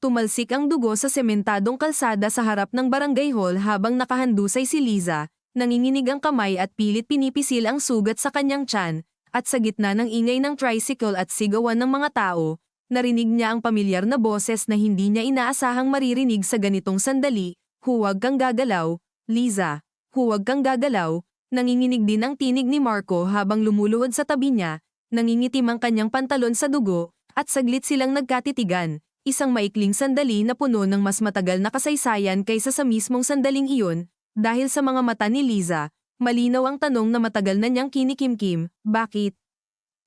Tumalsik ang dugo sa sementadong kalsada sa harap ng barangay hall habang nakahandusay si Liza, nanginginig ang kamay at pilit pinipisil ang sugat sa kanyang tiyan, at sa gitna ng ingay ng tricycle at sigawan ng mga tao, narinig niya ang pamilyar na boses na hindi niya inaasahang maririnig sa ganitong sandali. Huwag kang gagalaw, Liza. Huwag kang gagalaw. Nanginginig din ang tinig ni Marco habang lumuluhod sa tabi niya, nangingitim ang kanyang pantalon sa dugo, at saglit silang nagkatitigan. Isang maikling sandali na puno ng mas matagal na kasaysayan kaysa sa mismong sandaling iyon, dahil sa mga mata ni Liza, malinaw ang tanong na matagal na niyang kinikimkim, bakit?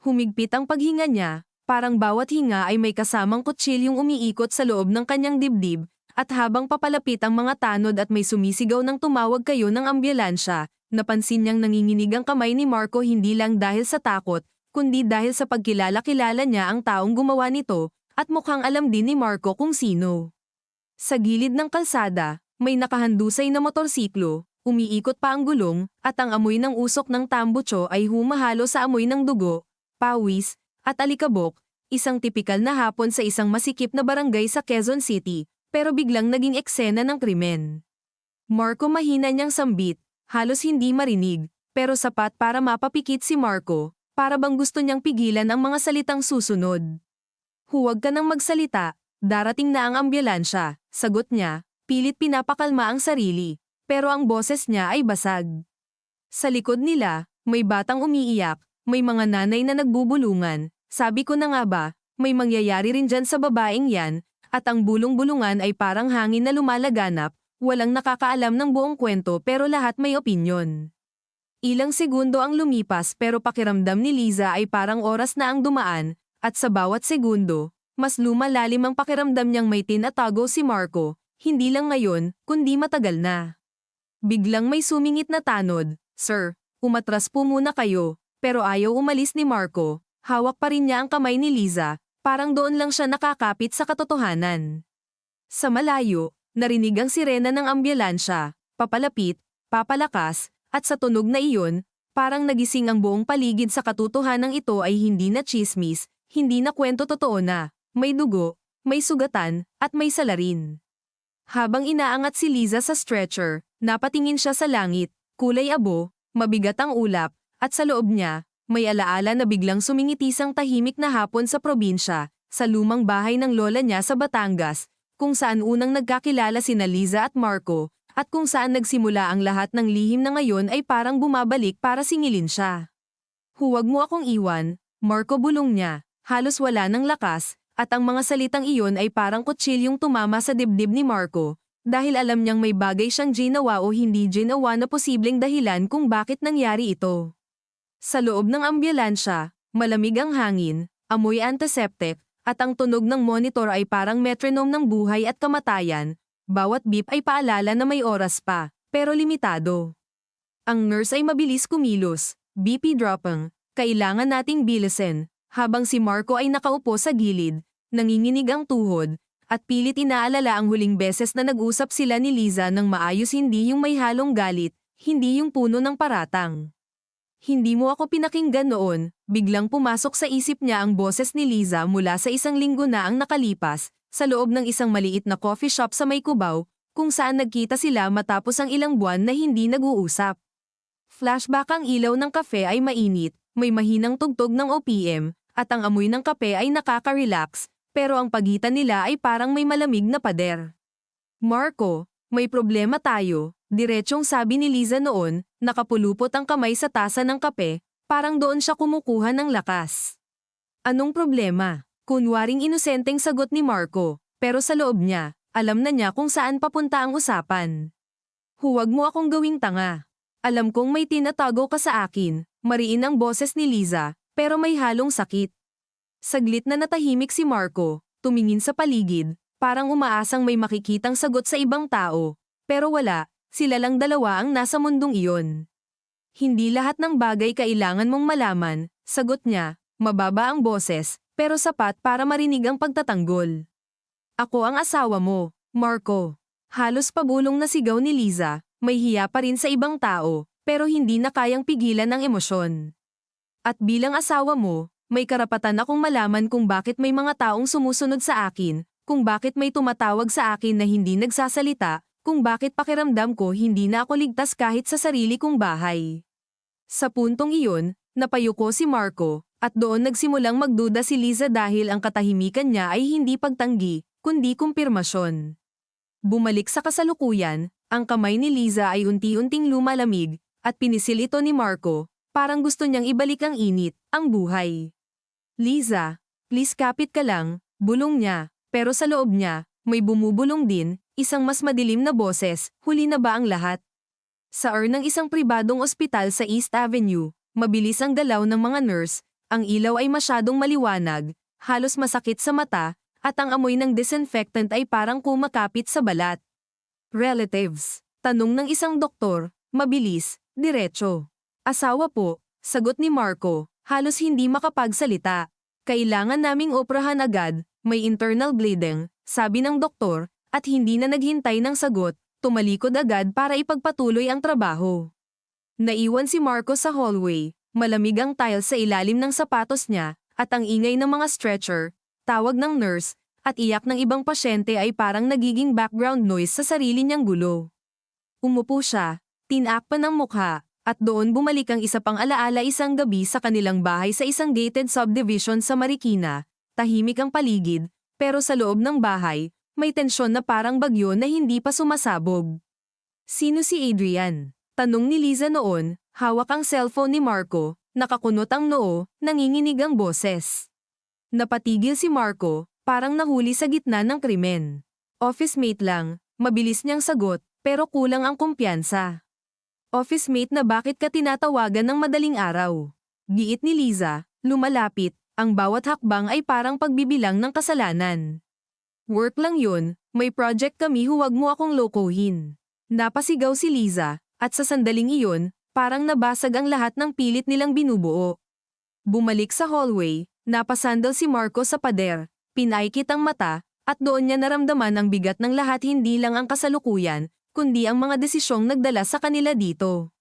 Humigpit ang paghinga niya, parang bawat hinga ay may kasamang kutsilyong umiikot sa loob ng kanyang dibdib, at habang papalapit ang mga tanod at may sumisigaw ng tumawag kayo ng ambulansya, napansin niyang nanginginig ang kamay ni Marco hindi lang dahil sa takot, kundi dahil sa pagkilala-kilala niya ang taong gumawa nito, at mukhang alam din ni Marco kung sino. Sa gilid ng kalsada, may nakahandusay na motorsiklo, umiikot pa ang gulong, at ang amoy ng usok ng tambucho ay humahalo sa amoy ng dugo, pawis, at alikabok, isang tipikal na hapon sa isang masikip na barangay sa Quezon City, pero biglang naging eksena ng krimen. Marco mahina niyang sambit, halos hindi marinig, pero sapat para mapapikit si Marco, para bang gusto niyang pigilan ang mga salitang susunod. Huwag ka nang magsalita, darating na ang ambulansya, sagot niya, pilit pinapakalma ang sarili, pero ang boses niya ay basag. Sa likod nila, may batang umiiyak, may mga nanay na nagbubulungan, sabi ko na nga ba, may mangyayari rin dyan sa babaeng yan, at ang bulong-bulungan ay parang hangin na lumalaganap, walang nakakaalam ng buong kwento pero lahat may opinyon. Ilang segundo ang lumipas pero pakiramdam ni Liza ay parang oras na ang dumaan, at sa bawat segundo, mas lumalalim ang pakiramdam niyang may tinatago si Marco, hindi lang ngayon, kundi matagal na. Biglang may sumingit na tanod, "Sir, umatras po muna kayo," pero ayaw umalis ni Marco, hawak pa rin niya ang kamay ni Liza, parang doon lang siya nakakapit sa katotohanan. Sa malayo, narinig ang sirena ng ambulansya, papalapit, papalakas, at sa tunog na iyon, parang nagising ang buong paligid sa katotohanang ito ay hindi na tsismis, hindi na kwento totoo na, may dugo, may sugatan, at may salarin. Habang inaangat si Liza sa stretcher, napatingin siya sa langit, kulay abo, mabigat ang ulap, at sa loob niya, may alaala na biglang sumingitisang tahimik na hapon sa probinsya, sa lumang bahay ng lola niya sa Batangas, kung saan unang nagkakilala sina Liza at Marco, at kung saan nagsimula ang lahat ng lihim na ngayon ay parang bumabalik para singilin siya. "Huwag mo akong iwan," Marco bulong niya. Halos wala ng lakas, at ang mga salitang iyon ay parang kutsilyong tumama sa dibdib ni Marco, dahil alam niyang may bagay siyang ginawa o hindi ginawa na posibleng dahilan kung bakit nangyari ito. Sa loob ng ambulansya, malamig ang hangin, amoy antiseptic, at ang tunog ng monitor ay parang metronome ng buhay at kamatayan, bawat beep ay paalala na may oras pa, pero limitado. Ang nurse ay mabilis kumilos, BP dropping, kailangan nating bilisin. Habang si Marco ay nakaupo sa gilid, nanginginig ang tuhod, at pilit inaalala ang huling beses na nag-usap sila ni Liza ng maayos, hindi yung may halong galit, hindi yung puno ng paratang. "Hindi mo ako pinakinggan noon," biglang pumasok sa isip niya ang boses ni Liza mula sa isang linggo na ang nakalipas, sa loob ng isang maliit na coffee shop sa May Cubao, kung saan nagkita sila matapos ang ilang buwan na hindi nag-uusap. Flashback, ang ilaw ng kafe ay mainit, may mahinang tugtog ng OPM, at ang amoy ng kape ay nakaka-relax, pero ang pagitan nila ay parang may malamig na pader. "Marco, may problema tayo," diretsyong sabi ni Liza noon, nakapulupot ang kamay sa tasa ng kape, parang doon siya kumukuha ng lakas. "Anong problema?" Kunwaring inosenteng sagot ni Marco, pero sa loob niya, alam na niya kung saan papunta ang usapan. "Huwag mo akong gawing tanga. Alam kong may tinatago ka sa akin," mariin ang boses ni Liza, pero may halong sakit. Saglit na natahimik si Marco, tumingin sa paligid, parang umaasang may makikitang sagot sa ibang tao, pero wala, sila lang dalawa ang nasa mundong iyon. "Hindi lahat ng bagay kailangan mong malaman," sagot niya, mababa ang boses, pero sapat para marinig ang pagtatanggol. "Ako ang asawa mo, Marco." Halos pabulong na sigaw ni Liza, may hiya pa rin sa ibang tao, pero hindi na kayang pigilan ang emosyon. "At bilang asawa mo, may karapatan akong malaman kung bakit may mga taong sumusunod sa akin, kung bakit may tumatawag sa akin na hindi nagsasalita, kung bakit pakiramdam ko hindi na ako ligtas kahit sa sarili kong bahay. Sa puntong iyon, napayuko si Marco, at doon nagsimulang magduda si Liza dahil ang katahimikan niya ay hindi pagtanggi, kundi kumpirmasyon. Bumalik sa kasalukuyan, ang kamay ni Liza ay unti-unting lumalamig, at pinisil ito ni Marco, parang gusto niyang ibalik ang init, ang buhay. Liza, please kapit ka lang, bulong niya, pero sa loob niya, may bumubulong din, isang mas madilim na boses, huli na ba ang lahat? Sa ng isang pribadong ospital sa East Avenue, mabilis ang galaw ng mga nurse, ang ilaw ay masyadong maliwanag, halos masakit sa mata, at ang amoy ng disinfectant ay parang kumakapit sa balat. Relatives, tanong ng isang doktor, mabilis, diretso. Asawa po, sagot ni Marco, halos hindi makapagsalita. Kailangan naming oprahan agad, may internal bleeding, sabi ng doktor, at hindi na naghintay ng sagot, tumalikod agad para ipagpatuloy ang trabaho. Naiwan si Marco sa hallway, malamig ang tiles sa ilalim ng sapatos niya, at ang ingay ng mga stretcher, tawag ng nurse, at iyak ng ibang pasyente ay parang nagiging background noise sa sarili niyang gulo. Umupo siya, tinakpan ng mukha, at doon bumalik ang isa pang alaala isang gabi sa kanilang bahay sa isang gated subdivision sa Marikina. Tahimik ang paligid, pero sa loob ng bahay, may tensyon na parang bagyo na hindi pa sumasabog. Sino si Adrian? Tanong ni Liza noon, hawak ang cellphone ni Marco, nakakunot ang noo, nanginginig ang boses. Napatigil si Marco, parang nahuli sa gitna ng krimen. Office mate lang, mabilis niyang sagot, pero kulang ang kumpiyansa. Office mate na bakit ka tinatawagan ng madaling araw? Giit ni Liza, lumalapit, ang bawat hakbang ay parang pagbibilang ng kasalanan. Work lang yun, may project kami huwag mo akong lokohin. Napasigaw si Liza, at sa sandaling iyon, parang nabasag ang lahat ng pilit nilang binubuo. Bumalik sa hallway, napasandal si Marco sa pader, pinaikit ang mata, at doon niya naramdaman ang bigat ng lahat hindi lang ang kasalukuyan, kundi ang mga desisyong nagdala sa kanila dito.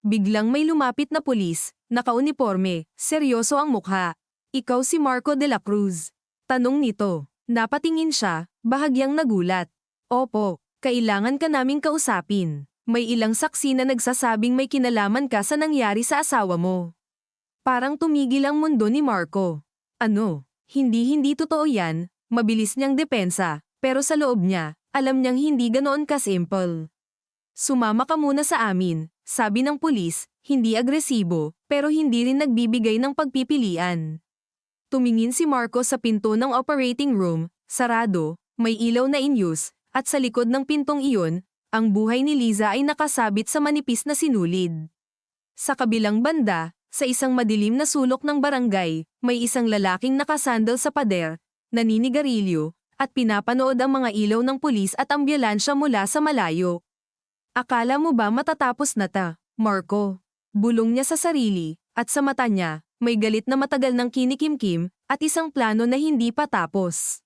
Biglang may lumapit na pulis, nakauniporme, seryoso ang mukha. Ikaw si Marco de la Cruz. Tanong nito. Napatingin siya, bahagyang nagulat. Opo, kailangan ka naming kausapin. May ilang saksi na nagsasabing may kinalaman ka sa nangyari sa asawa mo. Parang tumigil ang mundo ni Marco. Ano? Hindi totoo yan, mabilis niyang depensa, pero sa loob niya, alam niyang hindi ganoon ka-simple. Sumama ka muna sa amin, sabi ng pulis, hindi agresibo, pero hindi rin nagbibigay ng pagpipilian. Tumingin si Marco sa pinto ng operating room, sarado, may ilaw na in use, at sa likod ng pintong iyon, ang buhay ni Liza ay nakasabit sa manipis na sinulid. Sa kabilang banda, sa isang madilim na sulok ng barangay, may isang lalaking nakasandal sa pader, naninigarilyo, at pinapanood ang mga ilaw ng pulis at ambulansya mula sa malayo. Akala mo ba matatapos na ta, Marco? Bulong niya sa sarili, at sa mata niya, may galit na matagal ng kinikimkim, at isang plano na hindi pa tapos.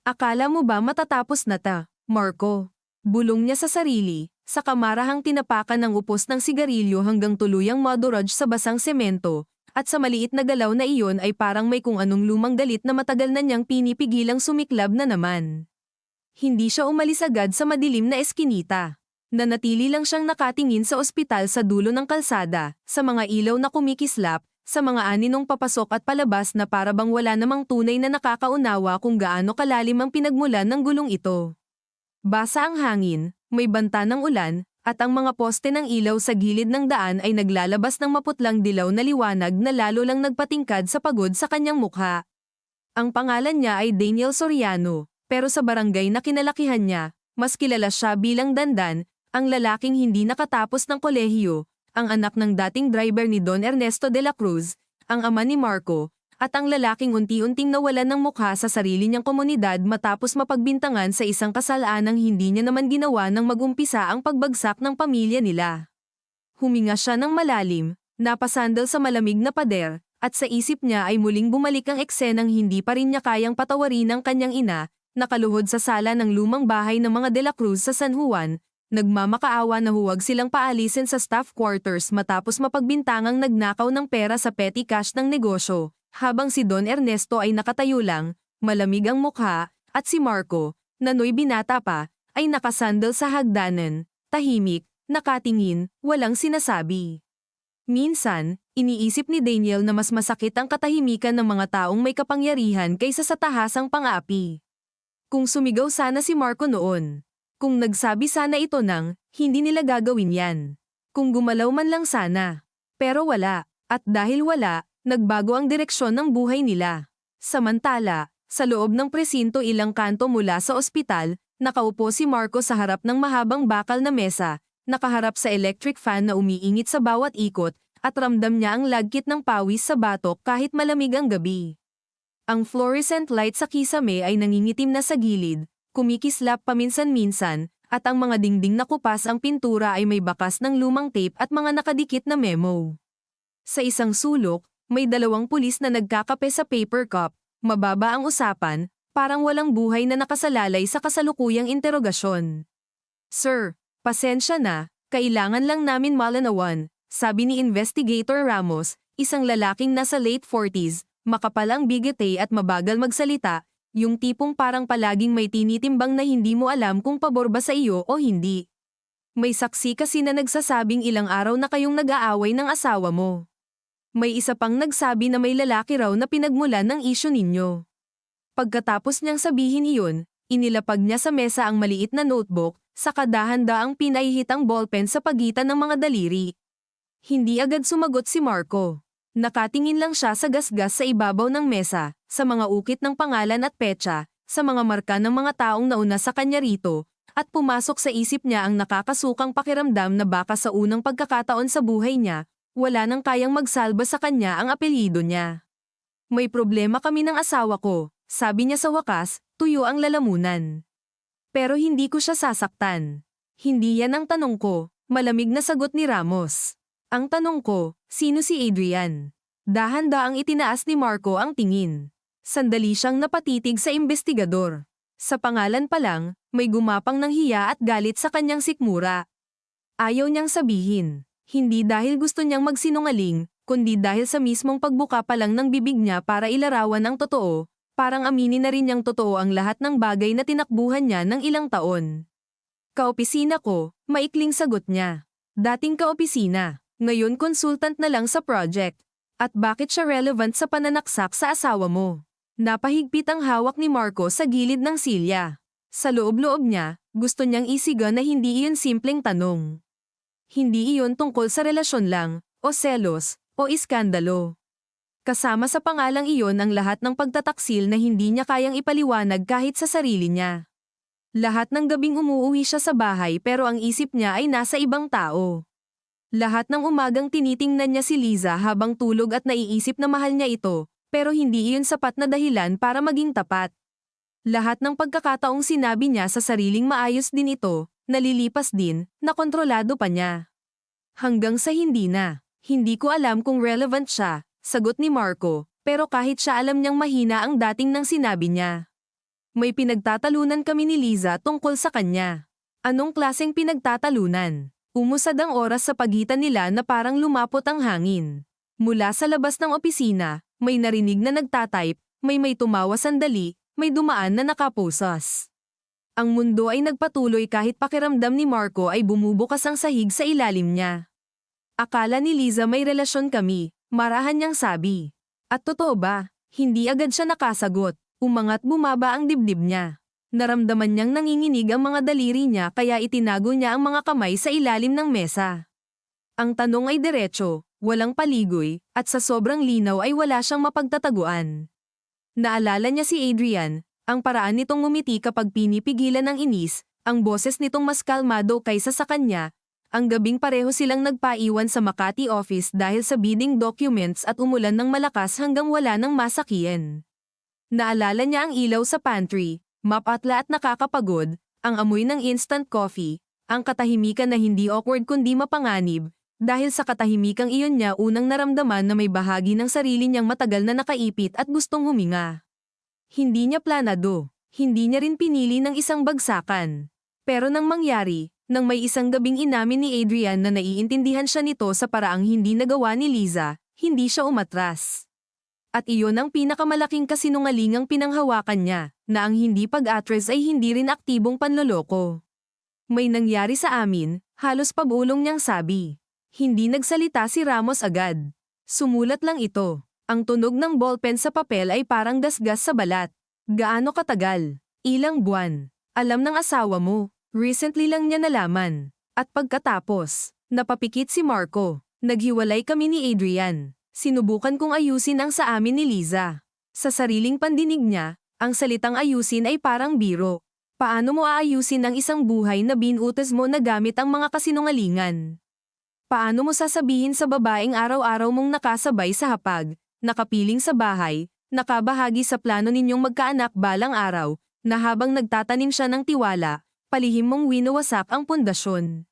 Akala mo ba matatapos na ta, Marco? Bulong niya sa sarili, sa kamarahang tinapakan ng upos ng sigarilyo hanggang tuluyang madurog sa basang semento, at sa maliit na galaw na iyon ay parang may kung anong lumang galit na matagal na niyang pinipigilang sumiklab na naman. Hindi siya umalis agad sa madilim na eskinita. Nanatili lang siyang nakatingin sa ospital sa dulo ng kalsada, sa mga ilaw na kumikislap, sa mga aninong papasok at palabas na parabang wala namang tunay na nakakaunawa kung gaano kalalim ang pinagmulan ng gulong ito. Basa ang hangin, may banta ng ulan, at ang mga poste ng ilaw sa gilid ng daan ay naglalabas ng maputlang dilaw na liwanag na lalo lang nagpatingkad sa pagod sa kanyang mukha. Ang pangalan niya ay Daniel Soriano, pero sa barangay na kinalakihan niya, mas kilala siya bilang Dandan, ang lalaking hindi nakatapos ng kolehiyo, ang anak ng dating driver ni Don Ernesto de la Cruz, ang ama ni Marco, at ang lalaking unti-unting nawalan ng mukha sa sarili niyang komunidad matapos mapagbintangan sa isang kasalanang hindi niya naman ginawa nang magumpisa ang pagbagsak ng pamilya nila. Huminga siya ng malalim, napasandal sa malamig na pader, at sa isip niya ay muling bumalik ang eksenang hindi pa rin niya kayang patawarin ng kanyang ina, nakaluhod sa sala ng lumang bahay ng mga De La Cruz sa San Juan, nagmamakaawa na huwag silang paalisin sa staff quarters matapos mapagbintangang nagnakaw ng pera sa petty cash ng negosyo. Habang si Don Ernesto ay nakatayo lang, malamig ang mukha, at si Marco, na no'y binata pa, ay nakasandal sa hagdanan, tahimik, nakatingin, walang sinasabi. Minsan, iniisip ni Daniel na mas masakit ang katahimikan ng mga taong may kapangyarihan kaysa sa tahasang pang-api. Kung sumigaw sana si Marco noon. Kung nagsabi sana ito ng, hindi nila gagawin yan. Kung gumalaw man lang sana. Pero wala. At dahil wala, nagbago ang direksyon ng buhay nila. Samantala, sa loob ng presinto ilang kanto mula sa ospital, nakaupo si Marco sa harap ng mahabang bakal na mesa, nakaharap sa electric fan na umiingit sa bawat ikot, at ramdam niya ang lagkit ng pawis sa batok kahit malamig ang gabi. Ang fluorescent light sa kisame ay nangingitim na sa gilid, kumikislap paminsan-minsan, at ang mga dingding na kupas ang pintura ay may bakas ng lumang tape at mga nakadikit na memo. Sa isang sulok, may dalawang pulis na nagkakape sa paper cup, mababa ang usapan, parang walang buhay na nakasalalay sa kasalukuyang interogasyon. "Sir, pasensya na, kailangan lang namin malinawan," sabi ni Investigator Ramos, isang lalaking nasa late 40s, makapal ang bigete at mabagal magsalita, yung tipong parang palaging may tinitimbang na hindi mo alam kung pabor ba sa iyo o hindi. "May saksi kasi na nagsasabing ilang araw na kayong nag-aaway ng asawa mo. May isa pang nagsabi na may lalaki raw na pinagmulan ng isyu ninyo." Pagkatapos niyang sabihin iyon, inilapag niya sa mesa ang maliit na notebook, saka dahan-daang pinahihit ang ballpen sa pagitan ng mga daliri. Hindi agad sumagot si Marco. Nakatingin lang siya sa gasgas sa ibabaw ng mesa, sa mga ukit ng pangalan at petsa, sa mga marka ng mga taong nauna sa kanya rito, at pumasok sa isip niya ang nakakasukang pakiramdam na baka sa unang pagkakataon sa buhay niya, wala nang kayang magsalba sa kanya ang apelyido niya. "May problema kami ng asawa ko," sabi niya sa wakas, tuyo ang lalamunan. "Pero hindi ko siya sasaktan." "Hindi yan ang tanong ko," malamig na sagot ni Ramos. "Ang tanong ko, sino si Adrian?" Dahan-daang itinaas ni Marco ang tingin. Sandali siyang napatitig sa investigador. Sa pangalan pa lang, may gumapang ng hiya at galit sa kanyang sikmura. Ayaw niyang sabihin. Hindi dahil gusto niyang magsinungaling, kundi dahil sa mismong pagbuka pa lang ng bibig niya para ilarawan ang totoo, parang aminin na rin niyang totoo ang lahat ng bagay na tinakbuhan niya ng ilang taon. "Kaopisina ko," maikling sagot niya. Dating kaopisina, ngayon consultant na lang sa project. "At bakit siya relevant sa pananaksak sa asawa mo?" Napahigpit ang hawak ni Marco sa gilid ng silya. Sa loob-loob niya, gusto niyang isiga na hindi iyon simpleng tanong. Hindi iyon tungkol sa relasyon lang, o selos, o iskandalo. Kasama sa pangalang iyon ang lahat ng pagtataksil na hindi niya kayang ipaliwanag kahit sa sarili niya. Lahat ng gabing umuuwi siya sa bahay pero ang isip niya ay nasa ibang tao. Lahat ng umagang tinitingnan niya si Liza habang tulog at naiisip na mahal niya ito, pero hindi iyon sapat na dahilan para maging tapat. Lahat ng pagkakataong sinabi niya sa sariling maayos din ito, nalilipas din, na kontrolado pa niya. Hanggang sa hindi na. "Hindi ko alam kung relevant siya," sagot ni Marco, pero kahit siya alam niyang mahina ang dating ng sinabi niya. "May pinagtatalunan kami ni Liza tungkol sa kanya." "Anong klaseng pinagtatalunan?" Umusad ang oras sa pagitan nila na parang lumapot ang hangin. Mula sa labas ng opisina, may narinig na nagtatype, may tumawa sandali, may dumaan na nakapusas. Ang mundo ay nagpatuloy kahit pakiramdam ni Marco ay bumubukas ang sahig sa ilalim niya. "Akala ni Liza may relasyon kami," marahan niyang sabi. At totoo ba? Hindi agad siya nakasagot. Umangat bumaba ang dibdib niya. Naramdaman niyang nanginginig ang mga daliri niya kaya itinago niya ang mga kamay sa ilalim ng mesa. Ang tanong ay diretso, walang paligoy, at sa sobrang linaw ay wala siyang mapagtataguan. Naalala niya si Adrian, ang paraan nitong ngumiti kapag pinipigilan ng inis, ang boses nitong mas kalmado kaysa sa kanya, ang gabing pareho silang nagpaiwan sa Makati office dahil sa bidding documents at umulan ng malakas hanggang wala nang masakiyan. Naalala niya ang ilaw sa pantry, mapatla at nakakapagod, ang amoy ng instant coffee, ang katahimikan na hindi awkward kundi mapanganib, dahil sa katahimikang iyon niya unang naramdaman na may bahagi ng sarili niyang matagal na nakaipit at gustong huminga. Hindi niya planado, hindi niya rin pinili ng isang bagsakan. Pero nang mangyari, nang may isang gabing inamin ni Adrian na naiintindihan siya nito sa paraang hindi nagawa ni Liza, hindi siya umatras. At iyon ang pinakamalaking kasinungalingang pinanghawakan niya, na ang hindi pag-atres ay hindi rin aktibong panloloko. May nangyari sa amin, halos pabulong niyang sabi. Hindi nagsalita si Ramos agad. Sumulat lang ito. Ang tunog ng ballpen sa papel ay parang gasgas sa balat. Gaano katagal? Ilang buwan. Alam ng asawa mo. Recently lang niya nalaman. At pagkatapos, napapikit si Marco. Naghiwalay kami ni Adrian. Sinubukan kong ayusin ang sa amin ni Liza. Sa sariling pandinig niya, ang salitang ayusin ay parang biro. Paano mo aayusin ang isang buhay na binutas mo na gamit ang mga kasinungalingan? Paano mo sasabihin sa babaeng araw-araw mong nakasabay sa hapag, nakapiling sa bahay, nakabahagi sa plano ninyong magkaanak balang araw, na habang nagtatanim siya ng tiwala, palihim mong winawasak ang pundasyon?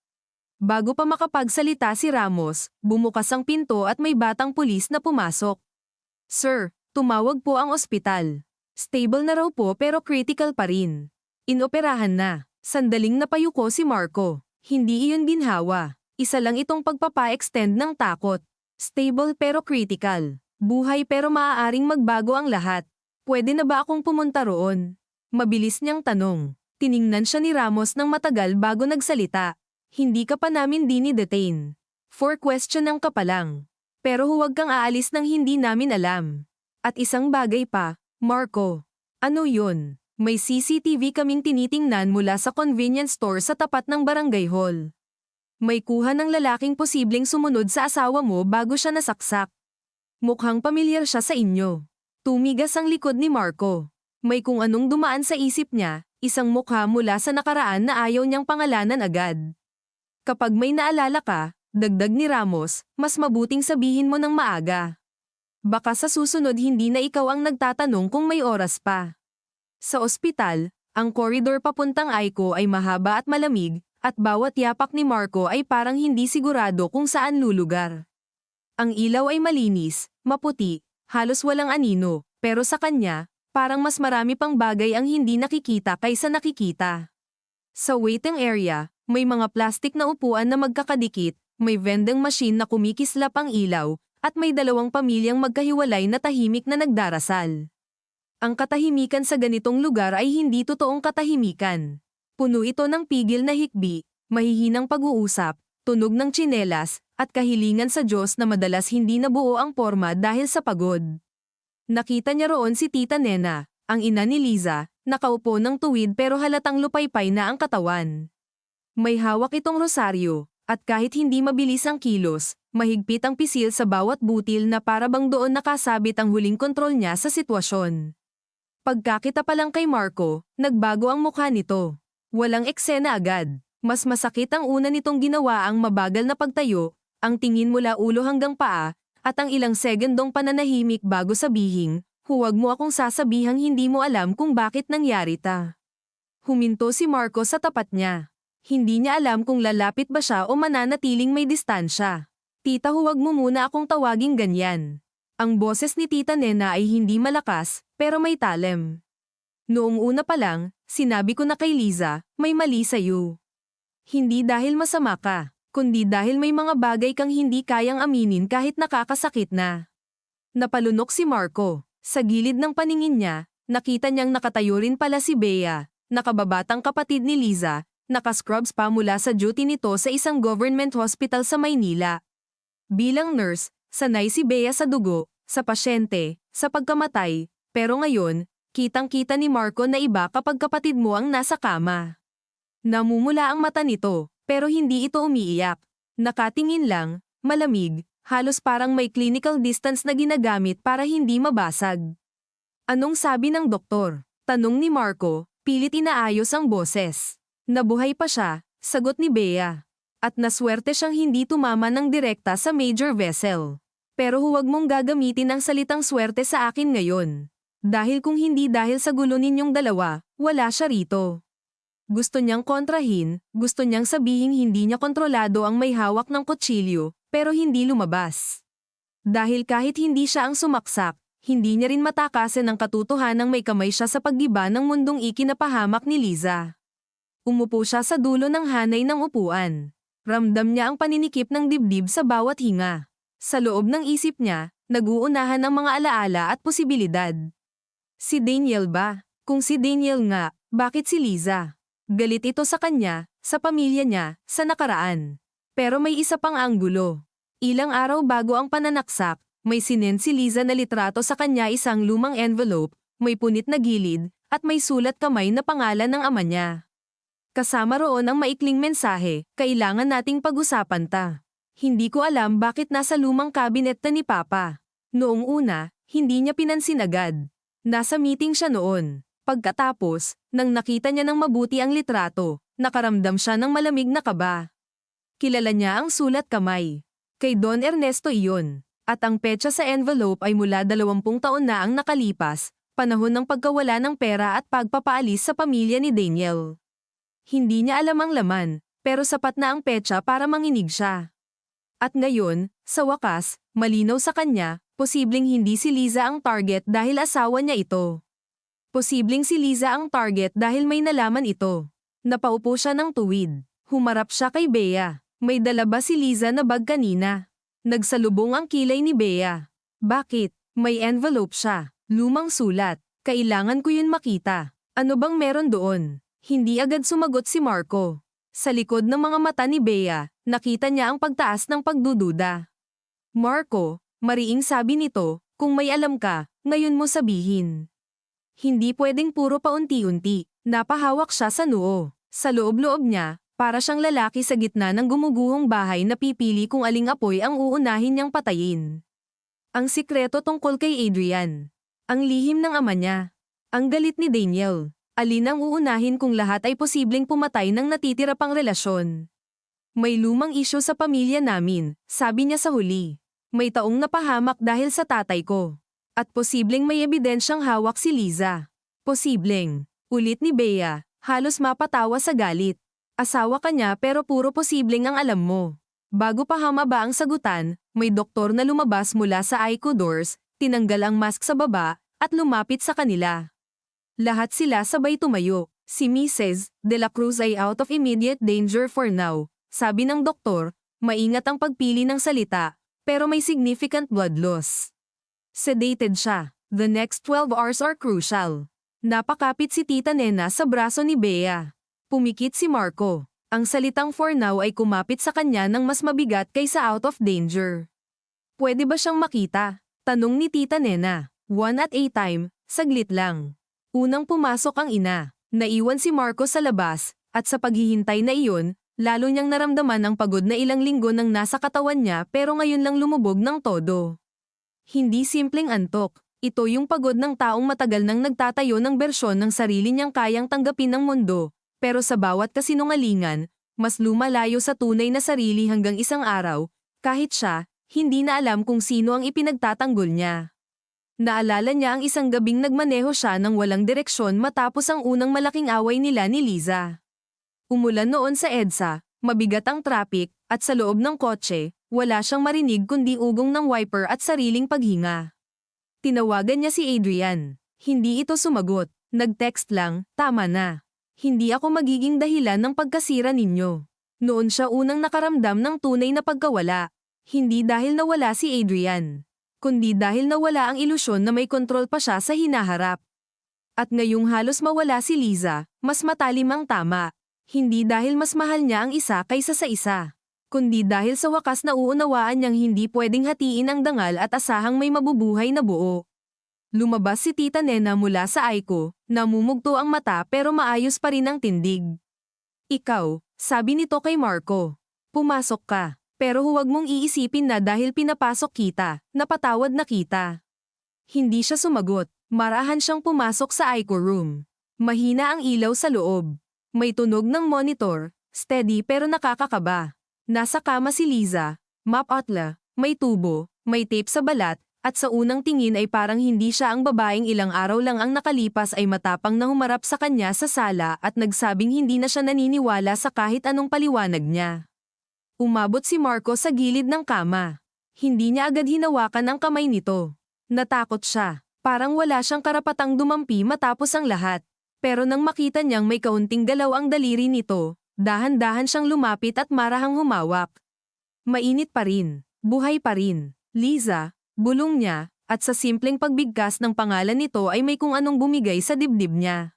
Bago pa makapagsalita si Ramos, bumukas ang pinto at may batang pulis na pumasok. Sir, tumawag po ang ospital. Stable na raw po pero critical pa rin. Inoperahan na. Sandaling napayuko si Marco. Hindi iyon ginhawa. Isa lang itong pagpapa-extend ng takot. Stable pero critical. Buhay pero maaaring magbago ang lahat. Pwede na ba akong pumunta roon? Mabilis niyang tanong. Tiningnan siya ni Ramos ng matagal bago nagsalita. Hindi ka pa namin dini-detain. For question ka pa lang. Pero huwag kang aalis nang hindi namin alam. At isang bagay pa, Marco. Ano yun? May CCTV kaming tinitingnan mula sa convenience store sa tapat ng barangay hall. May kuha ng lalaking posibleng sumunod sa asawa mo bago siya nasaksak. Mukhang pamilyar siya sa inyo. Tumigas ang likod ni Marco. May kung anong dumaan sa isip niya, isang mukha mula sa nakaraan na ayaw niyang pangalanan agad. Kapag may naalala ka, dagdag ni Ramos, mas mabuting sabihin mo ng maaga. Baka sa susunod hindi na ikaw ang nagtatanong kung may oras pa. Sa ospital, ang koridor papuntang Aiko ay mahaba at malamig, at bawat yapak ni Marco ay parang hindi sigurado kung saan lulugar. Ang ilaw ay malinis, maputi, halos walang anino, pero sa kanya, parang mas marami pang bagay ang hindi nakikita kaysa nakikita. Sa waiting area, may mga plastik na upuan na magkakadikit, may vending machine na kumikislap ang ilaw, at may dalawang pamilyang magkahiwalay na tahimik na nagdarasal. Ang katahimikan sa ganitong lugar ay hindi totoong katahimikan. Puno ito ng pigil na hikbi, mahihinang pag-uusap, tunog ng tsinelas, at kahilingan sa Diyos na madalas hindi nabuo ang porma dahil sa pagod. Nakita niya roon si Tita Nena, ang ina ni Liza, nakaupo ng tuwid pero halatang lupaypay na ang katawan. May hawak itong rosaryo, at kahit hindi mabilis ang kilos, mahigpit ang pisil sa bawat butil na para bang doon nakasabit ang huling kontrol niya sa sitwasyon. Pagkakita pa lang kay Marco, nagbago ang mukha nito. Walang eksena agad. Mas masakit ang una nitong ginawa ang mabagal na pagtayo, ang tingin mula ulo hanggang paa, at ang ilang segundong pananahimik bago sabihin, huwag mo akong sasabihang hindi mo alam kung bakit nangyari ta. Huminto si Marco sa tapat niya. Hindi niya alam kung lalapit ba siya o mananatiling may distansya. Tita, huwag mo muna akong tawaging ganyan. Ang boses ni Tita Nena ay hindi malakas, pero may talim. Noong una pa lang, sinabi ko na kay Liza, may mali sa'yo. Hindi dahil masama ka, kundi dahil may mga bagay kang hindi kayang aminin kahit nakakasakit na. Napalunok si Marco. Sa gilid ng paningin niya, nakita niyang nakatayo rin pala si Bea, nakababatang kapatid ni Liza, nakascrubs pa mula sa duty nito sa isang government hospital sa Maynila. Bilang nurse, sanay si Bea sa dugo, sa pasyente, sa pagkamatay, pero ngayon, kitang-kita ni Marco na iba kapag kapatid mo ang nasa kama. Namumula ang mata nito, pero hindi ito umiiyak. Nakatingin lang, malamig, halos parang may clinical distance na ginagamit para hindi mabasag. Anong sabi ng doktor? Tanong ni Marco, pilit inaayos ang boses. Nabuhay pa siya, sagot ni Bea. At naswerte siyang hindi tumama ng direkta sa major vessel. Pero huwag mong gagamitin ang salitang swerte sa akin ngayon. Dahil kung hindi dahil sa gulo ninyong dalawa, wala siya rito. Gusto niyang kontrahin, gusto niyang sabihin hindi niya kontrolado ang may hawak ng kutsilyo, pero hindi lumabas. Dahil kahit hindi siya ang sumaksak, hindi niya rin matakasan ang katotohanang may kamay siya sa paggiba ng mundong ikinapahamak ni Liza. Umupo siya sa dulo ng hanay ng upuan. Ramdam niya ang paninikip ng dibdib sa bawat hinga. Sa loob ng isip niya, Nag-uunahan ang mga alaala at posibilidad. Si Daniel ba? Kung si Daniel nga, bakit si Liza? Galit ito sa kanya, sa pamilya niya, sa nakaraan. Pero may isa pang anggulo. Ilang araw bago ang pananaksak, may sinend si Liza na litrato sa kanya, isang lumang envelope, may punit na gilid, at may sulat kamay na pangalan ng ama niya. Kasama roon ang maikling mensahe, kailangan nating pag-usapan ta. Hindi ko alam bakit nasa lumang cabinet na ni Papa. Noong una, hindi niya pinansin agad. Nasa meeting siya noon. Pagkatapos, nang nakita niya ng mabuti ang litrato, nakaramdam siya ng malamig na kaba. Kilala niya ang sulat kamay. Kay Don Ernesto iyon. At ang petsa sa envelope ay mula 20 taon na ang nakalipas, panahon ng pagkawala ng pera at pagpapaalis sa pamilya ni Daniel. Hindi niya alam ang laman, pero sapat na ang petsa para manginig siya. At ngayon, sa wakas, malinaw sa kanya, posibleng hindi si Liza ang target dahil asawa niya ito. Posibleng si Liza ang target dahil may nalaman ito. Napaupo siya ng tuwid. Humarap siya kay Bea. May dala ba si Liza na bag kanina? Nagsalubong ang kilay ni Bea. Bakit? May envelope siya. Lumang sulat. Kailangan ko yun makita. Ano bang meron doon? Hindi agad sumagot si Marco. Sa likod ng mga mata ni Bea, nakita niya ang pagtaas ng pagdududa. Marco, mariing sabi nito, kung may alam ka, ngayon mo sabihin. Hindi pwedeng puro paunti-unti. Napahawak siya sa noo. Sa loob-loob niya, para siyang lalaki sa gitna ng gumuguhong bahay na pipili kung aling apoy ang uunahin niyang patayin. Ang sikreto tungkol kay Adrian. Ang lihim ng ama niya. Ang galit ni Daniel. Alin ang uunahin kung lahat ay posibleng pumatay ng natitira pang relasyon? May lumang isyu sa pamilya namin, sabi niya sa huli. May taong napahamak dahil sa tatay ko. At posibleng may ebidensyang hawak si Liza. Posibleng. Ulit ni Bea, halos mapatawa sa galit. Asawa ka niya pero puro posibleng ang alam mo. Bago pa humaba ang sagutan, may doktor na lumabas mula sa ICU doors, tinanggal ang mask sa baba, at lumapit sa kanila. Lahat sila sabay tumayo. Si Mrs. De La Cruz ay out of immediate danger for now. Sabi ng doktor, maingat ang pagpili ng salita, pero may significant blood loss. Sedated siya. The next 12 hours are crucial. Napakapit si Tita Nena sa braso ni Bea. Pumikit si Marco. Ang salitang for now ay kumapit sa kanya ng mas mabigat kaysa out of danger. Pwede ba siyang makita? Tanong ni Tita Nena. One at a time, saglit lang. Unang pumasok ang ina. Naiwan si Marco sa labas, at sa paghihintay na iyon, lalo niyang naramdaman ang pagod na ilang linggo nang nasa katawan niya pero ngayon lang lumubog ng todo. Hindi simpleng antok. Ito yung pagod ng taong matagal nang nagtatayo ng bersyon ng sarili niyang kayang tanggapin ng mundo, pero sa bawat kasinungalingan, mas lumalayo sa tunay na sarili hanggang isang araw, kahit siya, hindi na alam kung sino ang ipinagtatanggol niya. Naalala niya ang isang gabing nagmaneho siya ng walang direksyon matapos ang unang malaking away nila ni Liza. Umulan noon sa EDSA, mabigat ang traffic, at sa loob ng kotse, wala siyang marinig kundi ugong ng wiper at sariling paghinga. Tinawagan niya si Adrian. Hindi ito sumagot. Nag-text lang, tama na. Hindi ako magiging dahilan ng pagkasira ninyo. Noon siya unang nakaramdam ng tunay na pagkawala. Hindi dahil nawala si Adrian, kundi dahil nawala ang ilusyon na may kontrol pa siya sa hinaharap. At ngayong halos mawala si Liza, mas matalim ang tama. Hindi dahil mas mahal niya ang isa kaysa sa isa, kundi dahil sa wakas nauunawaan niyang hindi pwedeng hatiin ang dangal at asahang may mabubuhay na buo. Lumabas si Tita Nena mula sa ICU, namumugto ang mata pero maayos pa rin ang tindig. Ikaw, sabi nito kay Marco. Pumasok ka. Pero huwag mong iisipin na dahil pinapasok kita, napatawad na kita. Hindi siya sumagot. Marahan siyang pumasok sa ICU room. Mahina ang ilaw sa loob. May tunog ng monitor, steady pero nakakakaba. Nasa kama si Liza, map-atla, may tubo, may tape sa balat, at sa unang tingin ay parang hindi siya ang babaeng ilang araw lang ang nakalipas ay matapang na humarap sa kanya sa sala at nagsabing hindi na siya naniniwala sa kahit anong paliwanag niya. Umabot si Marco sa gilid ng kama. Hindi niya agad hinawakan ang kamay nito. Natakot siya. Parang wala siyang karapatang dumampi matapos ang lahat. Pero nang makita niyang may kaunting galaw ang daliri nito, dahan-dahan siyang lumapit at marahang humawak. Mainit pa rin. Buhay pa rin. Liza, Bulong niya, at sa simpleng pagbigkas ng pangalan nito ay may kung anong bumigay sa dibdib niya.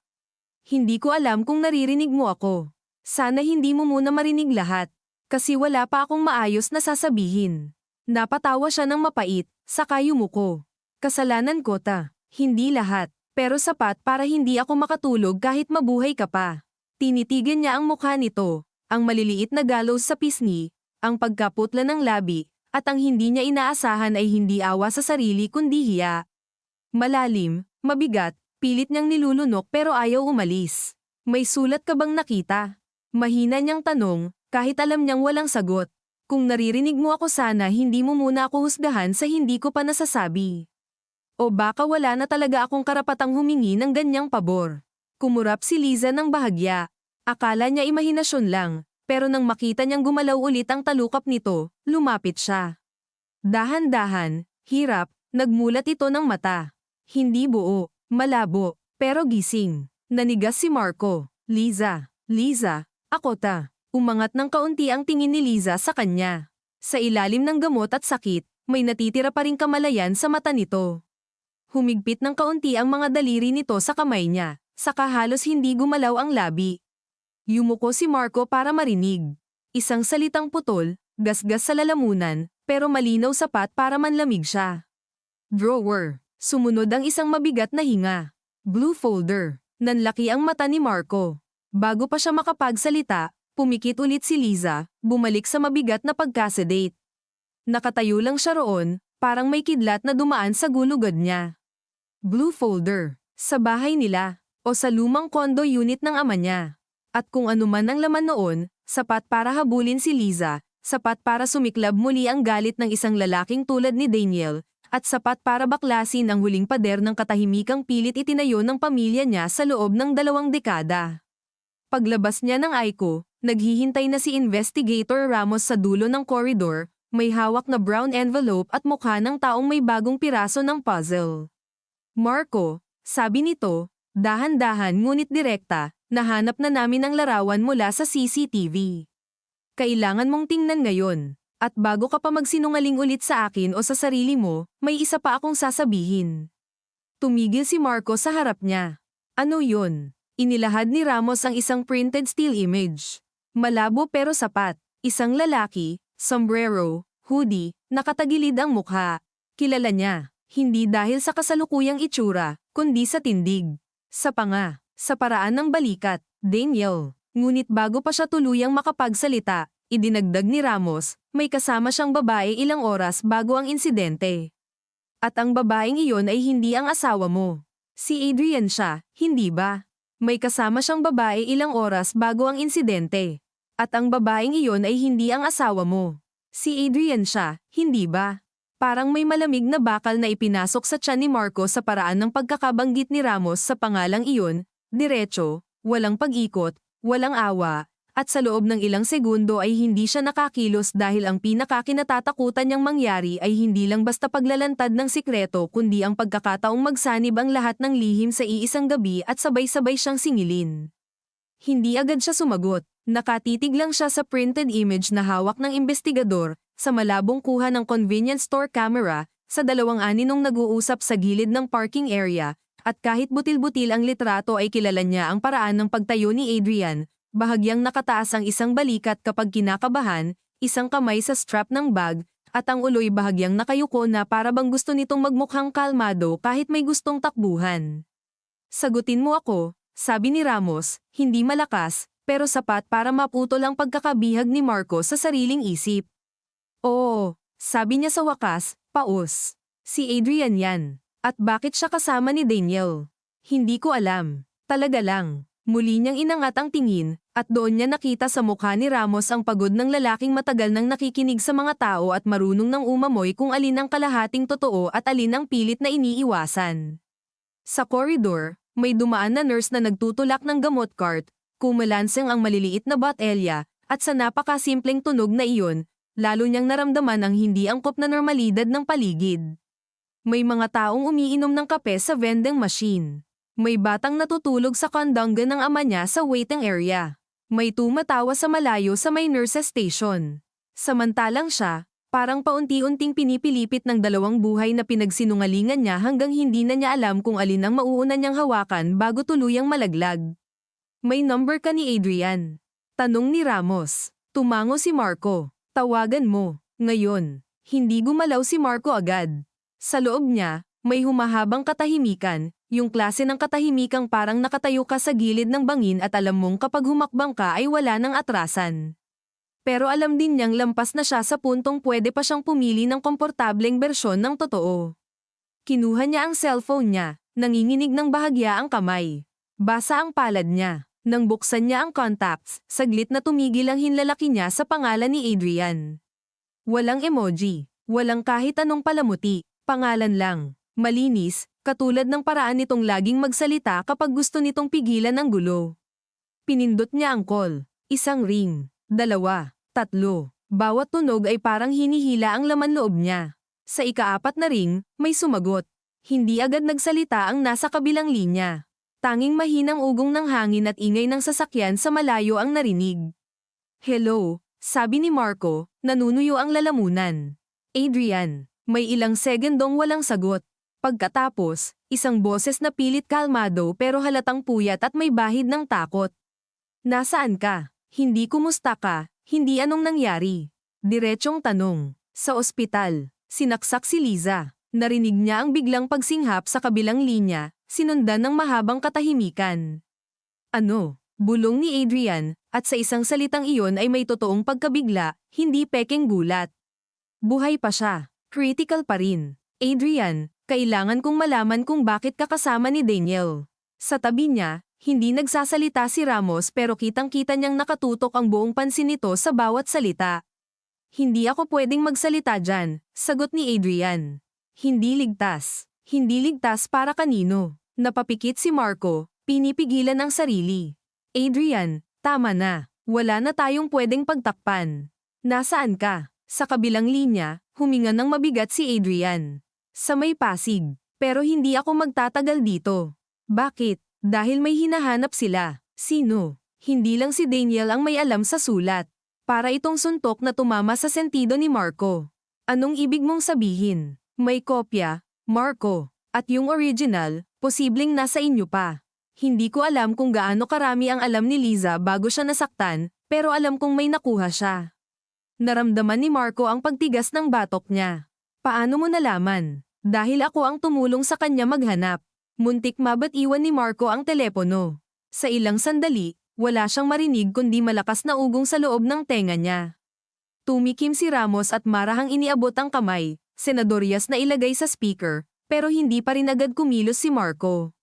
Hindi ko alam kung naririnig mo ako. Sana hindi mo muna marinig lahat. Kasi wala pa akong maayos na sasabihin. Napatawa siya ng mapait, saka yumuko. Kasalanan ko ta. Hindi lahat. Pero sapat para hindi ako makatulog kahit mabuhay ka pa. Tinitigan niya ang mukha nito, ang maliliit na gallows sa pisngi, ang pagkaputla ng labi, at ang hindi niya inaasahan ay hindi awa sa sarili kundi hiya. Malalim, mabigat, pilit niyang nilulunok pero ayaw umalis. May sulat ka bang nakita? Mahina niyang tanong, kahit alam niyang walang sagot. Kung naririnig mo ako sana hindi mo muna ako husgahan sa hindi ko pa nasasabi. O baka wala na talaga akong karapatang humingi ng ganyang pabor. Kumurap si Liza ng bahagya. Akala niya imahinasyon lang, pero nang makita niyang gumalaw ulit ang talukap nito, lumapit siya. Dahan-dahan, hirap, nagmulat ito ng mata. Hindi buo, malabo, pero gising. Nanigas si Marco. Liza, ako ta. Umangat ng kaunti ang tingin ni Liza sa kanya. Sa ilalim ng gamot at sakit, may natitira pa ring kamalayan sa mata nito. Humigpit ng kaunti ang mga daliri nito sa kamay niya, saka halos hindi gumalaw ang labi. Yumuko si Marco para marinig. Isang salitang putol, gasgas sa lalamunan, pero malinaw sapat para manlamig siya. Drawer. Sumunod ang isang mabigat na hinga. Blue folder. Nanlaki ang mata ni Marco. Bago pa siya makapagsalita, pumikit ulit si Liza, bumalik sa mabigat na pagkasedate. Nakatayo lang siya roon, parang may kidlat na dumaan sa gulugod niya. Blue folder. Sa bahay nila, o sa lumang condo unit ng ama niya. At kung ano man ang laman noon, sapat para habulin si Liza, sapat para sumiklab muli ang galit ng isang lalaking tulad ni Daniel, at sapat para baklasin ang huling pader ng katahimikang pilit itinayo ng pamilya niya sa loob ng 2 dekada. Paglabas niya ng Aiko, naghihintay na si Investigator Ramos sa dulo ng koridor, may hawak na brown envelope at mukha ng taong may bagong piraso ng puzzle. Marco, sabi nito, dahan-dahan ngunit direkta, nahanap na namin ang larawan mula sa CCTV. Kailangan mong tingnan ngayon, at bago ka pa magsinungaling ulit sa akin o sa sarili mo, may isa pa akong sasabihin. Tumigil si Marco sa harap niya. Ano yun? Inilahad ni Ramos ang isang printed still image. Malabo pero sapat, isang lalaki, sombrero, hoodie, nakatagilid ang mukha. Kilala niya. Hindi dahil sa kasalukuyang itsura, kundi sa tindig. Sa panga, sa paraan ng balikat, Daniel. Ngunit bago pa siya tuluyang makapagsalita, idinagdag ni Ramos, may kasama siyang babae ilang oras bago ang insidente. At ang babaeng iyon ay hindi ang asawa mo. Si Adrian siya, hindi ba? May kasama siyang babae ilang oras bago ang insidente. At ang babaeng iyon ay hindi ang asawa mo. Si Adrian siya, hindi ba? Parang may malamig na bakal na ipinasok sa tiyan ni Marco sa paraan ng pagkakabanggit ni Ramos sa pangalang iyon, diretso, walang pag-ikot, walang awa, at sa loob ng ilang segundo ay hindi siya nakakilos dahil ang pinakakinatatakutan niyang mangyari ay hindi lang basta paglalantad ng sikreto kundi ang pagkakataong magsanib ang lahat ng lihim sa iisang gabi at sabay-sabay siyang singilin. Hindi agad siya sumagot, nakatitig lang siya sa printed image na hawak ng investigador, sa malabong kuha ng convenience store camera, sa 2 aninong nag-uusap sa gilid ng parking area, at kahit butil-butil ang litrato ay kilala niya ang paraan ng pagtayo ni Adrian, bahagyang nakataas ang isang balikat kapag kinakabahan, isang kamay sa strap ng bag, at ang ulo'y bahagyang nakayuko na para bang gusto nitong magmukhang kalmado kahit may gustong takbuhan. Sagutin mo ako, sabi ni Ramos, hindi malakas, pero sapat para maputol ang pagkakabihag ni Marco sa sariling isip. Oo, sabi niya sa wakas, paus. Si Adrian yan. At bakit siya kasama ni Daniel? Hindi ko alam. Talaga lang. Muli niyang inangat ang tingin, at doon niya nakita sa mukha ni Ramos ang pagod ng lalaking matagal nang nakikinig sa mga tao at marunong nang umamoy kung alin ang kalahating totoo at alin ang pilit na iniiwasan. Sa koridor, may dumaan na nurse na nagtutulak ng gamot cart, kumalanseng ang maliliit na botelya, at sa napakasimpleng tunog na iyon, lalo niyang naramdaman ang hindi angkop na normalidad ng paligid. May mga taong umiinom ng kape sa vending machine. May batang natutulog sa kandangga ng ama niya sa waiting area. May tumatawa sa malayo sa may nurses station. Samantalang siya, Parang paunti-unting pinipilipit ng dalawang buhay na pinagsinungalingan niya hanggang hindi na niya alam kung alin ang mauuna niyang hawakan bago tuluyang malaglag. May number ka ni Adrian? Tanong ni Ramos. Tumango si Marco. Tawagan mo. Ngayon. Hindi gumalaw si Marco agad. Sa loob niya, may humahabang katahimikan, yung klase ng katahimikang parang nakatayo ka sa gilid ng bangin at alam mong kapag humakbang ka ay wala nang atrasan. Pero alam din niyang lampas na siya sa puntong pwede pa siyang pumili ng komportableng bersyon ng totoo. Kinuha niya ang cellphone niya, nanginginig ng bahagya ang kamay. Basa ang palad niya. Nang buksan niya ang contacts, saglit na tumigil ang hinlalaki niya sa pangalan ni Adrian. Walang emoji, walang kahit anong palamuti, pangalan lang. Malinis, katulad ng paraan nitong laging magsalita kapag gusto nitong pigilan ang gulo. Pinindot niya ang call. Isang ring, 2, 3. Bawat tunog ay parang hinihila ang laman loob niya. Sa ika-4 na ring, may sumagot. Hindi agad nagsalita ang nasa kabilang linya. Tanging mahinang ugong ng hangin at ingay ng sasakyan sa malayo ang narinig. Hello, sabi ni Marco, nanunuyo ang lalamunan. Adrian, may ilang segundong walang sagot. Pagkatapos, isang boses na pilit kalmado pero halatang puyat at may bahid ng takot. Nasaan ka? Hindi kumusta ka? Hindi anong nangyari? Diretsyong tanong. Sa ospital, sinaksak si Liza. Narinig niya ang biglang pagsinghap sa kabilang linya, sinundan ng mahabang katahimikan. Ano? Bulong ni Adrian, at sa isang salitang iyon ay may totoong pagkabigla, hindi pekeng gulat. Buhay pa siya. Critical pa rin. Adrian, kailangan kong malaman kung bakit kakasama ni Daniel. Sa tabi niya, hindi nagsasalita si Ramos pero kitang-kita niyang nakatutok ang buong pansin nito sa bawat salita. Hindi ako pwedeng magsalita dyan, sagot ni Adrian. Hindi ligtas. Hindi ligtas para kanino. Napapikit si Marco, pinipigilan ang sarili. Adrian, tama na. Wala na tayong pwedeng pagtakpan. Nasaan ka? Sa kabilang linya, huminga ng mabigat si Adrian. Sa may Pasig. Pero hindi ako magtatagal dito. Bakit? Dahil may hinahanap sila. Sino? Hindi lang si Daniel ang may alam sa sulat. Para itong suntok na tumama sa sentido ni Marco. Anong ibig mong sabihin? May kopya, Marco. At yung original, posibleng nasa inyo pa. Hindi ko alam kung gaano karami ang alam ni Liza bago siya nasaktan, pero alam kong may nakuha siya. Naramdaman ni Marco ang pagtigas ng batok niya. Paano mo nalaman? Dahil ako ang tumulong sa kanya maghanap. Muntik mabatiwan ni Marco ang telepono. Sa ilang sandali, wala siyang marinig kundi malakas na ugong sa loob ng tenga niya. Tumikim si Ramos at marahang iniabot ang kamay, senadoryas na ilagay sa speaker, pero hindi pa rin agad kumilos si Marco.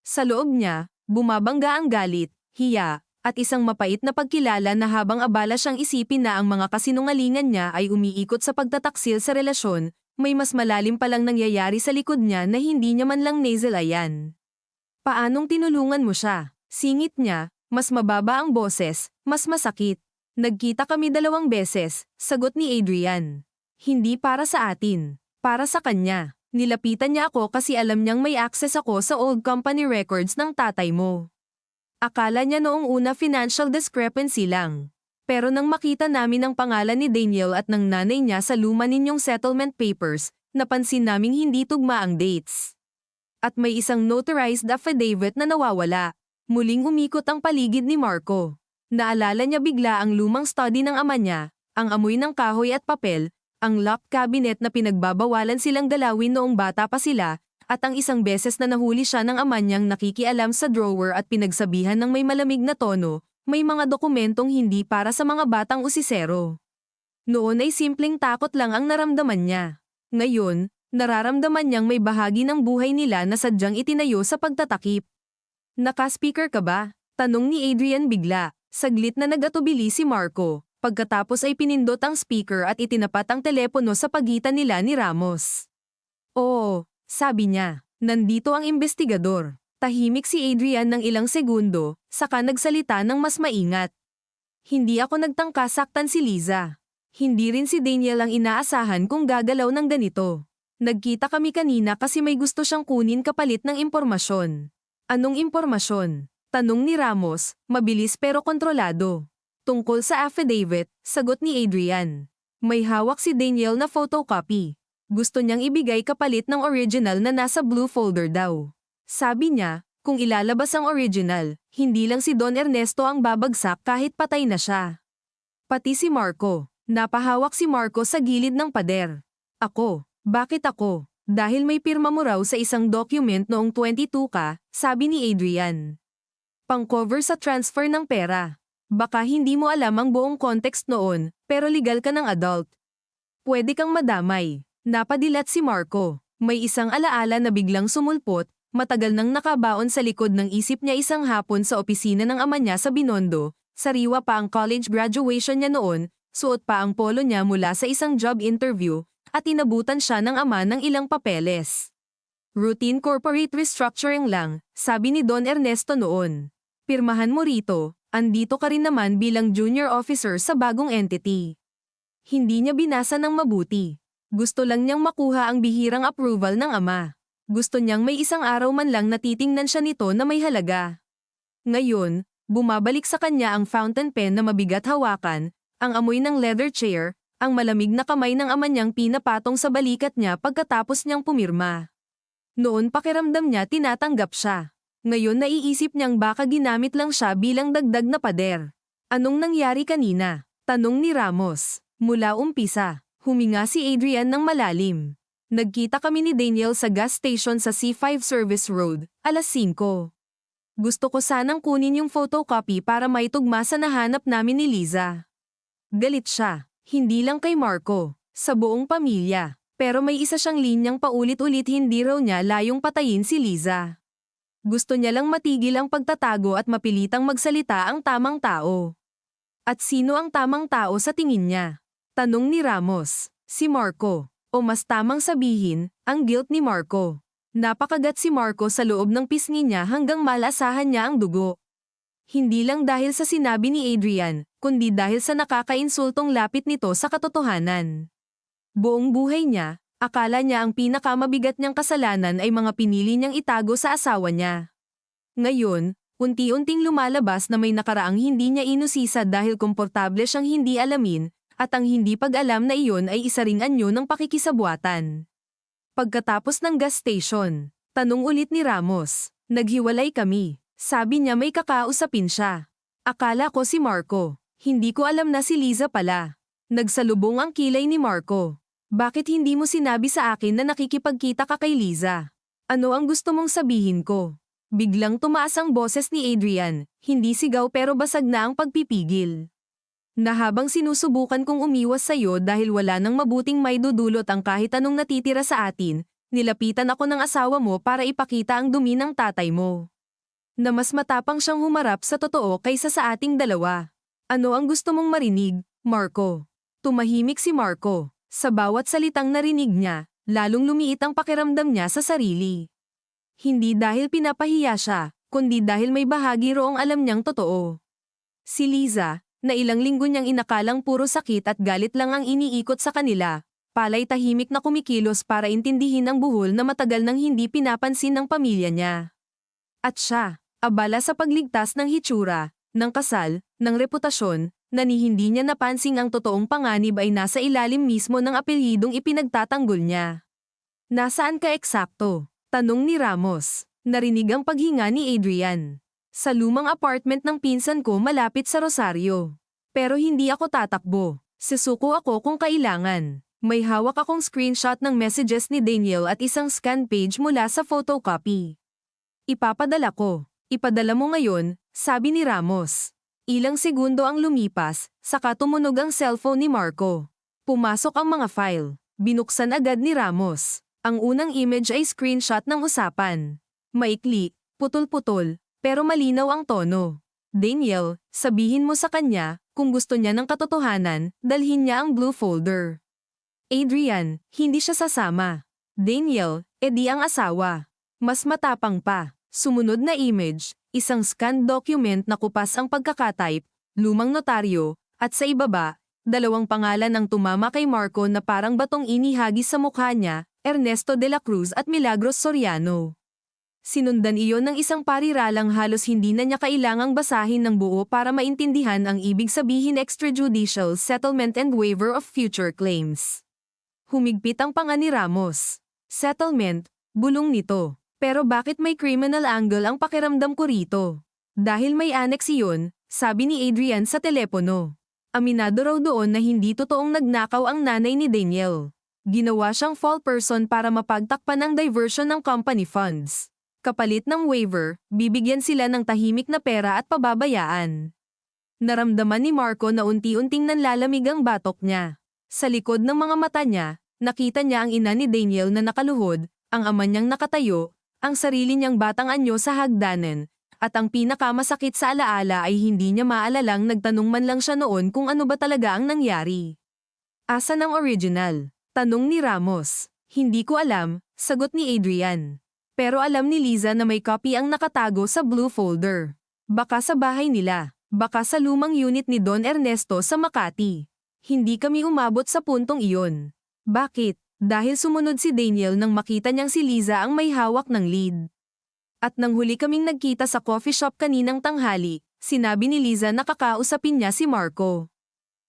Sa loob niya, bumabangga ang galit, hiya, at isang mapait na pagkilala na habang abala siyang isipin na ang mga kasinungalingan niya ay umiikot sa pagtataksil sa relasyon, may mas malalim palang nangyayari sa likod niya na hindi niya man lang nasalayan. Paanong tinulungan mo siya? Singit niya, mas mababa ang boses, mas masakit. Nagkita kami 2 beses, sagot ni Adrian. Hindi para sa atin, para sa kanya. Nilapitan niya ako kasi alam niyang may access ako sa old company records ng tatay mo. Akala niya noong una financial discrepancy lang. Pero nang makita namin ang pangalan ni Daniel at ng nanay niya sa luma ninyong settlement papers, napansin naming hindi tugma ang dates. At may isang notarized affidavit na nawawala. Muling umikot ang paligid ni Marco. Naalala niya bigla ang lumang study ng ama niya, ang amoy ng kahoy at papel, ang locked cabinet na pinagbabawalan silang galawin noong bata pa sila, at ang isang beses na nahuli siya ng ama niyang nakikialam sa drawer at pinagsabihan ng may malamig na tono, may mga dokumentong hindi para sa mga batang usisero. Noon ay simpleng takot lang ang naramdaman niya. Ngayon, nararamdaman niyang may bahagi ng buhay nila na sadyang itinayo sa pagtatakip. Naka-speaker ka ba? Tanong ni Adrian bigla. Saglit na nagatubili si Marco. Pagkatapos ay pinindot ang speaker at itinapat ang telepono sa pagitan nila ni Ramos. Oo, sabi niya. Nandito ang investigador. Tahimik si Adrian ng ilang segundo, saka nagsalita ng mas maingat. Hindi ako nagtangka saktan si Liza. Hindi rin si Daniel ang inaasahan kung gagalaw ng ganito. Nagkita kami kanina kasi may gusto siyang kunin kapalit ng impormasyon. Anong impormasyon? Tanong ni Ramos, mabilis pero kontrolado. Tungkol sa affidavit, sagot ni Adrian. May hawak si Daniel na photocopy. Gusto niyang ibigay kapalit ng original na nasa blue folder daw. Sabi niya, kung ilalabas ang original, hindi lang si Don Ernesto ang babagsak kahit patay na siya. Pati si Marco. Napahawak si Marco sa gilid ng pader. Ako. Bakit ako? Dahil may pirma mo raw sa isang document noong 22 ka, sabi ni Adrian. Pang-cover sa transfer ng pera. Baka hindi mo alam ang buong context noon, pero legal ka ng adult. Pwede kang madamay. Napadilat si Marco. May isang alaala na biglang sumulpot, matagal nang nakabaon sa likod ng isip niya isang hapon sa opisina ng ama niya sa Binondo, sariwa pa ang college graduation niya noon, suot pa ang polo niya mula sa isang job interview, at inabutan siya ng ama ng ilang papeles. Routine corporate restructuring lang, sabi ni Don Ernesto noon. Pirmahan mo rito, andito ka rin naman bilang junior officer sa bagong entity. Hindi niya binasa ng mabuti. Gusto lang niyang makuha ang bihirang approval ng ama. Gusto niyang may isang araw man lang natitingnan siya nito na may halaga. Ngayon, bumabalik sa kanya ang fountain pen na mabigat hawakan, ang amoy ng leather chair, ang malamig na kamay ng ama niyang pinapatong sa balikat niya pagkatapos niyang pumirma. Noon pakiramdam niya tinatanggap siya. Ngayon naiisip niyang baka ginamit lang siya bilang dagdag na pader. Anong nangyari kanina? Tanong ni Ramos. Mula umpisa. Huminga si Adrian ng malalim. Nagkita kami ni Daniel sa gas station sa C5 Service Road, alas 5. Gusto ko sanang kunin yung photocopy para maitugma sa nahanap namin ni Liza. Galit siya, hindi lang kay Marco, sa buong pamilya. Pero may isa siyang linyang paulit-ulit hindi raw niya layong patayin si Liza. Gusto niya lang matigil ang pagtatago at mapilitang magsalita ang tamang tao. At sino ang tamang tao sa tingin niya? Tanong ni Ramos. Si Marco. O mas tamang sabihin, ang guilt ni Marco. Napakagat si Marco sa loob ng pisngi niya hanggang malasahan niya ang dugo. Hindi lang dahil sa sinabi ni Adrian, kundi dahil sa nakakainsultong lapit nito sa katotohanan. Buong buhay niya, akala niya ang pinakamabigat niyang kasalanan ay mga pinili niyang itago sa asawa niya. Ngayon, unti-unting lumalabas na may nakaraang hindi niya inusisa dahil komportable siyang hindi alamin, at ang hindi pag-alam na iyon ay isa ring anyo ng pakikisabuatan. Pagkatapos ng gas station, tanong ulit ni Ramos, naghiwalay kami. Sabi niya may kakausapin siya. Akala ko si Marco. Hindi ko alam na si Liza pala. Nagsalubong ang kilay ni Marco. Bakit hindi mo sinabi sa akin na nakikipagkita ka kay Liza? Ano ang gusto mong sabihin ko? Biglang tumaas ang boses ni Adrian, hindi sigaw pero basag na ang pagpipigil. Na habang sinusubukan kong umiwas sa'yo dahil wala nang mabuting maidudulot ang kahit anong natitira sa atin, nilapitan ako ng asawa mo para ipakita ang dumi ng tatay mo. Na mas matapang siyang humarap sa totoo kaysa sa ating dalawa. Ano ang gusto mong marinig, Marco? Tumahimik si Marco. Sa bawat salitang narinig niya, lalong lumiit ang pakiramdam niya sa sarili. Hindi dahil pinapahiya siya, kundi dahil may bahagi roong alam niyang totoo. Si Liza, na ilang linggo niyang inakalang puro sakit at galit lang ang iniikot sa kanila, palay tahimik na kumikilos para intindihin ang buhol na matagal nang hindi pinapansin ng pamilya niya. At siya, abala sa pagligtas ng hitsura, ng kasal, ng reputasyon, na ni hindi niya napansing ang totoong panganib ay nasa ilalim mismo ng apelyidong ipinagtatanggol niya. Nasaan ka eksakto? Tanong ni Ramos. Narinig ang paghinga ni Adrian. Sa lumang apartment ng pinsan ko malapit sa Rosario. Pero hindi ako tatakbo. Susuko ako kung kailangan. May hawak akong screenshot ng messages ni Daniel at isang scan page mula sa photocopy. Ipapadala ko. Ipadala mo ngayon, sabi ni Ramos. Ilang segundo ang lumipas, saka tumunog ang cellphone ni Marco. Pumasok ang mga file. Binuksan agad ni Ramos. Ang unang image ay screenshot ng usapan. Maikli, putol-putol, pero malinaw ang tono. Daniel, sabihin mo sa kanya, kung gusto niya ng katotohanan, dalhin niya ang blue folder. Adrian, hindi siya sasama. Daniel, edi ang asawa. Mas matapang pa. Sumunod na image, isang scanned document na kupas ang pagkakatype, lumang notaryo, at sa ibaba, dalawang pangalan ang tumama kay Marco na parang batong inihagis sa mukha niya, Ernesto de la Cruz at Milagros Soriano. Sinundan iyon ng isang pariralang halos hindi na niya kailangang basahin ng buo para maintindihan ang ibig sabihin extrajudicial settlement and waiver of future claims. Humigpit ang panga ni Ramos. Settlement, bulong nito. Pero bakit may criminal angle ang pakiramdam ko rito? Dahil may annex iyon, sabi ni Adrian sa telepono. Aminado raw doon na hindi totoong nagnakaw ang nanay ni Daniel. Ginawa siyang fall person para mapagtakpan ang diversion ng company funds. Kapalit ng waiver, bibigyan sila ng tahimik na pera at pababayaan. Naramdaman ni Marco na unti-unting nanlalamig ang batok niya. Sa likod ng mga mata niya, nakita niya ang ina ni Daniel na nakaluhod, ang ama niyang nakatayo, ang sarili niyang batang anyo sa hagdanan, at ang pinakamasakit sa alaala ay hindi niya maalalang nagtanong man lang siya noon kung ano ba talaga ang nangyari. Asan ang original? Tanong ni Ramos. Hindi ko alam, sagot ni Adrian. Pero alam ni Liza na may copy ang nakatago sa blue folder. Baka sa bahay nila, baka sa lumang unit ni Don Ernesto sa Makati. Hindi kami umabot sa puntong iyon. Bakit? Dahil sumunod si Daniel nang makita niyang si Liza ang may hawak ng lead. At nang huli kaming nagkita sa coffee shop kaninang tanghali, sinabi ni Liza na kakausapin niya si Marco.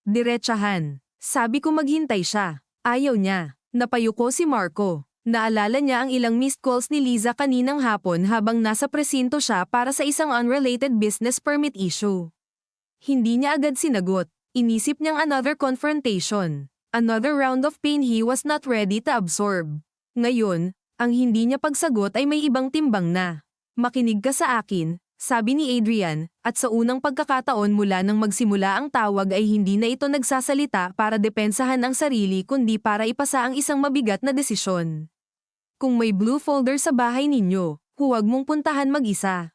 Diretsahan. Sabi ko maghintay siya. Ayaw niya. Napayuko si Marco. Naalala niya ang ilang missed calls ni Liza kaninang hapon habang nasa presinto siya para sa isang unrelated business permit issue. Hindi niya agad sinagot. Inisip niyang another confrontation. Another round of pain he was not ready to absorb. Ngayon, ang hindi niya pagsagot ay may ibang timbang na. Makinig ka sa akin, sabi ni Adrian, at sa unang pagkakataon mula nang magsimula ang tawag ay hindi na ito nagsasalita para depensahan ang sarili kundi para ipasa ang isang mabigat na desisyon. Kung may blue folder sa bahay ninyo, huwag mong puntahan mag-isa.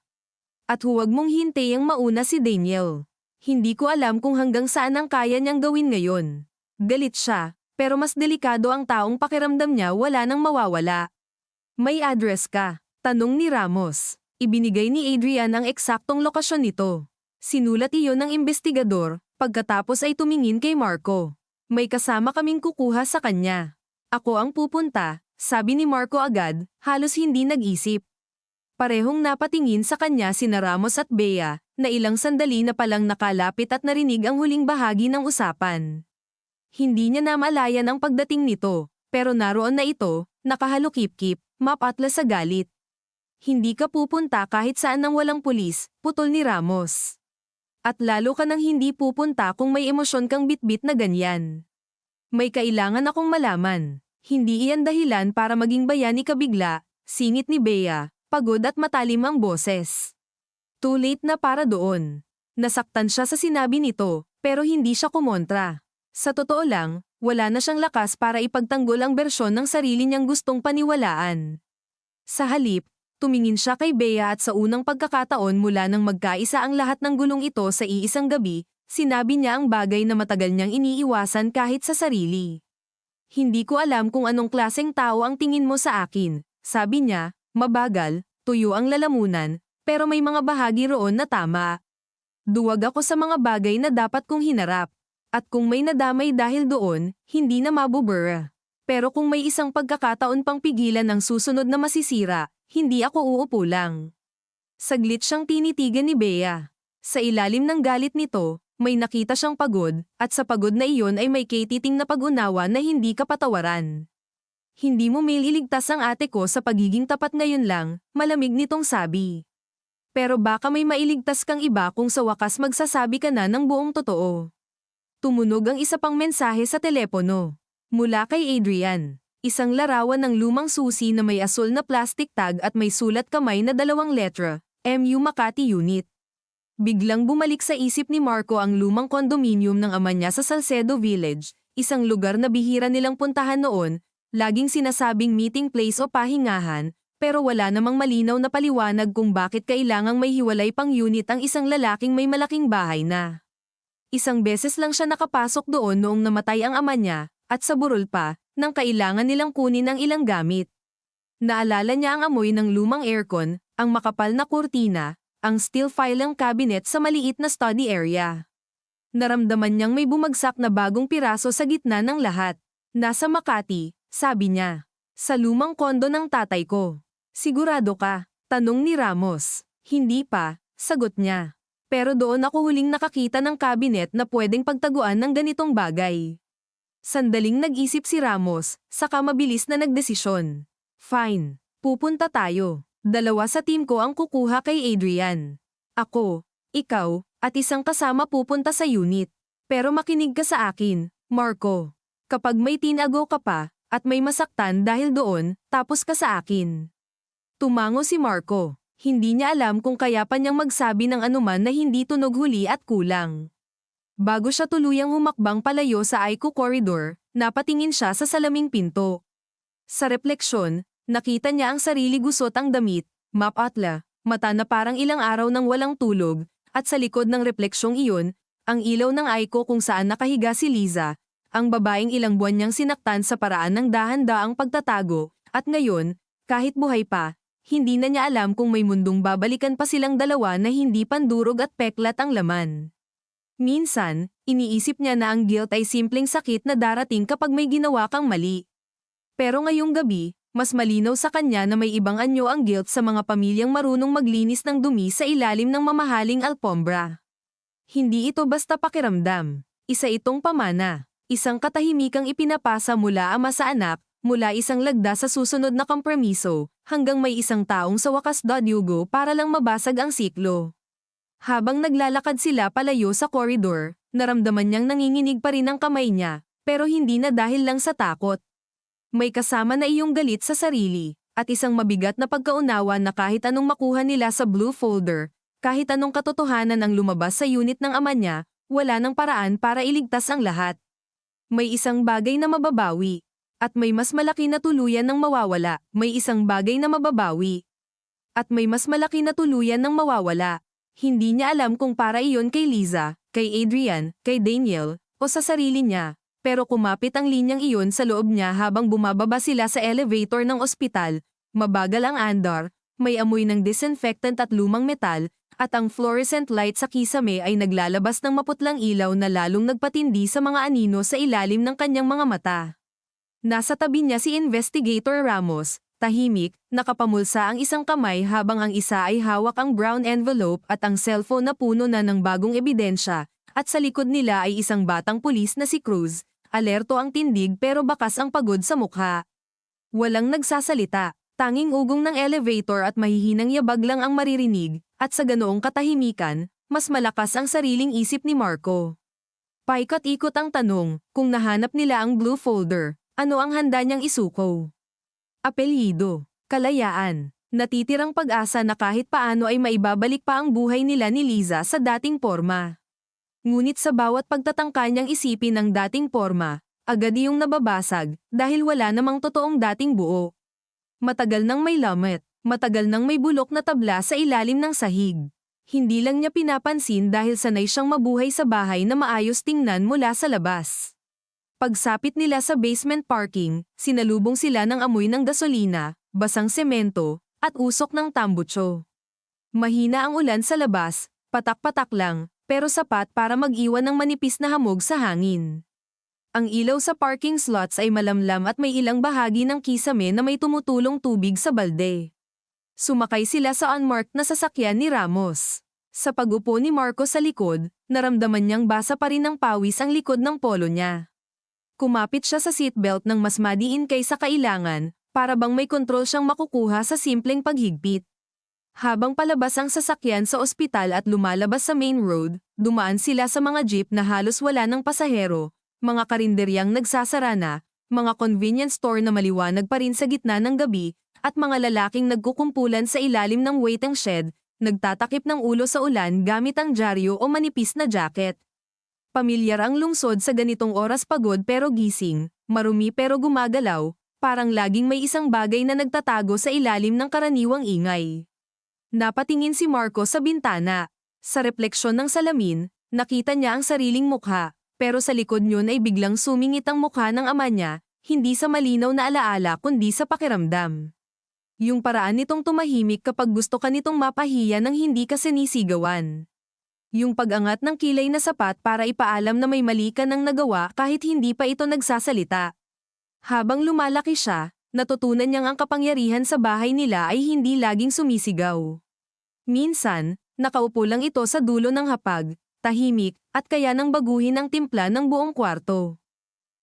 At huwag mong hintayang mauna si Daniel. Hindi ko alam kung hanggang saan ang kaya niyang gawin ngayon. Galit siya, pero mas delikado ang taong pakiramdam niya wala nang mawawala. May address ka? Tanong ni Ramos. Ibinigay ni Adrian ang eksaktong lokasyon nito. Sinulat iyon ng investigador, pagkatapos ay tumingin kay Marco. May kasama kaming kukuha sa kanya. Ako ang pupunta, sabi ni Marco agad, halos hindi nag-isip. Parehong napatingin sa kanya sina Ramos at Bea, na ilang sandali na palang nakalapit at narinig ang huling bahagi ng usapan. Hindi niya namalayan ang pagdating nito, pero naroon na ito, nakahalukip-kip, mapatlas sa galit. Hindi ka pupunta kahit saan nang walang pulis, putol ni Ramos. At lalo ka nang hindi pupunta kung may emosyon kang bitbit na ganyan. May kailangan akong malaman. Hindi iyan dahilan para maging bayani ka bigla, singit ni Bea, pagod at matalim ang boses. Too late na para doon. Nasaktan siya sa sinabi nito, pero hindi siya kumontra. Sa totoo lang, wala na siyang lakas para ipagtanggol ang bersyon ng sarili niyang gustong paniwalaan. Sa halip, tumingin siya kay Bea at sa unang pagkakataon mula nang magkaisa ang lahat ng gulong ito sa iisang gabi, sinabi niya ang bagay na matagal niyang iniiwasan kahit sa sarili. Hindi ko alam kung anong klaseng tao ang tingin mo sa akin, sabi niya, mabagal, tuyo ang lalamunan, pero may mga bahagi roon na tama. Duwag ako sa mga bagay na dapat kong hinarap. At kung may nadamay dahil doon, hindi na mabubura. Pero kung may isang pagkakataon pang pigilan ang susunod na masisira, hindi ako uupo lang. Saglit siyang tinitigan ni Bea. Sa ilalim ng galit nito, may nakita siyang pagod, at sa pagod na iyon ay may katiting na pag-unawa na hindi kapatawaran. Hindi mo mailigtas ang ate ko sa pagiging tapat ngayon lang, malamig nitong sabi. Pero baka may mailigtas kang iba kung sa wakas magsasabi ka na ng buong totoo. Tumunog ang isa pang mensahe sa telepono. Mula kay Adrian. Isang larawan ng lumang susi na may asul na plastic tag at may sulat kamay na 2 letra, MU Makati Unit. Biglang bumalik sa isip ni Marco ang lumang kondominium ng ama niya sa Salcedo Village, isang lugar na bihira nilang puntahan noon, laging sinasabing meeting place o pahingahan, pero wala namang malinaw na paliwanag kung bakit kailangang may hiwalay pang unit ang isang lalaking may malaking bahay na. Isang beses lang siya nakapasok doon noong namatay ang ama niya, at sa burol pa, nang kailangan nilang kunin ang ilang gamit. Naalala niya ang amoy ng lumang aircon, ang makapal na kurtina, ang steel filing cabinet sa maliit na study area. Naramdaman niyang may bumagsak na bagong piraso sa gitna ng lahat. Nasa Makati, sabi niya. Sa lumang kondo ng tatay ko. Sigurado ka? Tanong ni Ramos. Hindi pa, sagot niya. Pero doon ako huling nakakita ng kabinet na pwedeng pagtaguan ng ganitong bagay. Sandaling nag-isip si Ramos, saka mabilis na nagdesisyon. Fine, pupunta tayo. 2 sa team ko ang kukuha kay Adrian. Ako, ikaw, at isang kasama pupunta sa unit. Pero makinig ka sa akin, Marco. Kapag may tinago ka pa, at may masaktan dahil doon, tapos ka sa akin. Tumango si Marco. Hindi niya alam kung kaya pa niyang magsabi ng anuman na hindi tunog huli at kulang. Bago siya tuluyang humakbang palayo sa Aiko Corridor, napatingin siya sa salaming pinto. Sa refleksyon, nakita niya ang sarili gusot ang damit, mapatla, mata na parang ilang araw nang walang tulog, at sa likod ng refleksyong iyon, ang ilaw ng Aiko kung saan nakahiga si Liza, ang babaeng ilang buwan niyang sinaktan sa paraan ng dahan-daang pagtatago, at ngayon, kahit buhay pa, hindi na niya alam kung may mundong babalikan pa silang dalawa na hindi pandurog at peklat ang laman. Minsan, iniisip niya na ang guilt ay simpleng sakit na darating kapag may ginawa kang mali. Pero ngayong gabi, mas malinaw sa kanya na may ibang anyo ang guilt sa mga pamilyang marunong maglinis ng dumi sa ilalim ng mamahaling alpombra. Hindi ito basta pakiramdam. Isa itong pamana. Isang katahimikang ipinapasa mula ama sa anak, mula isang lagda sa susunod na kompromiso, hanggang may isang taong sa wakas dadyugo para lang mabasag ang siklo. Habang naglalakad sila palayo sa koridor, naramdaman niyang nanginginig pa rin ang kamay niya, pero hindi na dahil lang sa takot. May kasama na iyong galit sa sarili, at isang mabigat na pagkaunawa na kahit anong makuha nila sa blue folder, kahit anong katotohanan ang lumabas sa unit ng ama niya, wala nang paraan para iligtas ang lahat. May isang bagay na mababawi. At may mas malaki na tuluyan ng mawawala, may isang bagay na mababawi. At may mas malaki na tuluyan ng mawawala. Hindi niya alam kung para iyon kay Liza, kay Adrian, kay Daniel, o sa sarili niya. Pero kumapit ang linyang iyon sa loob niya habang bumababa sila sa elevator ng ospital. Mabagal ang andar, may amoy ng disinfectant at lumang metal, at ang fluorescent light sa kisame ay naglalabas ng maputlang ilaw na lalong nagpatindi sa mga anino sa ilalim ng kanyang mga mata. Nasa tabi niya si Investigator Ramos, tahimik, nakapamulsa ang isang kamay habang ang isa ay hawak ang brown envelope at ang cellphone na puno na ng bagong ebidensya, at sa likod nila ay isang batang pulis na si Cruz, alerto ang tindig pero bakas ang pagod sa mukha. Walang nagsasalita, tanging ugong ng elevator at mahihinang yabag lang ang maririnig, at sa ganoong katahimikan, mas malakas ang sariling isip ni Marco. Paikot-ikot ang tanong, kung nahanap nila ang blue folder. Ano ang handa niyang isuko? Apelyido, kalayaan, natitirang pag-asa na kahit paano ay maibabalik pa ang buhay nila ni Liza sa dating porma. Ngunit sa bawat pagtatangka niyang isipin ang dating porma, agad iyong nababasag dahil wala namang totoong dating buo. Matagal nang may lamet, matagal nang may bulok na tabla sa ilalim ng sahig. Hindi lang niya pinapansin dahil sanay siyang mabuhay sa bahay na maayos tingnan mula sa labas. Pagsapit nila sa basement parking, sinalubong sila ng amoy ng gasolina, basang semento, at usok ng tambutso. Mahina ang ulan sa labas, patak-patak lang, pero sapat para mag-iwan ng manipis na hamog sa hangin. Ang ilaw sa parking slots ay malamlam at may ilang bahagi ng kisame na may tumutulong tubig sa balde. Sumakay sila sa unmarked na sasakyan ni Ramos. Sa pag-upo ni Marco sa likod, naramdaman niyang basa pa rin ng pawis ang likod ng polo niya. Kumapit siya sa seatbelt ng mas madiin kaysa kailangan, para bang may kontrol siyang makukuha sa simpleng paghigpit. Habang palabas ang sasakyan sa ospital at lumalabas sa main road, dumaan sila sa mga jeep na halos wala ng pasahero, mga karinderyang nagsasara na, mga convenience store na maliwanag pa rin sa gitna ng gabi, at mga lalaking nagkukumpulan sa ilalim ng waiting shed, nagtatakip ng ulo sa ulan gamit ang dyaryo o manipis na jacket. Pamilyar ang lungsod sa ganitong oras, pagod pero gising, marumi pero gumagalaw, parang laging may isang bagay na nagtatago sa ilalim ng karaniwang ingay. Napatingin si Marco sa bintana. Sa refleksyon ng salamin, nakita niya ang sariling mukha, pero sa likod niyon ay biglang sumingit ang mukha ng ama niya, hindi sa malinaw na alaala kundi sa pakiramdam. Yung paraan nitong tumahimik kapag gusto ka nitong mapahiya nang hindi ka sinisigawan. Yung pag-angat ng kilay na sapat para ipaalam na may mali ka nang nagawa kahit hindi pa ito nagsasalita. Habang lumalaki siya, Natutunan niyang ang kapangyarihan sa bahay nila ay hindi laging sumisigaw. Minsan, nakaupo lang ito sa dulo ng hapag, tahimik, at kaya nang baguhin ang timpla ng buong kwarto.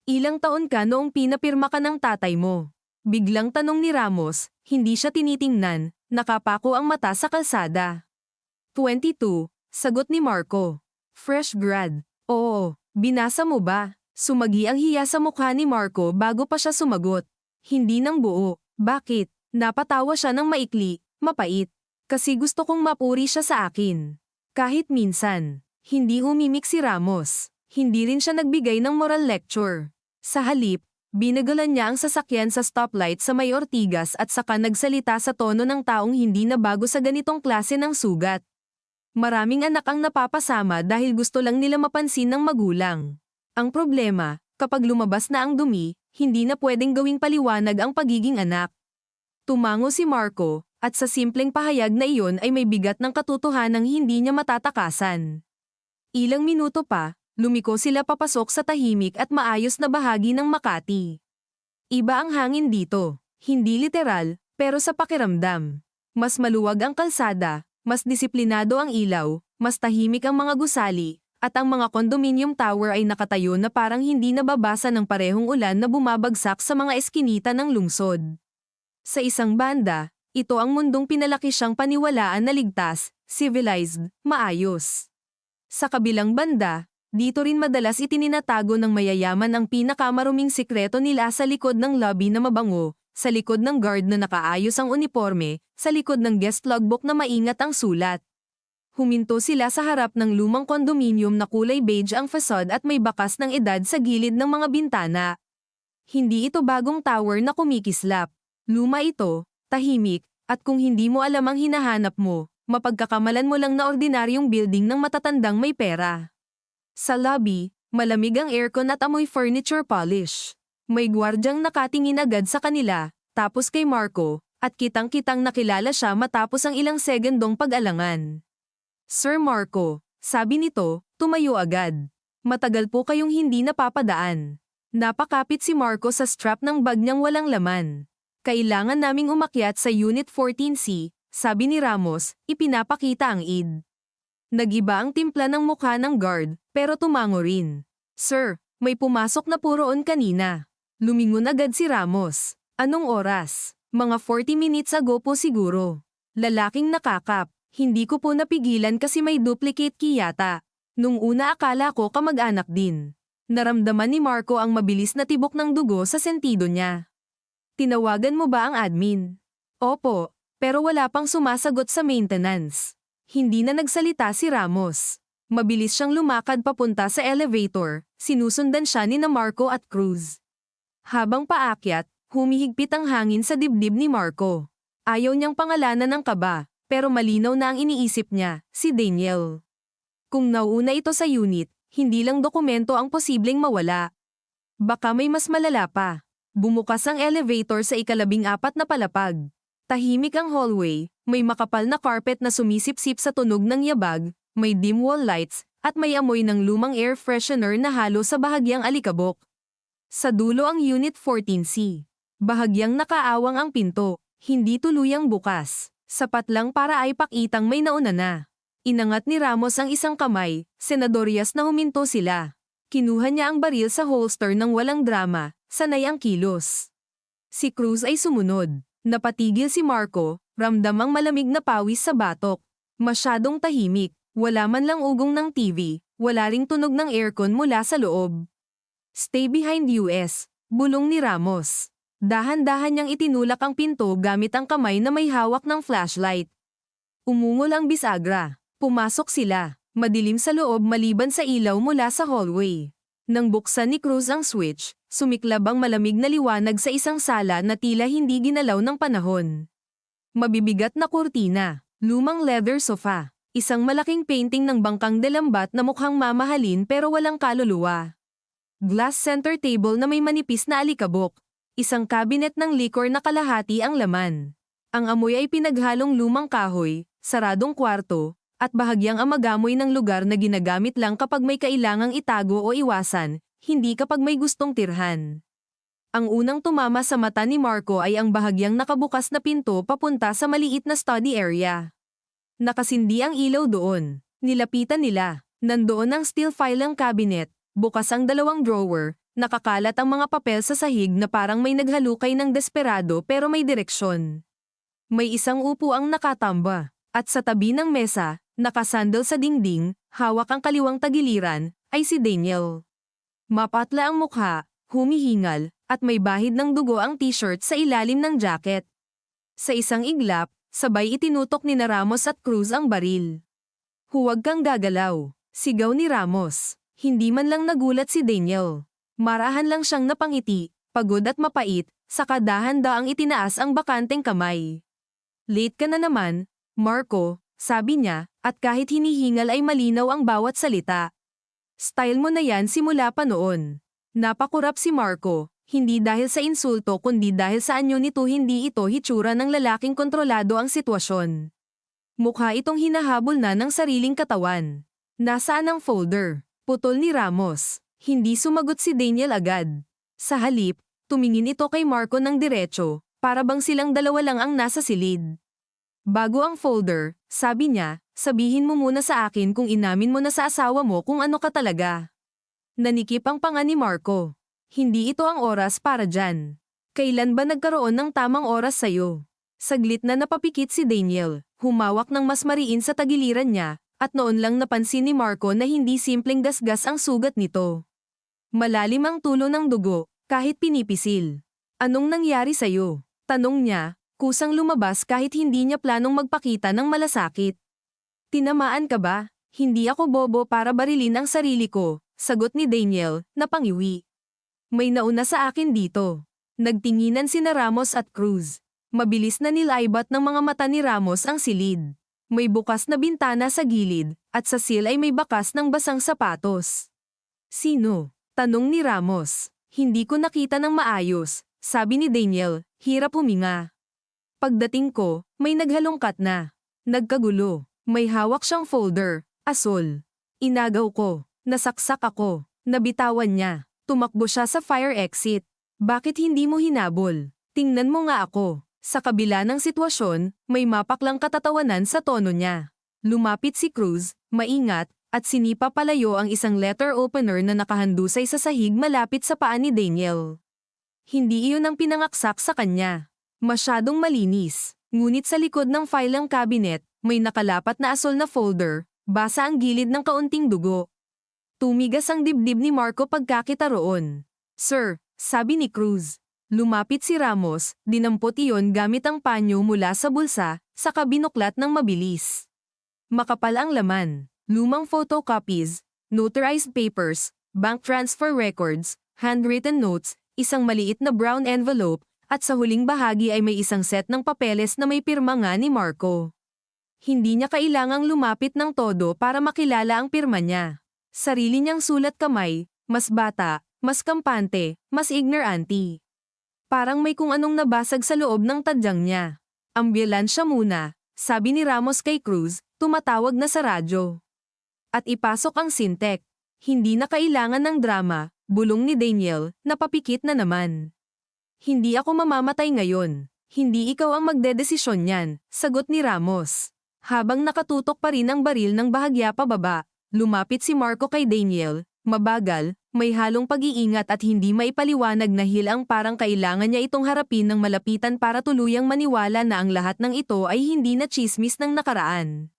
Ilang taon ka noong pinapirma ka ng tatay mo? Biglang tanong ni Ramos, hindi siya tinitingnan, nakapako ang mata sa kalsada. 22, sagot ni Marco. Fresh grad. Oo, binasa mo ba? Sumagi ang hiya sa mukha ni Marco bago pa siya sumagot. Hindi ng buo. Bakit? Napatawa siya ng maikli, mapait. Kasi gusto kong mapuri siya sa akin. Kahit minsan. Hindi humimik si Ramos. Hindi rin siya nagbigay ng moral lecture. Sa halip, binagalan niya ang sasakyan sa stoplight sa May Ortigas at saka nagsalita sa tono ng taong hindi na bago sa ganitong klase ng sugat. Maraming anak ang napapasama dahil gusto lang nila mapansin ng magulang. Ang problema, kapag lumabas na ang dumi, hindi na pwedeng gawing paliwanag ang pagiging anak. Tumango si Marco, at sa simpleng pahayag na iyon ay may bigat ng katotohanang hindi niya matatakasan. Ilang minuto pa, lumiko sila papasok sa tahimik at maayos na bahagi ng Makati. Iba ang hangin dito, hindi literal, pero sa pakiramdam. Mas maluwag ang kalsada, mas disiplinado ang ilaw, mas tahimik ang mga gusali, at ang mga condominium tower ay nakatayo na parang hindi nababasa ng parehong ulan na bumabagsak sa mga eskinita ng lungsod. Sa isang banda, ito ang mundong pinalaki siyang paniwalaan na ligtas, civilized, maayos. Sa kabilang banda, dito rin madalas itininatago ng mayayaman ang pinakamaruming sikreto nila sa likod ng lobby na mabango, sa likod ng guard na nakaayos ang uniforme, sa likod ng guest logbook na maingat ang sulat. Huminto sila sa harap ng lumang kondominium na kulay beige ang facade at may bakas ng edad sa gilid ng mga bintana. Hindi ito bagong tower na kumikislap. Luma ito, tahimik, at kung hindi mo alam ang hinahanap mo, mapagkakamalan mo lang na ordinaryong building ng matatandang may pera. Sa lobby, malamig ang aircon at amoy furniture polish. May gwardyang nakatingin agad sa kanila, tapos kay Marco, at kitang-kitang nakilala siya matapos ang ilang segundong pag-alangan. Sir Marco, sabi nito, tumayo agad. Matagal po kayong hindi napapadaan. Napakapit si Marco sa strap ng bag niyang walang laman. Kailangan naming umakyat sa Unit 14C, sabi ni Ramos, ipinapakita ang id. Nag-iba ang timpla ng mukha ng guard, pero tumango rin. Sir, may pumasok na po roon kanina. Lumingon agad si Ramos. Anong oras? Mga 40 minutes ago po siguro. Lalaking nakakap. Hindi ko po napigilan kasi may duplicate key yata. Nung una akala ko kamag-anak din. Naramdaman ni Marco ang mabilis na tibok ng dugo sa sentido niya. Tinawagan mo ba ang admin? Opo, pero wala pang sumasagot sa maintenance. Hindi na nagsalita si Ramos. Mabilis siyang lumakad papunta sa elevator, sinusundan siya ni na Marco at Cruz. Habang paakyat, humihigpit ang hangin sa dibdib ni Marco. Ayaw niyang pangalanan ng kaba, pero malinaw na ang iniisip niya, si Daniel. Kung nauuna ito sa unit, hindi lang dokumento ang posibleng mawala. Baka may mas malala pa. Bumukas ang elevator sa ika-14 na palapag. Tahimik ang hallway, may makapal na carpet na sumisipsip sa tunog ng yabag, may dim wall lights, at may amoy ng lumang air freshener na halo sa bahagyang alikabok. Sa dulo ang Unit 14C. Bahagyang nakaawang ang pinto, hindi tuluyang bukas. Sapat lang para ay pakitang may nauna na. Inangat ni Ramos ang isang kamay, senadoryas na huminto sila. Kinuha niya ang baril sa holster ng walang drama, sanay ang kilos. Si Cruz ay sumunod. Napatigil si Marco, ramdam ang malamig na pawis sa batok. Masyadong tahimik, wala man lang ugong ng TV, wala ring tunog ng aircon mula sa loob. Stay behind US, bulong ni Ramos. Dahan-dahan niyang itinulak ang pinto gamit ang kamay na may hawak ng flashlight. Umungol ang bisagra. Pumasok sila. Madilim sa loob maliban sa ilaw mula sa hallway. Nang buksan ni Cruz ang switch, sumiklab ang malamig na liwanag sa isang sala na tila hindi ginalaw ng panahon. Mabibigat na kurtina, lumang leather sofa, isang malaking painting ng bangkang delambat na mukhang mamahalin pero walang kaluluwa. Glass center table na may manipis na alikabok, isang cabinet ng liquor na kalahati ang laman. Ang amoy ay pinaghalong lumang kahoy, saradong kwarto, at bahagyang amagamoy ng lugar na ginagamit lang kapag may kailangang itago o iwasan, hindi kapag may gustong tirhan. Ang unang tumama sa mata ni Marco ay ang bahagyang nakabukas na pinto papunta sa maliit na study area. Nakasindi ang ilaw doon. Nilapitan nila. Nandoon ang steel filing cabinet, bukas ang dalawang drawer, nakakalat ang mga papel sa sahig na parang may naghalukay ng desperado pero may direksyon. May isang upuang nakatamba, at sa tabi ng mesa, nakasandal sa dingding, hawak ang kaliwang tagiliran, ay si Daniel. Mapatla ang mukha, humihingal, at may bahid ng dugo ang t-shirt sa ilalim ng jacket. Sa isang iglap, sabay itinutok ni Ramos at Cruz ang baril. Huwag kang gagalaw, sigaw ni Ramos. Hindi man lang nagulat si Daniel. Marahan lang siyang napangiti, pagod at mapait, saka dahan-daang itinaas ang bakanteng kamay. Late ka na naman, Marco, sabi niya, at kahit hinihingal ay malinaw ang bawat salita. Style mo na yan simula pa noon. Napakurap si Marco. Hindi dahil sa insulto kundi dahil sa anyo nito hindi ito hitsura ng lalaking kontrolado ang sitwasyon. Mukha itong hinahabol na ng sariling katawan. Nasaan ang folder? Putol ni Ramos. Hindi sumagot si Daniel agad. Sa halip, tumingin ito kay Marco ng diretso, para bang silang dalawa lang ang nasa silid. Bago ang folder, sabi niya, sabihin mo muna sa akin kung inamin mo na sa asawa mo kung ano ka talaga. Nanikip ang panga ni Marco. Hindi ito ang oras para dyan. Kailan ba nagkaroon ng tamang oras sa'yo? Saglit na napapikit si Daniel, humawak ng mas mariin sa tagiliran niya, at noon lang napansin ni Marco na hindi simpleng gasgas ang sugat nito. Malalim ang tulo ng dugo, kahit pinipisil. Anong nangyari sa'yo? Tanong niya, kusang lumabas kahit hindi niya planong magpakita ng malasakit. Tinamaan ka ba? Hindi ako bobo para barilin ang sarili ko, sagot ni Daniel, napangiwi. May nauna sa akin dito. Nagtinginan sina Ramos at Cruz. Mabilis na nilaibat ng mga mata ni Ramos ang silid. May bukas na bintana sa gilid, at sa sill ay may bakas ng basang sapatos. Sino? Tanong ni Ramos. Hindi ko nakita ng maayos, sabi ni Daniel, hirap huminga. Pagdating ko, may naghalongkat na. Nagkagulo. May hawak siyang folder, asol. Inagaw ko. Nasaksak ako. Nabitawan niya. Tumakbo siya sa fire exit. Bakit hindi mo hinabol? Tingnan mo nga ako. Sa kabila ng sitwasyon, may mapaklang katatawanan sa tono niya. Lumapit si Cruz, maingat, at sinipa palayo ang isang letter opener na nakahandusay sa sahig malapit sa paa ni Daniel. Hindi iyon ang pinangaksak sa kanya. Masyadong malinis. Ngunit sa likod ng filing cabinet, may nakalapat na asol na folder, basa ang gilid ng kaunting dugo. Tumigas ang dibdib ni Marco pagkakita roon. Sir, sabi ni Cruz. Lumapit si Ramos, dinampot iyon gamit ang panyo mula sa bulsa, saka binuklat ng mabilis. Makapal ang laman, lumang photocopies, notarized papers, bank transfer records, handwritten notes, isang maliit na brown envelope, at sa huling bahagi ay may isang set ng papeles na may pirma nga ni Marco. Hindi niya kailangang lumapit ng todo para makilala ang pirma niya. Sarili niyang sulat kamay, mas bata, mas kampante, mas ignorante. Parang may kung anong nabasag sa loob ng tadyang niya. Ambulansya muna, sabi ni Ramos kay Cruz, tumatawag na sa radyo. At ipasok ang Sintek. Hindi na kailangan ng drama, bulong ni Daniel, napapikit na naman. Hindi ako mamamatay ngayon. Hindi ikaw ang magdedesisyon niyan, sagot ni Ramos. Habang nakatutok pa rin ang baril ng bahagya pababa, lumapit si Marco kay Daniel, mabagal, may halong pag-iingat at hindi maipaliwanag na hilang parang kailangan niya itong harapin ng malapitan para tuluyang maniwala na ang lahat ng ito ay hindi na tsismis ng nakaraan.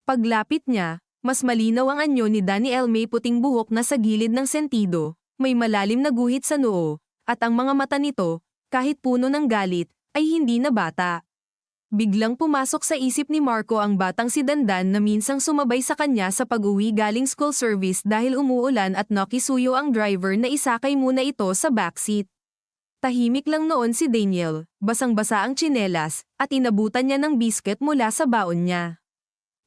Paglapit niya, mas malinaw ang anyo ni Daniel, may puting buhok na sa gilid ng sentido, may malalim na guhit sa noo, at ang mga mata nito, kahit puno ng galit, ay hindi na bata. Biglang pumasok sa isip ni Marco ang batang si Dandan na minsang sumabay sa kanya sa pag-uwi galing school service dahil umuulan at nakisuyo ang driver na isakay muna ito sa backseat. Tahimik lang noon si Daniel, basang-basa ang tsinelas, at inabutan niya ng biscuit mula sa baon niya.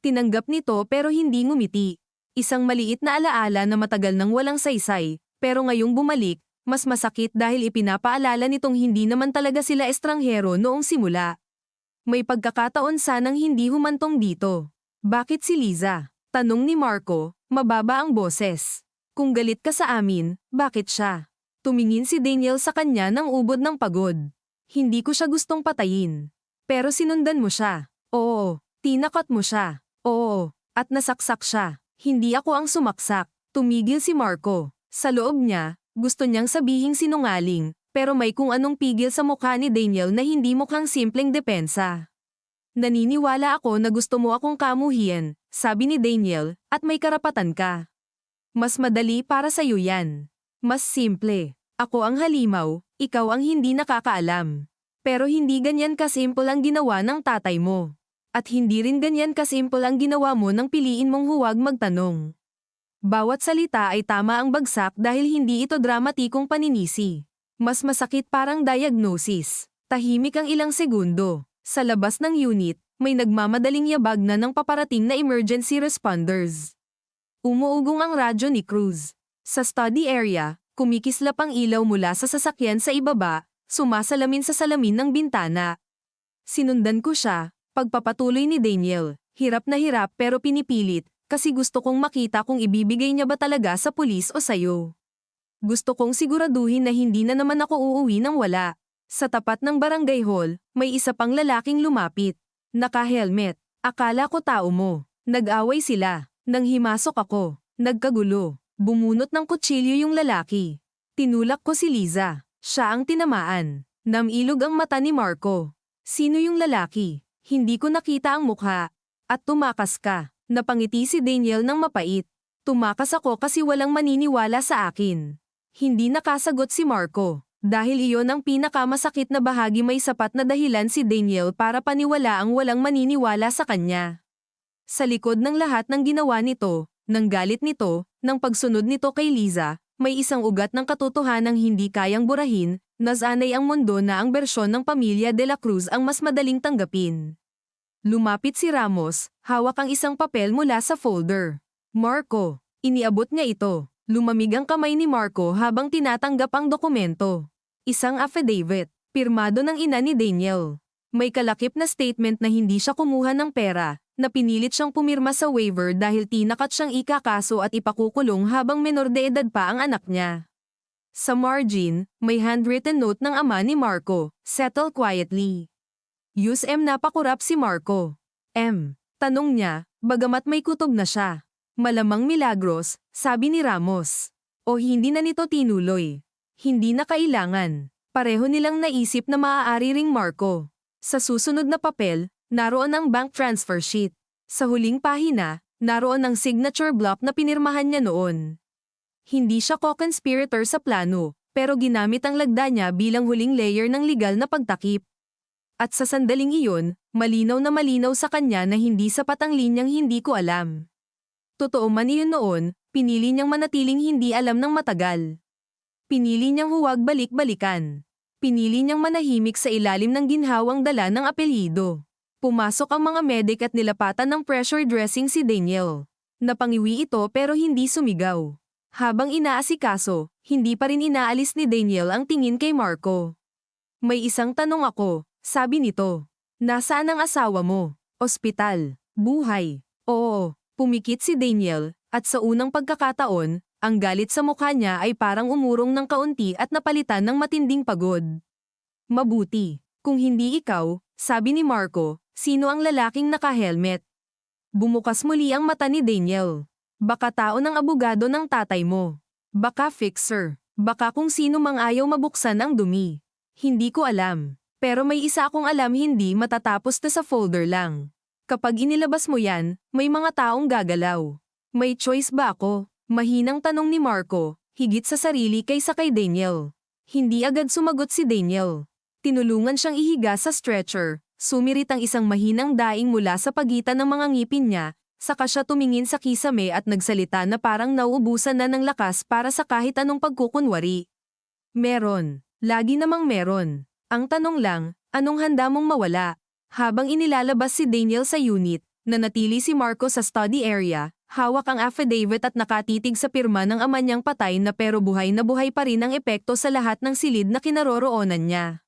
Tinanggap nito pero hindi ngumiti. Isang maliit na alaala na matagal nang walang saysay, pero ngayong bumalik, mas masakit dahil ipinapaalala nitong hindi naman talaga sila estranghero noong simula. May pagkakataon sanang hindi humantong dito. Bakit si Liza? Tanong ni Marco, mababa ang boses. Kung galit ka sa amin, bakit siya? Tumingin si Daniel sa kanya ng ubod ng pagod. Hindi ko siya gustong patayin. Pero sinundan mo siya. Oo. Tinakot mo siya. Oo. At nasaksak siya. Hindi ako ang sumaksak. Tumigil si Marco. Sa loob niya, gusto niyang sabihing sinungaling, pero may kung anong pigil sa mukha ni Daniel na hindi mukhang simpleng depensa. Naniniwala ako na gusto mo akong kamuhian, sabi ni Daniel, at may karapatan ka. Mas madali para sa'yo yan. Mas simple. Ako ang halimaw, ikaw ang hindi nakakaalam. Pero hindi ganyan kasimple ang ginawa ng tatay mo. At hindi rin ganyan kasimple ang ginawa mo nang piliin mong huwag magtanong. Bawat salita ay tama ang bagsak dahil hindi ito dramatikong paninisi. Mas masakit parang diagnosis. Tahimik ang ilang segundo. Sa labas ng unit, may nagmamadaling yabag na ng paparating na emergency responders. Umuugong ang radyo ni Cruz. Sa study area, kumikislap ang ilaw mula sa sasakyan sa ibaba, sumasalamin sa salamin ng bintana. Sinundan ko siya, pagpapatuloy ni Daniel. Hirap na hirap pero pinipilit, kasi gusto kong makita kung ibibigay niya ba talaga sa pulis o sayo. Gusto kong siguraduhin na hindi na naman ako uuwi ng wala. Sa tapat ng barangay hall, may isa pang lalaking lumapit. Naka-helmet. Akala ko tao mo. Nag-away sila. Nang himasok ako. Nagkagulo. Bumunot ng kutsilyo yung lalaki. Tinulak ko si Liza. Siya ang tinamaan. Namilog ang mata ni Marco. Sino yung lalaki? Hindi ko nakita ang mukha. At tumakas ka. Napangiti si Daniel ng mapait. Tumakas ako kasi walang maniniwala sa akin. Hindi nakasagot si Marco. Dahil iyon ang pinakamasakit na bahagi, may sapat na dahilan si Daniel para paniwala ang walang maniniwala sa kanya. Sa likod ng lahat ng ginawa nito, ng galit nito, ng pagsunod nito kay Liza, may isang ugat ng katotohanang hindi kayang burahin, nasanay ang mundo na ang bersyon ng pamilya de la Cruz ang mas madaling tanggapin. Lumapit si Ramos, hawak ang isang papel mula sa folder. Marco, iniabot niya ito. Lumamig ang kamay ni Marco habang tinatanggap ang dokumento. Isang affidavit, pirmado ng ina ni Daniel. May kalakip na statement na hindi siya kumuha ng pera, na pinilit siyang pumirma sa waiver dahil tinakat siyang ikakaso at ipakukulong habang menor de edad pa ang anak niya. Sa margin, may handwritten note ng ama ni Marco, settle quietly. Use M. Napakurap si Marco. M. Tanong niya, bagamat may kutob na siya. Malamang milagros, sabi ni Ramos. O hindi na nito tinuloy. Hindi na kailangan. Pareho nilang naisip na maaari ring Marco. Sa susunod na papel, naroon ang bank transfer sheet. Sa huling pahina, naroon ang signature block na pinirmahan niya noon. Hindi siya co-conspirator sa plano, pero ginamit ang lagda niya bilang huling layer ng legal na pagtakip. At sa sandaling iyon, malinaw na malinaw sa kanya na hindi sapat ang linyang hindi ko alam. Totoo man iyon noon, pinili niyang manatiling hindi alam ng matagal. Pinili niyang huwag balik-balikan. Pinili niyang manahimik sa ilalim ng ginhawang dala ng apelyido. Pumasok ang mga medic at nilapatan ng pressure dressing si Daniel. Napangiwi ito pero hindi sumigaw. Habang inaasikaso, hindi pa rin inaalis ni Daniel ang tingin kay Marco. May isang tanong ako, sabi nito. Nasaan ang asawa mo? Ospital. Buhay. Oo. Pumikit si Daniel, at sa unang pagkakataon, ang galit sa mukha niya ay parang umurong ng kaunti at napalitan ng matinding pagod. Mabuti. Kung hindi ikaw, sabi ni Marco, sino ang lalaking naka-helmet? Bumukas muli ang mata ni Daniel. Baka tao ng abogado ng tatay mo. Baka fixer. Baka kung sino mang ayaw mabuksan ang dumi. Hindi ko alam. Pero may isa akong alam, hindi matatapos na sa folder lang. Kapag inilabas mo yan, may mga taong gagalaw. May choice ba ako? Mahinang tanong ni Marco, higit sa sarili kaysa kay Daniel. Hindi agad sumagot si Daniel. Tinulungan siyang ihiga sa stretcher, sumirit ang isang mahinang daing mula sa pagitan ng mga ngipin niya, saka siya tumingin sa kisame at nagsalita na parang nauubusan na ng lakas para sa kahit anong pagkukunwari. Meron. Lagi namang meron. Ang tanong lang, anong handa mong mawala? Habang inilalabas si Daniel sa unit, nanatili si Marco sa study area, hawak ang affidavit at nakatitig sa pirma ng ama niyang patay na pero buhay na buhay pa rin ang epekto sa lahat ng silid na kinaroroonan niya.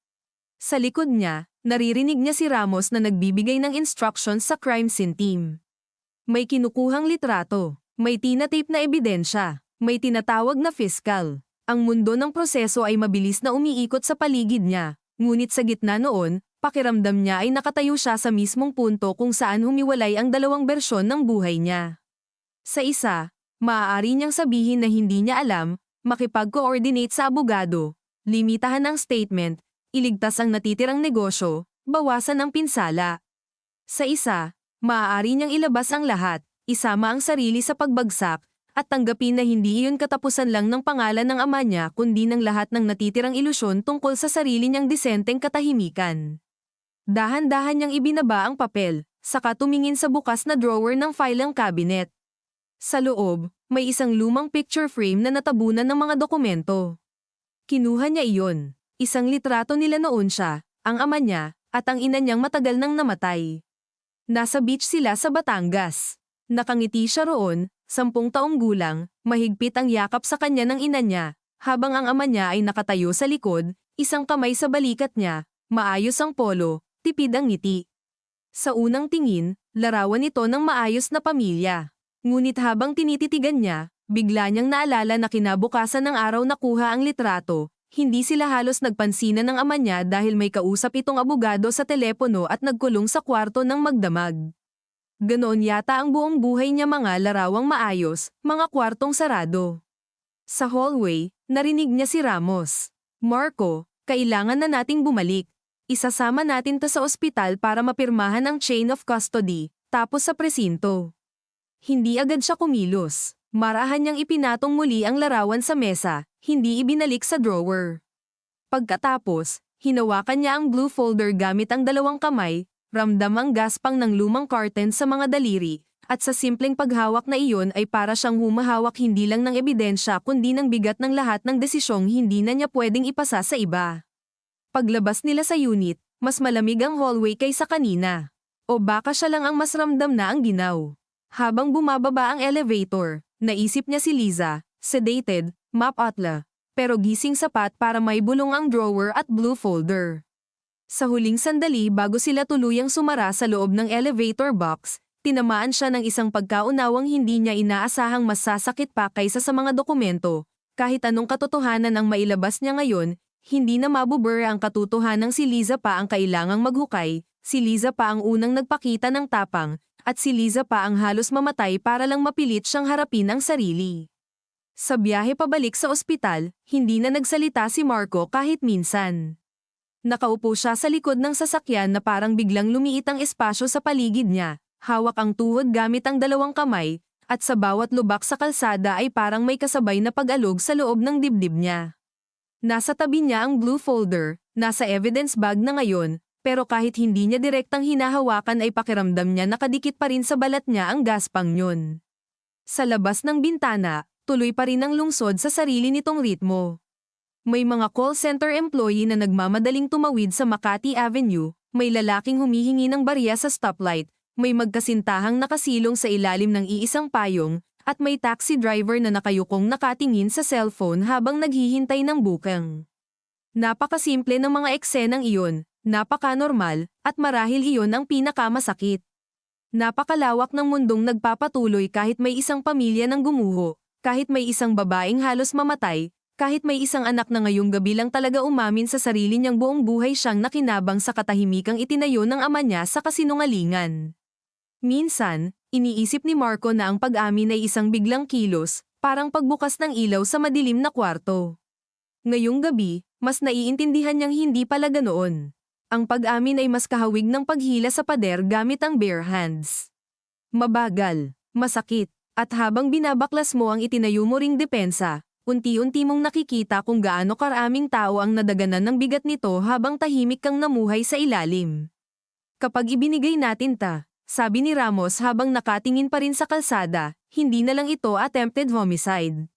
Sa likod niya, naririnig niya si Ramos na nagbibigay ng instructions sa crime scene team. May kinukuhang litrato, may tinatape na ebidensya, may tinatawag na fiscal. Ang mundo ng proseso ay mabilis na umiikot sa paligid niya, ngunit sa gitna noon, pakiramdam niya ay nakatayo siya sa mismong punto kung saan humiwalay ang dalawang bersyon ng buhay niya. Sa isa, maaari niyang sabihin na hindi niya alam, makipag-coordinate sa abogado, limitahan ang statement, iligtas ang natitirang negosyo, bawasan ang pinsala. Sa isa, maaari niyang ilabas ang lahat, isama ang sarili sa pagbagsak, at tanggapin na hindi iyon katapusan lang ng pangalan ng ama niya kundi ng lahat ng natitirang ilusyon tungkol sa sarili niyang disenteng katahimikan. Dahan-dahan niyang ibinaba ang papel, saka tumingin sa bukas na drawer ng filing cabinet. Sa loob, may isang lumang picture frame na natabunan ng mga dokumento. Kinuha niya iyon. Isang litrato nila noon siya, ang ama niya, at ang ina niyang matagal nang namatay. Nasa beach sila sa Batangas. Nakangiti siya roon, 10 taong gulang, mahigpit ang yakap sa kanya ng ina niya, habang ang ama niya ay nakatayo sa likod, isang kamay sa balikat niya, maayos ang polo, tipid ang ngiti. Sa unang tingin, larawan ito ng maayos na pamilya. Ngunit habang tinititigan niya, bigla niyang naalala na kinabukasan ng araw nakuha ang litrato, hindi sila halos nagpansinan ng ama niya dahil may kausap itong abogado sa telepono at nagkulong sa kwarto ng magdamag. Ganoon yata ang buong buhay niya, mga larawang maayos, mga kwartong sarado. Sa hallway, narinig niya si Ramos. Marco, kailangan na nating bumalik. Isasama natin to sa ospital para mapirmahan ang chain of custody, tapos sa presinto. Hindi agad siya kumilos. Marahan niyang ipinatong muli ang larawan sa mesa, hindi ibinalik sa drawer. Pagkatapos, hinawakan niya ang blue folder gamit ang dalawang kamay, ramdam ang gaspang ng lumang curtain sa mga daliri, at sa simpleng paghawak na iyon ay para siyang humahawak hindi lang ng ebidensya kundi ng bigat ng lahat ng desisyong hindi na niya pwedeng ipasa sa iba. Paglabas nila sa unit, mas malamig ang hallway kaysa kanina. O baka siya lang ang mas ramdam na ang ginaw. Habang bumababa ang elevator, naisip niya si Liza, sedated, map-atla, pero gising sapat para may bulong ang drawer at blue folder. Sa huling sandali bago sila tuluyang sumara sa loob ng elevator box, tinamaan siya ng isang pagkaunawang hindi niya inaasahang mas sasakit pa kaysa sa mga dokumento. Kahit anong katotohanan ang mailabas niya ngayon, hindi na mabubur ang katotohanang si Liza pa ang kailangang maghukay, si Liza pa ang unang nagpakita ng tapang, at si Liza pa ang halos mamatay para lang mapilit siyang harapin ang sarili. Sa biyahe pabalik sa ospital, hindi na nagsalita si Marco kahit minsan. Nakaupo siya sa likod ng sasakyan na parang biglang lumiit ang espasyo sa paligid niya, hawak ang tuhod gamit ang dalawang kamay, at sa bawat lubak sa kalsada ay parang may kasabay na pag-alog sa loob ng dibdib niya. Nasa tabi niya ang blue folder, nasa evidence bag na ngayon, pero kahit hindi niya direktang hinahawakan ay pakiramdam niya nakadikit pa rin sa balat niya ang gaspang yun. Sa labas ng bintana, tuloy pa rin ang lungsod sa sarili nitong ritmo. May mga call center employee na nagmamadaling tumawid sa Makati Avenue, may lalaking humihingi ng barya sa stoplight, may magkasintahang nakasilong sa ilalim ng iisang payong, at may taxi driver na nakayukong nakatingin sa cellphone habang naghihintay ng bukang. Napakasimple ng mga eksenang iyon, napaka-normal, at marahil iyon ang pinakamasakit. Napakalawak ng mundong nagpapatuloy kahit may isang pamilya ng gumuho, kahit may isang babaeng halos mamatay, kahit may isang anak na ngayong gabi lang talaga umamin sa sarili niyang buong buhay siyang nakinabang sa katahimikang itinayo ng ama niya sa kasinungalingan. Minsan, iniisip ni Marco na ang pag-amin ay isang biglang kilos, parang pagbukas ng ilaw sa madilim na kwarto. Ngayong gabi, mas naiintindihan niyang hindi pala ganoon. Ang pag-amin ay mas kahawig ng paghila sa pader gamit ang bare hands. Mabagal, masakit, at habang binabaklas mo ang itinayo mo ring depensa, unti-unti mong nakikita kung gaano karaming tao ang nadaganan ng bigat nito habang tahimik kang namuhay sa ilalim. Kapag ibinigay natin sabi ni Ramos habang nakatingin pa rin sa kalsada, hindi na lang ito attempted homicide.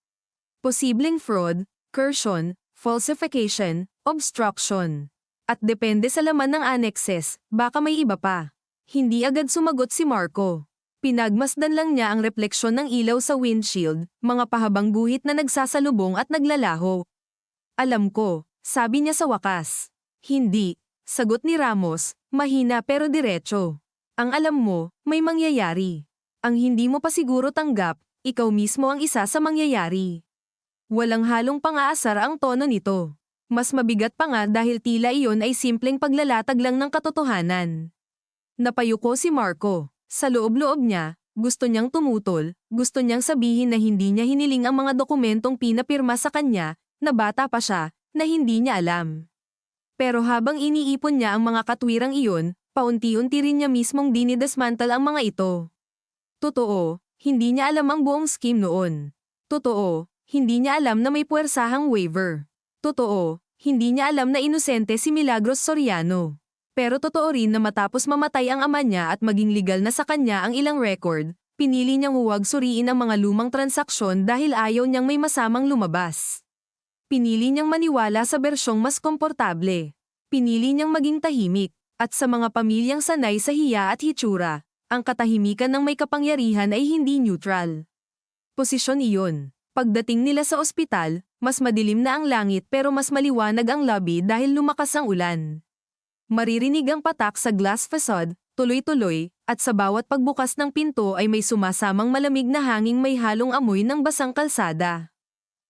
Posibleng fraud, coercion, falsification, obstruction. At depende sa laman ng annexes, baka may iba pa. Hindi agad sumagot si Marco. Pinagmasdan lang niya ang refleksyon ng ilaw sa windshield, mga pahabang guhit na nagsasalubong at naglalaho. Alam ko, sabi niya sa wakas. Hindi, sagot ni Ramos, mahina pero diretso. Ang alam mo, may mangyayari. Ang hindi mo pa siguro tanggap, ikaw mismo ang isa sa mangyayari. Walang halong pang-aasar ang tono nito. Mas mabigat pa nga dahil tila iyon ay simpleng paglalatag lang ng katotohanan. Napayuko si Marco. Sa loob-loob niya, gusto niyang tumutol, gusto niyang sabihin na hindi niya hiniling ang mga dokumentong pinapirma sa kanya, na bata pa siya, na hindi niya alam. Pero habang iniipon niya ang mga katwirang iyon, paunti-unti rin niya mismong dinidesmantle ang mga ito. Totoo, hindi niya alam ang buong scheme noon. Totoo, hindi niya alam na may puwersahang waiver. Totoo, hindi niya alam na inosente si Milagros Soriano. Pero totoo rin na matapos mamatay ang ama niya at maging legal na sa kanya ang ilang record, pinili niyang huwag suriin ang mga lumang transaksyon dahil ayaw niyang may masamang lumabas. Pinili niyang maniwala sa bersyong mas komportable. Pinili niyang maging tahimik, at sa mga pamilyang sanay sa hiya at hitsura, ang katahimikan ng may kapangyarihan ay hindi neutral. Posisyon iyon. Pagdating nila sa ospital, mas madilim na ang langit pero mas maliwanag ang lobby dahil lumakas ang ulan. Maririnig ang patak sa glass facade, tuloy-tuloy, at sa bawat pagbukas ng pinto ay may sumasamang malamig na hanging may halong amoy ng basang kalsada.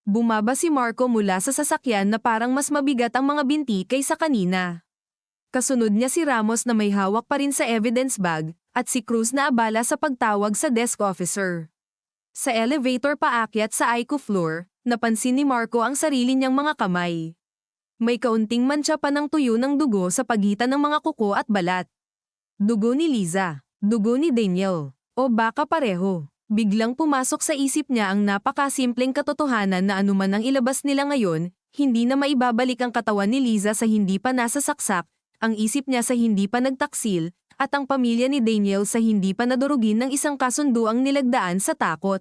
Bumaba si Marco mula sa sasakyan na parang mas mabigat ang mga binti kaysa kanina. Kasunod niya si Ramos na may hawak pa rin sa evidence bag, at si Cruz na abala sa pagtawag sa desk officer. Sa elevator paakyat sa ICU floor, napansin ni Marco ang sarili niyang mga kamay. May kaunting mantsa pa ng tuyo ng dugo sa pagitan ng mga kuko at balat. Dugo ni Liza, dugo ni Daniel, o baka pareho. Biglang pumasok sa isip niya ang napakasimpleng katotohanan na anuman ang ilabas nila ngayon, hindi na maibabalik ang katawan ni Liza sa hindi pa nasasaksak, ang isip niya sa hindi pa nagtaksil, at ang pamilya ni Daniel sa hindi pa nadurugin ng isang kasunduang nilagdaan sa takot.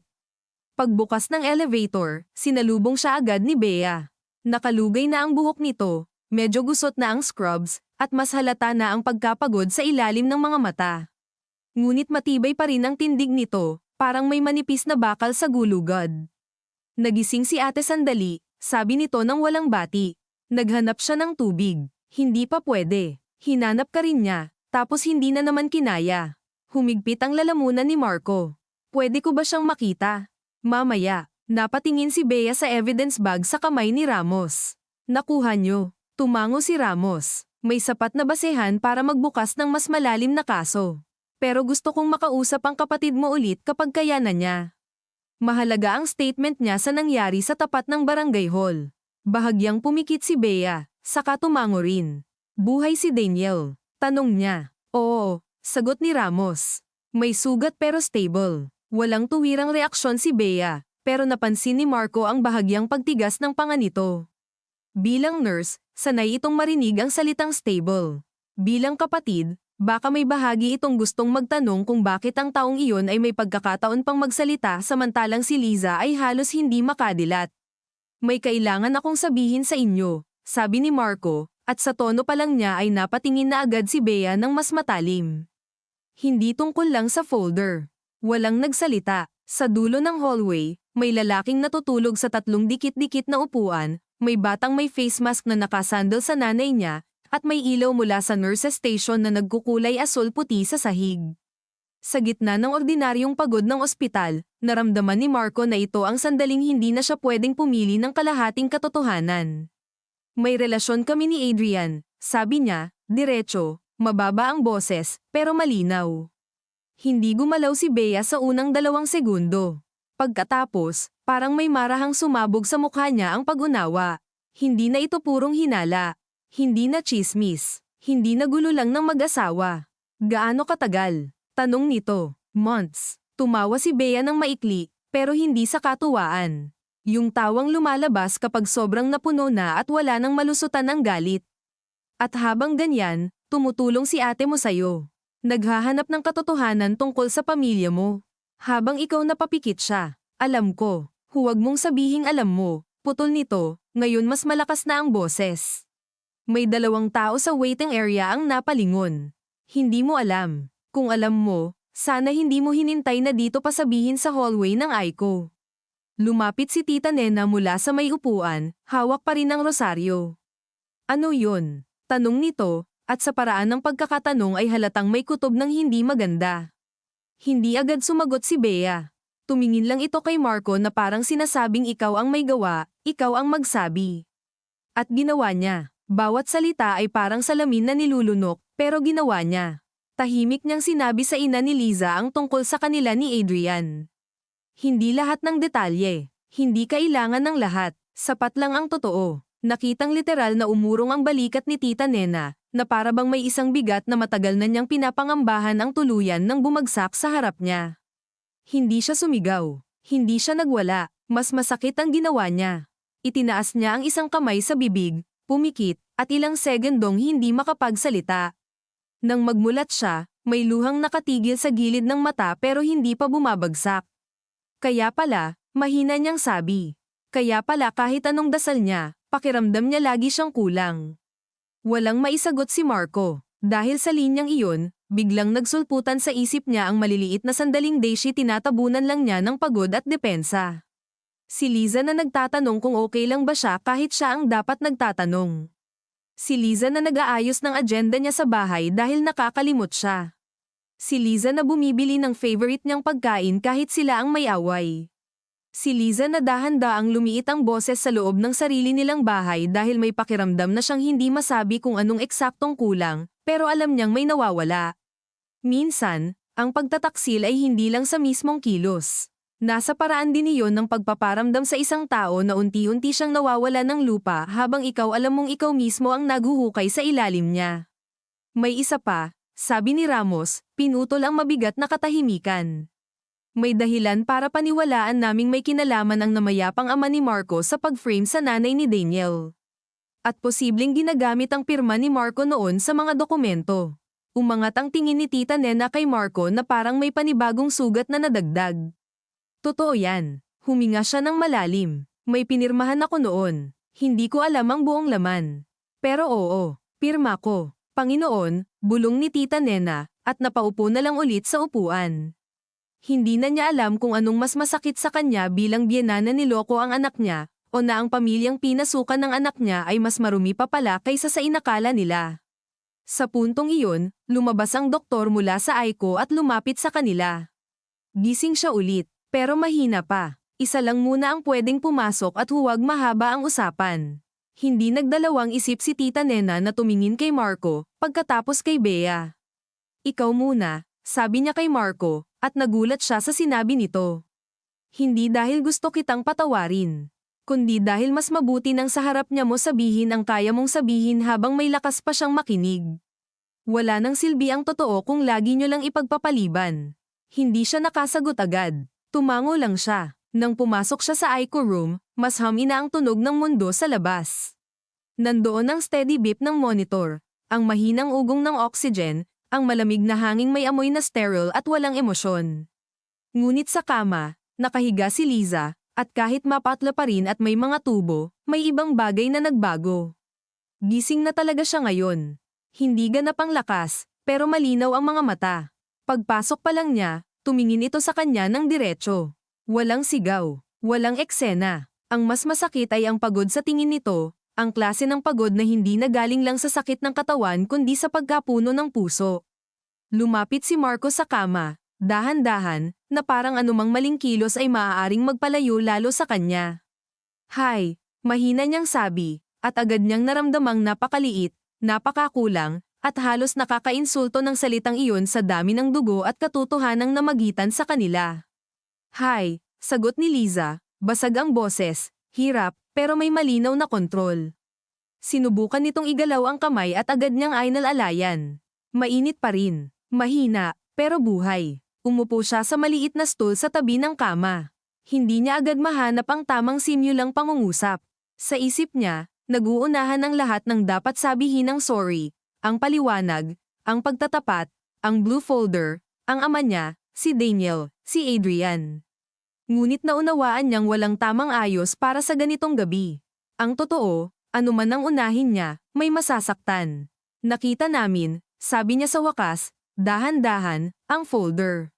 Pagbukas ng elevator, sinalubong siya agad ni Bea. Nakalugay na ang buhok nito, medyo gusot na ang scrubs, at mas halata na ang pagkapagod sa ilalim ng mga mata. Ngunit matibay pa rin ang tindig nito, parang may manipis na bakal sa gulugod. Nagising si ate sandali, sabi nito nang walang bati. Naghanap siya ng tubig. Hindi pa pwede. Hinanap ka rin niya, tapos hindi na naman kinaya. Humigpit ang lalamunan ni Marco. Pwede ko ba siyang makita? Mamaya. Napatingin si Bea sa evidence bag sa kamay ni Ramos. Nakuha niyo. Tumango si Ramos. May sapat na basehan para magbukas ng mas malalim na kaso. Pero gusto kong makausap ang kapatid mo ulit kapag kayanan niya. Mahalaga ang statement niya sa nangyari sa tapat ng barangay hall. Bahagyang pumikit si Bea, saka tumango rin. Buhay si Daniel. Tanong niya. Oo, sagot ni Ramos. May sugat pero stable. Walang tuwirang reaksyon si Bea. Pero napansin ni Marco ang bahagyang pagtigas ng panga nito. Bilang nurse, sanay itong marinig ang salitang stable. Bilang kapatid, baka may bahagi itong gustong magtanong kung bakit ang taong iyon ay may pagkakataon pang magsalita samantalang si Liza ay halos hindi makadilat. May kailangan akong sabihin sa inyo, sabi ni Marco, at sa tono pa lang niya ay napatingin na agad si Bea ng mas matalim. Hindi tungkol lang sa folder. Walang nagsalita. Sa dulo ng hallway, may lalaking natutulog sa 3 dikit-dikit na upuan, may batang may face mask na nakasandal sa nanay niya, at may ilaw mula sa nurse's station na nagkukulay asul-puti sa sahig. Sa gitna ng ordinaryong pagod ng ospital, naramdaman ni Marco na ito ang sandaling hindi na siya pwedeng pumili ng kalahating katotohanan. May relasyon kami ni Adrian, sabi niya, diretso, mababa ang boses, pero malinaw. Hindi gumalaw si Bea sa unang 2 segundo. Pagkatapos, parang may marahang sumabog sa mukha niya ang pag-unawa. Hindi na ito purong hinala. Hindi na chismis. Hindi na gulo lang ng mag-asawa. Gaano katagal? Tanong nito. Months. Tumawa si Bea ng maikli, pero hindi sa katuwaan. Yung tawang lumalabas kapag sobrang napuno na at wala nang malusutan ng galit. At habang ganyan, tumutulong si ate mo sayo. Naghahanap ng katotohanan tungkol sa pamilya mo. Habang ikaw napapikit siya. Alam ko. Huwag mong sabihing alam mo. Putol nito, ngayon mas malakas na ang boses. May 2 tao sa waiting area ang napalingon. Hindi mo alam. Kung alam mo, sana hindi mo hinintay na dito pa sabihin sa hallway ng Aiko. Lumapit si Tita Nena mula sa may upuan, hawak pa rin ang rosaryo. Ano yun? Tanong nito, at sa paraan ng pagkakatanong ay halatang may kutob ng hindi maganda. Hindi agad sumagot si Bea. Tumingin lang ito kay Marco na parang sinasabing ikaw ang may gawa, ikaw ang magsabi. At ginawa niya. Bawat salita ay parang salamin na nilulunok, pero ginawa niya. Tahimik niyang sinabi sa ina ni Liza ang tungkol sa kanila ni Adrian. Hindi lahat ng detalye. Hindi kailangan ng lahat. Sapat lang ang totoo. Nakitang literal na umurong ang balikat ni Tita Nena, na para bang may isang bigat na matagal na niyang pinapangambahan ang tuluyan nang bumagsak sa harap niya. Hindi siya sumigaw. Hindi siya nagwala. Mas masakit ang ginawa niya. Itinaas niya ang isang kamay sa bibig, pumikit, at ilang segundong hindi makapagsalita. Nang magmulat siya, may luhang nakatigil sa gilid ng mata pero hindi pa bumabagsak. Kaya pala, mahina niyang sabi. Kaya pala kahit anong dasal niya, pakiramdam niya lagi siyang kulang. Walang maisagot si Marco. Dahil sa linyang iyon, biglang nagsulputan sa isip niya ang maliliit na sandaling Daisy tinatabunan lang niya ng pagod at depensa. Si Liza na nagtatanong kung okay lang ba siya kahit siya ang dapat nagtatanong. Si Liza na nag-aayos ng agenda niya sa bahay dahil nakakalimot siya. Si Liza na bumibili ng favorite niyang pagkain kahit sila ang may away. Si Liza na dahan-daang lumiit ang boses sa loob ng sarili nilang bahay dahil may pakiramdam na siyang hindi masabi kung anong eksaktong kulang, pero alam niyang may nawawala. Minsan, ang pagtataksil ay hindi lang sa mismong kilos. Nasa paraan din iyon ng pagpaparamdam sa isang tao na unti-unti siyang nawawala ng lupa habang ikaw alam mong ikaw mismo ang naguhukay sa ilalim niya. May isa pa, sabi ni Ramos, pinutol ang mabigat na katahimikan. May dahilan para paniwalaan naming may kinalaman ang namayapang ama ni Marco sa pag-frame sa nanay ni Daniel. At posibleng ginagamit ang pirma ni Marco noon sa mga dokumento. Umangat ang tingin ni Tita Nena kay Marco na parang may panibagong sugat na nadagdag. Totoo yan. Huminga siya ng malalim. May pinirmahan ako noon. Hindi ko alam ang buong laman. Pero oo, pirma ko. Panginoon, bulong ni Tita Nena, at napaupo na lang ulit sa upuan. Hindi na niya alam kung anong mas masakit sa kanya bilang biyena na niloko ang anak niya, o na ang pamilyang pinasukan ng anak niya ay mas marumi pa pala kaysa sa inakala nila. Sa puntong iyon, lumabas ang doktor mula sa Aiko at lumapit sa kanila. Gising siya ulit. Pero mahina pa. Isa lang muna ang pwedeng pumasok at huwag mahaba ang usapan. Hindi nagdalawang isip si Tita Nena na tumingin kay Marco, pagkatapos kay Bea. Ikaw muna, sabi niya kay Marco, at nagulat siya sa sinabi nito. Hindi dahil gusto kitang patawarin, kundi dahil mas mabuti nang sa harap niya mo sabihin ang kaya mong sabihin habang may lakas pa siyang makinig. Wala nang silbi ang totoo kung lagi niyo lang ipagpapaliban. Hindi siya nakasagot agad. Tumango lang siya. Nang pumasok siya sa Aiko room, mas hamina ang tunog ng mundo sa labas. Nandoon ang steady beep ng monitor, ang mahinang ugong ng oxygen, ang malamig na hanging may amoy na sterile at walang emosyon. Ngunit sa kama, nakahiga si Liza, at kahit mapatla pa rin at may mga tubo, may ibang bagay na nagbago. Gising na talaga siya ngayon. Hindi ganap ang lakas, pero malinaw ang mga mata. Pagpasok pa lang niya, tumingin ito sa kanya ng diretso. Walang sigaw, walang eksena. Ang mas masakit ay ang pagod sa tingin nito, ang klase ng pagod na hindi nagaling lang sa sakit ng katawan kundi sa pagkapuno ng puso. Lumapit si Marco sa kama, dahan-dahan, na parang anumang maling kilos ay maaaring magpalayo lalo sa kanya. Hi, mahina niyang sabi, at agad niyang naramdamang napakaliit, napakakulang, at halos nakakainsulto ng salitang iyon sa dami ng dugo at katotohanang namagitan sa kanila. Hi, sagot ni Liza, basag ang boses, hirap, pero may malinaw na kontrol. Sinubukan nitong igalaw ang kamay at agad niyang ainalalayan. Mainit pa rin, mahina, pero buhay. Umupo siya sa maliit na stool sa tabi ng kama. Hindi niya agad mahanap ang tamang simulang pangungusap. Sa isip niya, nag-uunahan ang lahat ng dapat sabihin ng sorry. Ang paliwanag, ang pagtatapat, ang blue folder, ang ama niya, si Daniel, si Adrian. Ngunit naunawaan niyang walang tamang ayos para sa ganitong gabi. Ang totoo, anuman ang unahin niya, may masasaktan. Nakita namin, sabi niya sa wakas, dahan-dahan, ang folder.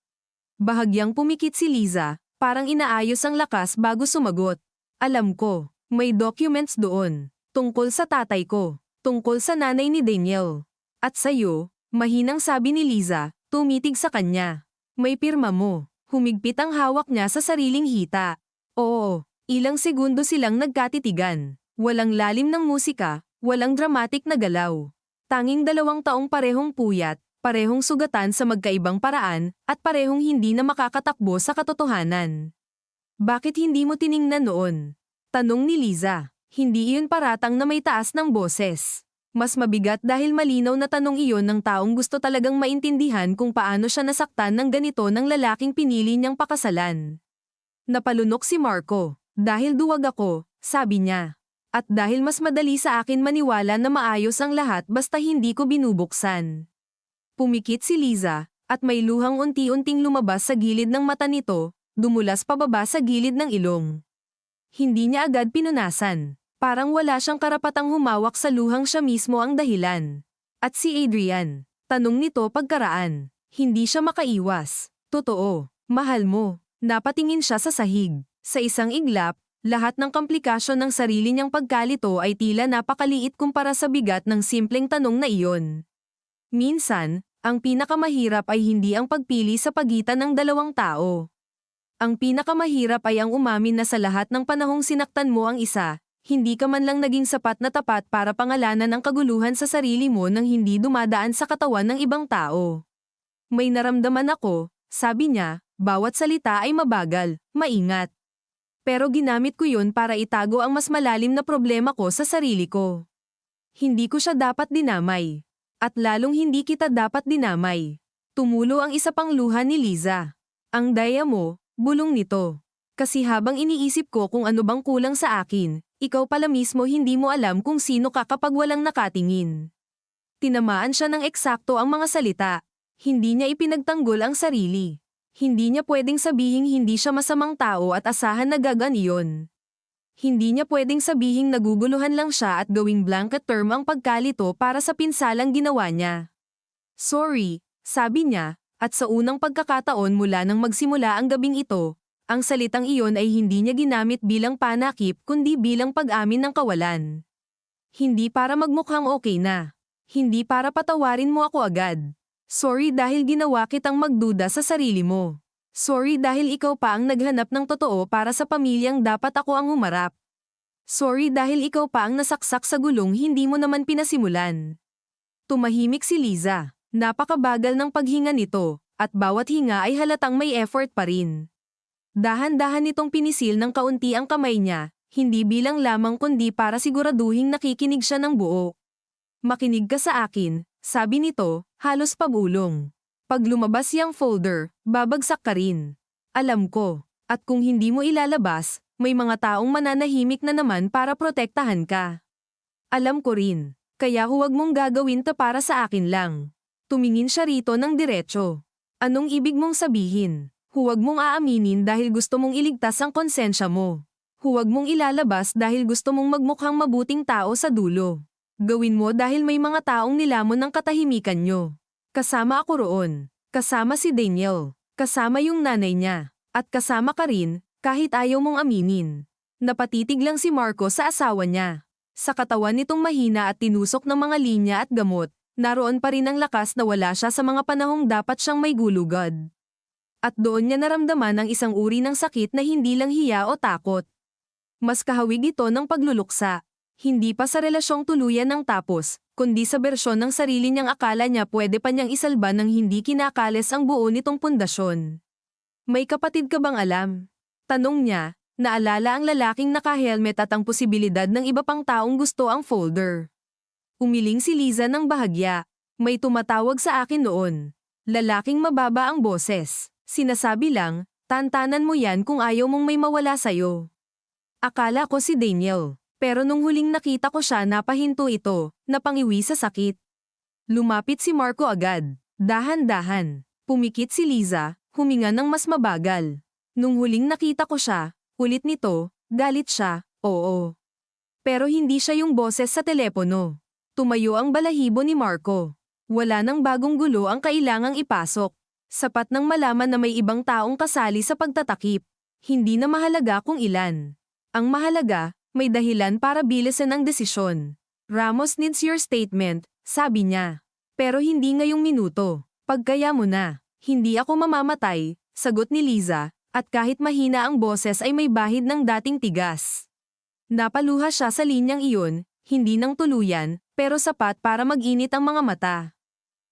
Bahagyang pumikit si Liza, parang inaayos ang lakas bago sumagot. Alam ko, may documents doon, tungkol sa tatay ko. Tungkol sa nanay ni Daniel. At sa'yo, mahinang sabi ni Liza, tumitig sa kanya. May pirma mo. Humigpit ang hawak niya sa sariling hita. Oo, ilang segundo silang nagkatitigan. Walang lalim ng musika, walang dramatic na galaw. Tanging 2 taong parehong puyat, parehong sugatan sa magkaibang paraan, at parehong hindi na makakatakbo sa katotohanan. Bakit hindi mo tiningnan noon? Tanong ni Liza. Hindi iyon paratang na may taas ng boses. Mas mabigat dahil malinaw na tanong iyon ng taong gusto talagang maintindihan kung paano siya nasaktan ng ganito ng lalaking pinili niyang pakasalan. Napalunok si Marco. Dahil duwag ako, sabi niya. At dahil mas madali sa akin maniwala na maayos ang lahat basta hindi ko binubuksan. Pumikit si Liza, at may luhang unti-unting lumabas sa gilid ng mata nito, dumulas pababa sa gilid ng ilong. Hindi niya agad pinunasan. Parang wala siyang karapatang humawak sa luhang siya mismo ang dahilan. At si Adrian, tanong nito pagkaraan. Hindi siya makaiwas. Totoo, mahal mo. Napatingin siya sa sahig. Sa isang iglap, lahat ng komplikasyon ng sarili niyang pagkalito ay tila napakaliit kumpara sa bigat ng simpleng tanong na iyon. Minsan, ang pinakamahirap ay hindi ang pagpili sa pagitan ng 2 tao. Ang pinakamahirap ay ang umamin na sa lahat ng panahong sinaktan mo ang isa, hindi ka man lang naging sapat na tapat para pangalanan ang kaguluhan sa sarili mo nang hindi dumadaan sa katawan ng ibang tao. May naramdaman ako, sabi niya, bawat salita ay mabagal, maingat. Pero ginamit ko yun para itago ang mas malalim na problema ko sa sarili ko. Hindi ko siya dapat dinamay. At lalong hindi kita dapat dinamay. Tumulo ang isa pang luha ni Liza. Ang daya mo, bulong nito. Kasi habang iniisip ko kung ano bang kulang sa akin, ikaw pala mismo hindi mo alam kung sino ka kapag walang nakatingin. Tinamaan siya ng eksakto ang mga salita. Hindi niya ipinagtanggol ang sarili. Hindi niya pwedeng sabihing hindi siya masamang tao at asahan na gagan iyon. Hindi niya pwedeng sabihing naguguluhan lang siya at gawing blanket term ang pagkalito para sa pinsalang ginawa niya. Sorry, sabi niya, at sa unang pagkakataon mula nang magsimula ang gabing ito, ang salitang iyon ay hindi niya ginamit bilang panakip kundi bilang pag-amin ng kawalan. Hindi para magmukhang okay na. Hindi para patawarin mo ako agad. Sorry dahil ginawa kitang magduda sa sarili mo. Sorry dahil ikaw pa ang naghanap ng totoo para sa pamilyang dapat ako ang humarap. Sorry dahil ikaw pa ang nasaksak sa gulong hindi mo naman pinasimulan. Tumahimik si Liza. Napakabagal ng paghinga nito, at bawat hinga ay halatang may effort pa rin. Dahan-dahan nitong pinisil ng kaunti ang kamay niya, hindi bilang lamang kundi para siguraduhing nakikinig siya ng buo. Makinig ka sa akin, sabi nito, halos pabulong. Pag lumabas yang folder, babagsak ka rin. Alam ko, at kung hindi mo ilalabas, may mga taong mananahimik na naman para protektahan ka. Alam ko rin, kaya huwag mong gagawin to para sa akin lang. Tumingin siya rito ng diretso. Anong ibig mong sabihin? Huwag mong aaminin dahil gusto mong iligtas ang konsensya mo. Huwag mong ilalabas dahil gusto mong magmukhang mabuting tao sa dulo. Gawin mo dahil may mga taong nilamon ng katahimikan nyo. Kasama ako roon. Kasama si Daniel. Kasama yung nanay niya. At kasama ka rin, kahit ayaw mong aminin. Napatitig lang si Marco sa asawa niya. Sa katawan nitong mahina at tinusok ng mga linya at gamot, naroon pa rin ang lakas na wala siya sa mga panahong dapat siyang may gulugod. At doon niya naramdaman ang isang uri ng sakit na hindi lang hiya o takot. Mas kahawig ito ng pagluluksa. Hindi pa sa relasyong tuluyan ng tapos, kundi sa bersyon ng sarili niyang akala niya pwede pa niyang isalba ng hindi kinakalis ang buo nitong pundasyon. May kapatid ka bang alam? Tanong niya, naalala ang lalaking naka-helmet at ang posibilidad ng iba pang taong gusto ang folder. Umiling si Liza ng bahagya. May tumatawag sa akin noon. Lalaking mababa ang boses. Sinasabi lang, tantanan mo yan kung ayaw mong may mawala sa'yo. Akala ko si Daniel. Pero nung huling nakita ko siya napahinto ito, napangiwi sa sakit. Lumapit si Marco agad. Dahan-dahan. Pumikit si Liza, huminga ng mas mabagal. Nung huling nakita ko siya, ulit nito, galit siya, oo. Pero hindi siya yung boses sa telepono. Tumayo ang balahibo ni Marco. Wala nang bagong gulo ang kailangang ipasok. Sapat nang malaman na may ibang taong kasali sa pagtatakip. Hindi na mahalaga kung ilan. Ang mahalaga, may dahilan para bilisan ang desisyon. Ramos needs your statement, sabi niya. Pero hindi ngayong minuto. Pagkaya mo na. Hindi ako mamamatay, Sagot ni Liza, at kahit mahina ang boses ay may bahid ng dating tigas. Napaluha siya sa linyang iyon, hindi nang tuluyan, pero sapat para mag-init ang mga mata.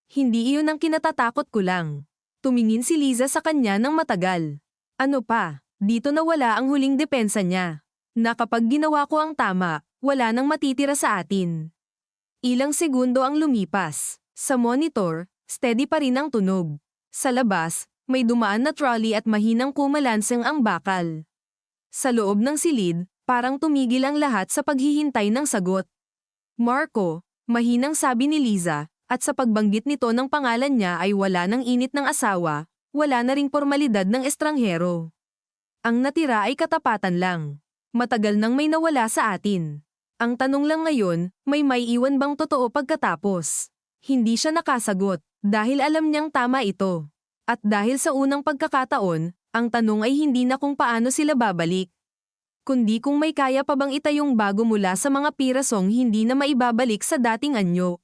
Hindi iyon ang kinatatakot ko lang. Tumingin si Liza sa kanya ng matagal. Ano pa, dito nawala ang huling depensa niya. Na kapag ginawa ko ang tama, wala nang matitira sa atin. Ilang segundo ang lumipas. Sa monitor, steady pa rin ang tunog. Sa labas, may dumaan na trolley at mahinang kumalanseng ang bakal. Sa loob ng silid, parang tumigil ang lahat sa paghihintay ng sagot. Marco, mahinang sabi ni Liza, at sa pagbanggit nito ng pangalan niya ay wala ng init ng asawa, wala na ring formalidad ng estranghero. Ang natira ay katapatan lang. Matagal nang may nawala sa atin. Ang tanong lang ngayon, may iwan bang totoo pagkatapos? Hindi siya nakasagot, dahil alam niyang tama ito. At dahil sa unang pagkakataon, ang tanong ay hindi na kung paano sila babalik. Kundi kung may kaya pa bang itayong bago mula sa mga pirasong hindi na maibabalik sa dating anyo.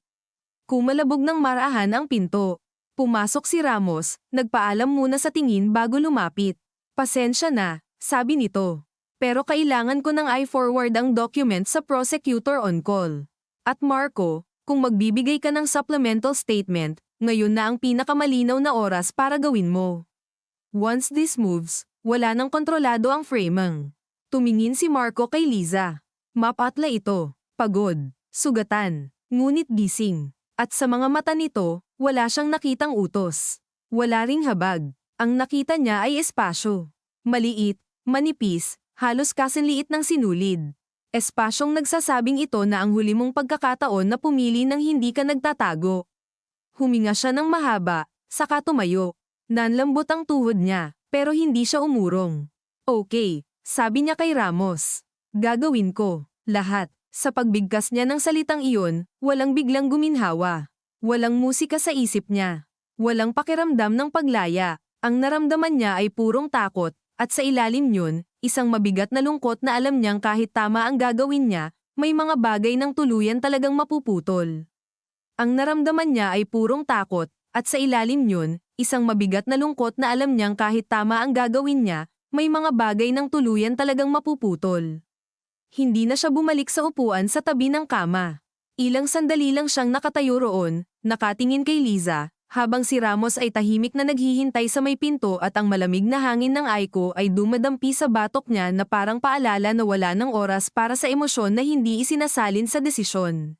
Kumalabog ng marahan ang pinto. Pumasok si Ramos, nagpaalam muna sa tingin bago lumapit. Pasensya na, sabi nito. Pero kailangan ko nang i-forward ang document sa prosecutor on call. At Marco, kung magbibigay ka ng supplemental statement, ngayon na ang pinakamalinaw na oras para gawin mo. Once this moves, wala nang kontrolado ang framing. Tumingin si Marco kay Liza. Mapatla ito, pagod, sugatan, ngunit gising. At sa mga mata nito, wala siyang nakitang utos. Wala ring habag. Ang nakita niya ay espasyo. Maliit, manipis, halos kasinliit ng sinulid. Espasyong nagsasabing ito na ang huli mong pagkakataon na pumili ng hindi ka nagtatago. Huminga siya ng mahaba, saka tumayo. Nanlambot ang tuhod niya, pero hindi siya umurong. Okay, sabi niya kay Ramos. Gagawin ko, lahat. Sa pagbigkas niya ng salitang iyon, walang biglang guminhawa. Walang musika sa isip niya. Walang pakiramdam ng paglaya. Ang naramdaman niya ay purong takot, at sa ilalim niyon, isang mabigat na lungkot na alam niyang kahit tama ang gagawin niya, may mga bagay ng tuluyan talagang mapuputol. Ang naramdaman niya ay purong takot, at sa ilalim niyon, isang mabigat na lungkot na alam niyang kahit tama ang gagawin niya, may mga bagay ng tuluyan talagang mapuputol. Hindi na siya bumalik sa upuan sa tabi ng kama. Ilang sandali lang siyang nakatayo roon, nakatingin kay Liza, habang si Ramos ay tahimik na naghihintay sa may pinto at ang malamig na hangin ng Aiko ay dumadampi sa batok niya na parang paalala na wala ng oras para sa emosyon na hindi isinasalin sa desisyon.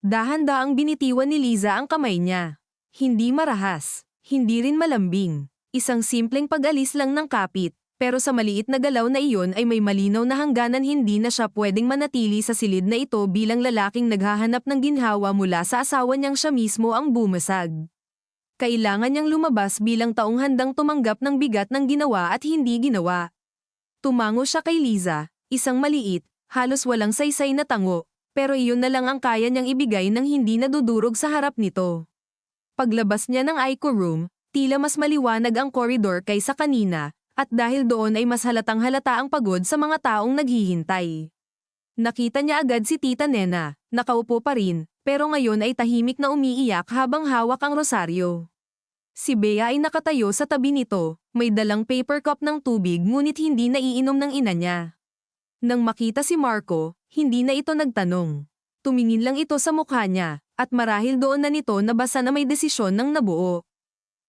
Dahan-daang binitiwan ni Liza ang kamay niya. Hindi marahas, hindi rin malambing. Isang simpleng pag-alis lang ng kapit, pero sa maliit na galaw na iyon ay may malinaw na hangganan hindi na siya pwedeng manatili sa silid na ito bilang lalaking naghahanap ng ginhawa mula sa asawa niyang siya mismo ang bumasag. Kailangan niyang lumabas bilang taong handang tumanggap ng bigat ng ginawa at hindi ginawa. Tumango siya kay Liza, isang maliit, halos walang saysay na tango, pero iyon na lang ang kaya niyang ibigay nang hindi nadudurog sa harap nito. Paglabas niya ng Aiko room, tila mas maliwanag ang koridor kaysa kanina, at dahil doon ay mas halatang halata ang pagod sa mga taong naghihintay. Nakita niya agad si Tita Nena, nakaupo pa rin, pero ngayon ay tahimik na umiiyak habang hawak ang rosaryo. Si Bea ay nakatayo sa tabi nito, may dalang paper cup ng tubig ngunit hindi naiinom ng ina niya. Nang makita si Marco, hindi na ito nagtanong. Tumingin lang ito sa mukha niya, at marahil doon na nito nabasa na may desisyon ng nabuo.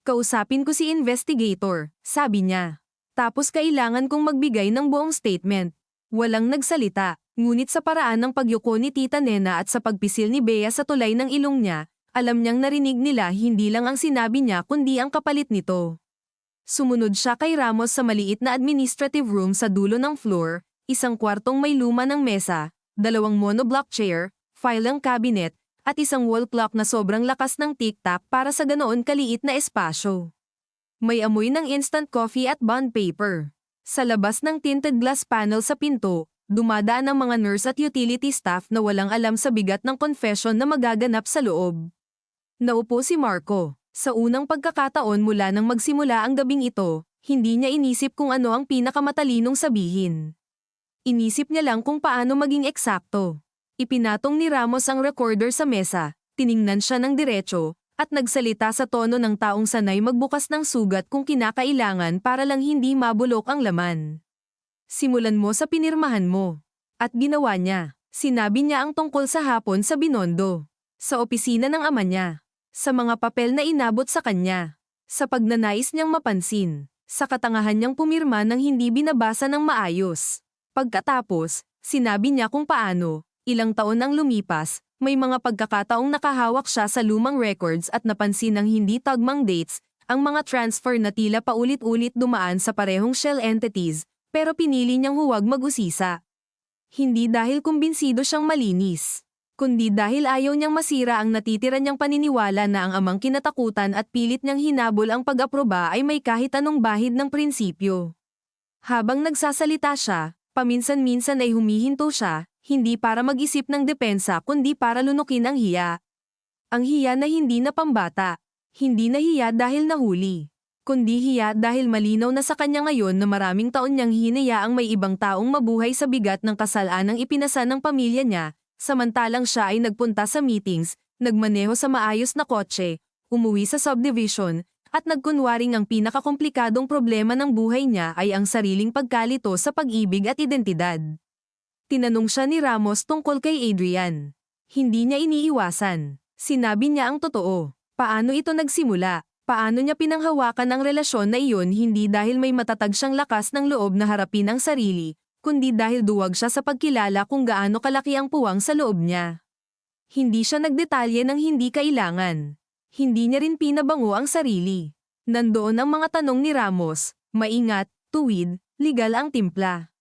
Kausapin ko si investigator, sabi niya. Tapos kailangan kong magbigay ng buong statement. Walang nagsalita. Ngunit sa paraan ng pagyuko ni Tita Nena at sa pagpisil ni Bea sa tulay ng ilong niya, alam niyang narinig nila hindi lang ang sinabi niya kundi ang kapalit nito. Sumunod siya kay Ramos sa maliit na administrative room sa dulo ng floor, isang kwartong may luma ng mesa, 2 monoblock chair, filing cabinet, at isang wall clock na sobrang lakas ng tik-tak para sa ganoon kaliit na espasyo. May amoy ng instant coffee at bond paper. Sa labas ng tinted glass panel sa pinto, dumadaan ang mga nurse at utility staff na walang alam sa bigat ng confession na magaganap sa loob. Naupo si Marco. Sa unang pagkakataon mula nang magsimula ang gabing ito, hindi niya inisip kung ano ang pinakamatalinong sabihin. Inisip niya lang kung paano maging eksakto. Ipinatong ni Ramos ang recorder sa mesa, tiningnan siya ng diretso, at nagsalita sa tono ng taong sanay magbukas ng sugat kung kinakailangan para lang hindi mabulok ang laman. Simulan mo sa pinirmahan mo. At ginawa niya. Sinabi niya ang tungkol sa hapon sa Binondo. Sa opisina ng ama niya. Sa mga papel na inabot sa kanya. Sa pagnanais niyang mapansin. Sa katangahan niyang pumirma nang hindi binabasa ng maayos. Pagkatapos, sinabi niya kung paano, ilang taon ang lumipas, may mga pagkakataong nakahawak siya sa lumang records at napansin ng hindi tagmang dates, ang mga transfer na tila paulit-ulit dumaan sa parehong shell entities, pero pinili niyang huwag mag-usisa. Hindi dahil kumbinsido siyang malinis, kundi dahil ayaw niyang masira ang natitira niyang paniniwala na ang amang kinatakutan at pilit niyang hinabol ang pag-aproba ay may kahit anong bahid ng prinsipyo. Habang nagsasalita siya, paminsan-minsan ay humihinto siya, hindi para mag-isip ng depensa kundi para lunukin ang hiya. Ang hiya na hindi na pambata. Hindi na hiya dahil nahuli. Kundi hiya dahil malinaw na sa kanya ngayon na maraming taon niyang hinayaang may ibang taong mabuhay sa bigat ng kasalanang ipinasa ng pamilya niya, samantalang siya ay nagpunta sa meetings, nagmaneho sa maayos na kotse, umuwi sa subdivision, at nagkunwaring ang pinakakomplikadong problema ng buhay niya ay ang sariling pagkalito sa pag-ibig at identidad. Tinanong siya ni Ramos tungkol kay Adrian. Hindi niya iniiwasan. Sinabi niya ang totoo. Paano ito nagsimula? Paano niya pinanghawakan ang relasyon na iyon hindi dahil may matatag siyang lakas ng loob na harapin ang sarili, kundi dahil duwag siya sa pagkilala kung gaano kalaki ang puwang sa loob niya. Hindi siya nagdetalye ng hindi kailangan. Hindi niya rin pinabango ang sarili. Nandoon ang mga tanong ni Ramos, maingat, tuwid, legal ang timpla.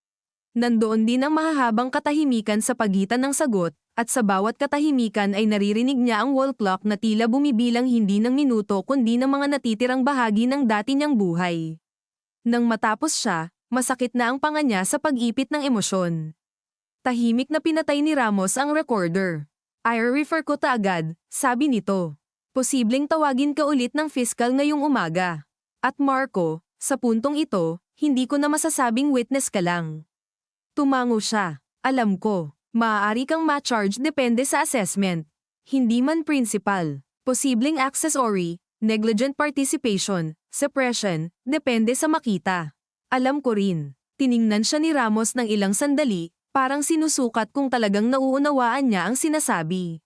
Nandoon din ang mahahabang katahimikan sa pagitan ng sagot, at sa bawat katahimikan ay naririnig niya ang wall clock na tila bumibilang hindi ng minuto kundi ng mga natitirang bahagi ng dati niyang buhay. Nang matapos siya, masakit na ang panga niya sa pag-ipit ng emosyon. Tahimik na pinatay ni Ramos ang recorder. I-refer ko agad, sabi nito. Posibleng tawagin ka ulit ng fiscal ngayong umaga. At Marco, sa puntong ito, hindi ko na masasabing witness ka lang. Tumango siya. Alam ko, maaari kang ma-charge depende sa assessment. Hindi man principal. Posibleng accessory, negligent participation, suppression, depende sa makita. Alam ko rin. Tiningnan siya ni Ramos ng ilang sandali, parang sinusukat kung talagang nauunawaan niya ang sinasabi.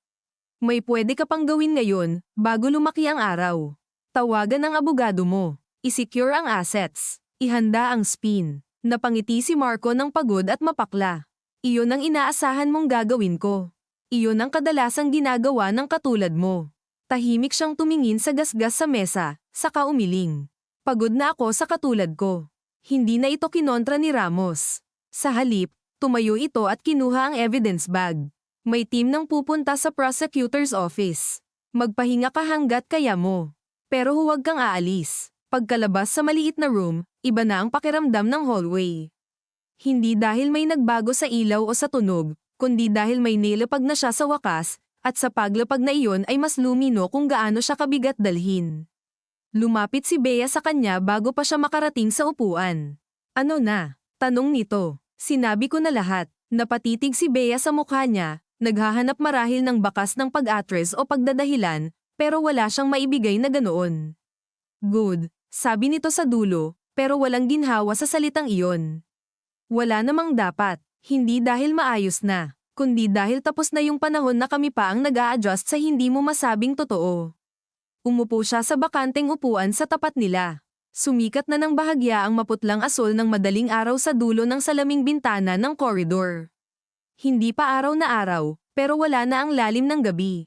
May pwede ka pang gawin ngayon, bago lumaki ang araw. Tawagan ang abogado mo. I-secure ang assets. Ihanda ang spin. Napangiti si Marco ng pagod at mapakla. Iyon ang inaasahan mong gagawin ko. Iyon ang kadalasang ginagawa ng katulad mo. Tahimik siyang tumingin sa gasgas sa mesa, saka umiling. Pagod na ako sa katulad ko. Hindi na ito kinontra ni Ramos. Sa halip, tumayo ito at kinuha ang evidence bag. May team nang pupunta sa prosecutor's office. Magpahinga ka hanggat kaya mo. Pero huwag kang aalis. Pagkalabas sa maliit na room, iba na ang pakiramdam ng hallway. Hindi dahil may nagbago sa ilaw o sa tunog, kundi dahil may nilapag na siya sa wakas, at sa paglapag na iyon ay mas lumino kung gaano siya kabigat dalhin. Lumapit si Bea sa kanya bago pa siya makarating sa upuan. Ano na? Tanong nito. Sinabi ko na lahat. Napatitig si Bea sa mukha niya, naghahanap marahil ng bakas ng pag-atres o pagdadahilan, pero wala siyang maibigay na ganoon. Good. Sabi nito sa dulo, pero walang ginhawa sa salitang iyon. Wala namang dapat, hindi dahil maayos na, kundi dahil tapos na yung panahon na kami pa ang nag-a-adjust sa hindi mo masabing totoo. Umupo siya sa bakanteng upuan sa tapat nila. Sumikat na ng bahagya ang maputlang asol ng madaling araw sa dulo ng salaming bintana ng koridor. Hindi pa araw na araw, pero wala na ang lalim ng gabi.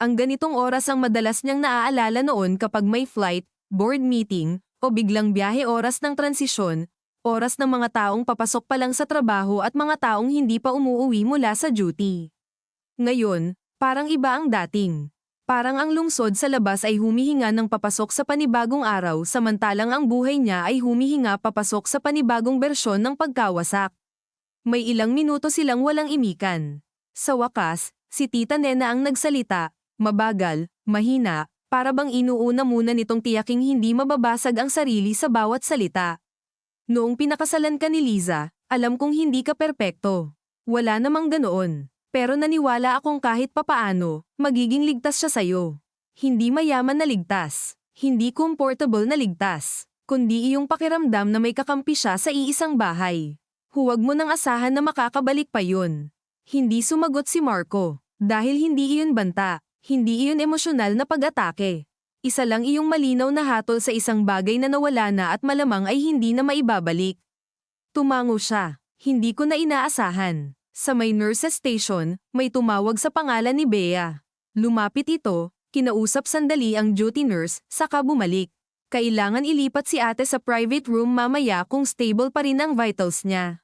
Ang ganitong oras ang madalas niyang naaalala noon kapag may flight, board meeting, o biglang biyahe oras ng transisyon, oras ng mga taong papasok pa lang sa trabaho at mga taong hindi pa umuuwi mula sa duty. Ngayon, parang iba ang dating. Parang ang lungsod sa labas ay humihinga ng papasok sa panibagong araw samantalang ang buhay niya ay humihinga papasok sa panibagong bersyon ng pagkawasak. May ilang minuto silang walang imikan. Sa wakas, si Tita Nena ang nagsalita, mabagal, mahina, para bang inuuna muna nitong tiyaking hindi mababasag ang sarili sa bawat salita. Noong pinakasalan ka ni Liza, alam kong hindi ka perpekto. Wala namang ganoon. Pero naniwala akong kahit papaano, magiging ligtas siya sa'yo. Hindi mayaman na ligtas. Hindi comfortable na ligtas. Kundi iyong pakiramdam na may kakampi siya sa iisang bahay. Huwag mo nang asahan na makakabalik pa yun. Hindi sumagot si Marco. Dahil hindi iyon banta. Hindi iyon emosyonal na pag-atake. Isa lang iyong malinaw na hatol sa isang bagay na nawala na at malamang ay hindi na maibabalik. Tumango siya. Hindi ko na inaasahan. Sa may nurses station, may tumawag sa pangalan ni Bea. Lumapit ito, kinausap sandali ang duty nurse, saka bumalik. Kailangan ilipat si ate sa private room mamaya kung stable pa rin ang vitals niya.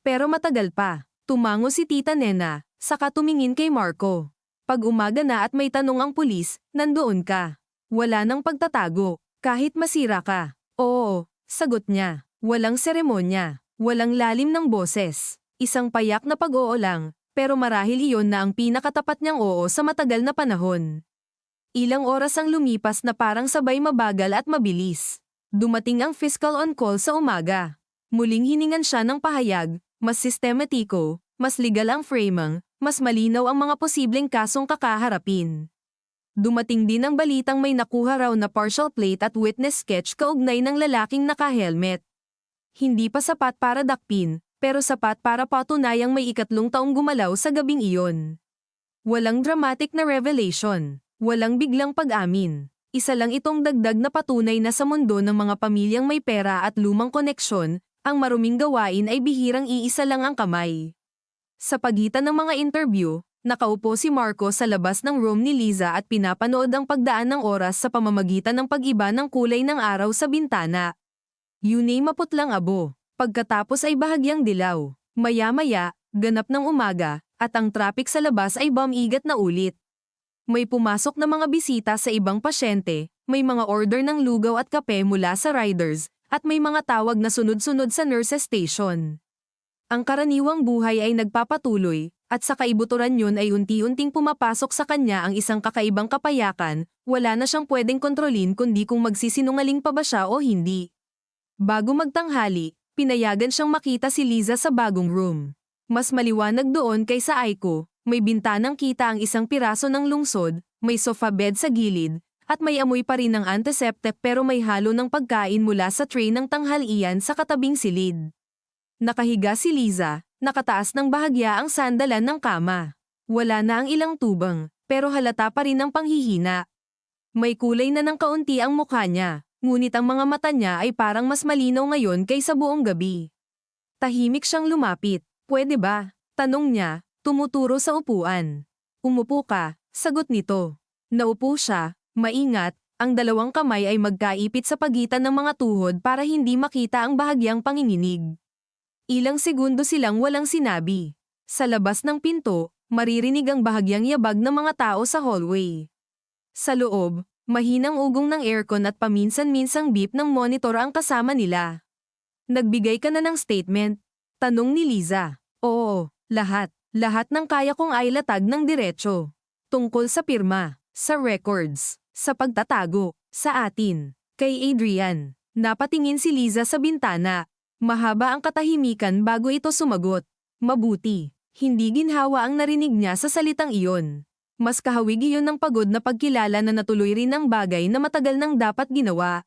Pero matagal pa. Tumango si Tita Nena, saka tumingin kay Marco. Pag umaga na at may tanong ang pulis, nandoon ka. Wala nang pagtatago, kahit masira ka. Oo, sagot niya. Walang seremonya. Walang lalim ng boses. Isang payak na pag-oo lang, pero marahil iyon na ang pinakatapat niyang oo sa matagal na panahon. Ilang oras ang lumipas na parang sabay mabagal at mabilis. Dumating ang fiscal on call sa umaga. Muling hiningan siya ng pahayag, mas sistematiko, mas legal ang framing, mas malinaw ang mga posibleng kasong kakaharapin. Dumating din ang balitang may nakuha raw na partial plate at witness sketch kaugnay ng lalaking naka-helmet. Hindi pa sapat para dakpin, pero sapat para patunayang may ikatlong taong gumalaw sa gabing iyon. Walang dramatic na revelation. Walang biglang pag-amin. Isa lang itong dagdag na patunay na sa mundo ng mga pamilyang may pera at lumang koneksyon, ang maruming gawain ay bihirang iisa lang ang kamay. Sa pagitan ng mga interview, nakaupo si Marco sa labas ng room ni Liza at pinapanood ang pagdaan ng oras sa pamamagitan ng pag-iba ng kulay ng araw sa bintana. Yun ay maputlang abo. Pagkatapos ay bahagyang dilaw. Maya-maya, ganap ng umaga, at ang traffic sa labas ay bumigat na ulit. May pumasok na mga bisita sa ibang pasyente, may mga order ng lugaw at kape mula sa riders, at may mga tawag na sunod-sunod sa nurses station. Ang karaniwang buhay ay nagpapatuloy, at sa kaibuturan yun ay unti-unting pumapasok sa kanya ang isang kakaibang kapayakan, wala na siyang pwedeng kontrolin kundi kung magsisinungaling pa ba siya o hindi. Bago magtanghali, pinayagan siyang makita si Liza sa bagong room. Mas maliwanag doon kaysa Aiko, may bintanang kita ang isang piraso ng lungsod, may sofa bed sa gilid, at may amoy pa rin ng antiseptic pero may halo ng pagkain mula sa tray ng tanghalian sa katabing silid. Nakahiga si Liza, nakataas ng bahagya ang sandalan ng kama. Wala na ang ilang tubang, pero halata pa rin ang panghihina. May kulay na ng kaunti ang mukha niya. Ngunit ang mga mata niya ay parang mas malinaw ngayon kaysa buong gabi. Tahimik siyang lumapit. Pwede ba? Tanong niya, tumuturo sa upuan. Umupo ka, sagot nito. Naupo siya, maingat, ang dalawang kamay ay magkaipit sa pagitan ng mga tuhod para hindi makita ang bahagyang panginginig. Ilang segundo silang walang sinabi. Sa labas ng pinto, maririnig ang bahagyang yabag ng mga tao sa hallway. Sa loob, mahinang ugong ng aircon at paminsan-minsang beep ng monitor ang kasama nila. Nagbigay ka na ng statement? Tanong ni Liza. Oo, lahat. Lahat ng kaya kong ay latag ng diretso. Tungkol sa pirma, sa records, sa pagtatago, sa atin. Kay Adrian. Napatingin si Liza sa bintana. Mahaba ang katahimikan bago ito sumagot. Mabuti. Hindi ginhawa ang narinig niya sa salitang iyon. Mas kahawig iyon ng pagod na pagkilala na natuloy rin ang bagay na matagal nang dapat ginawa.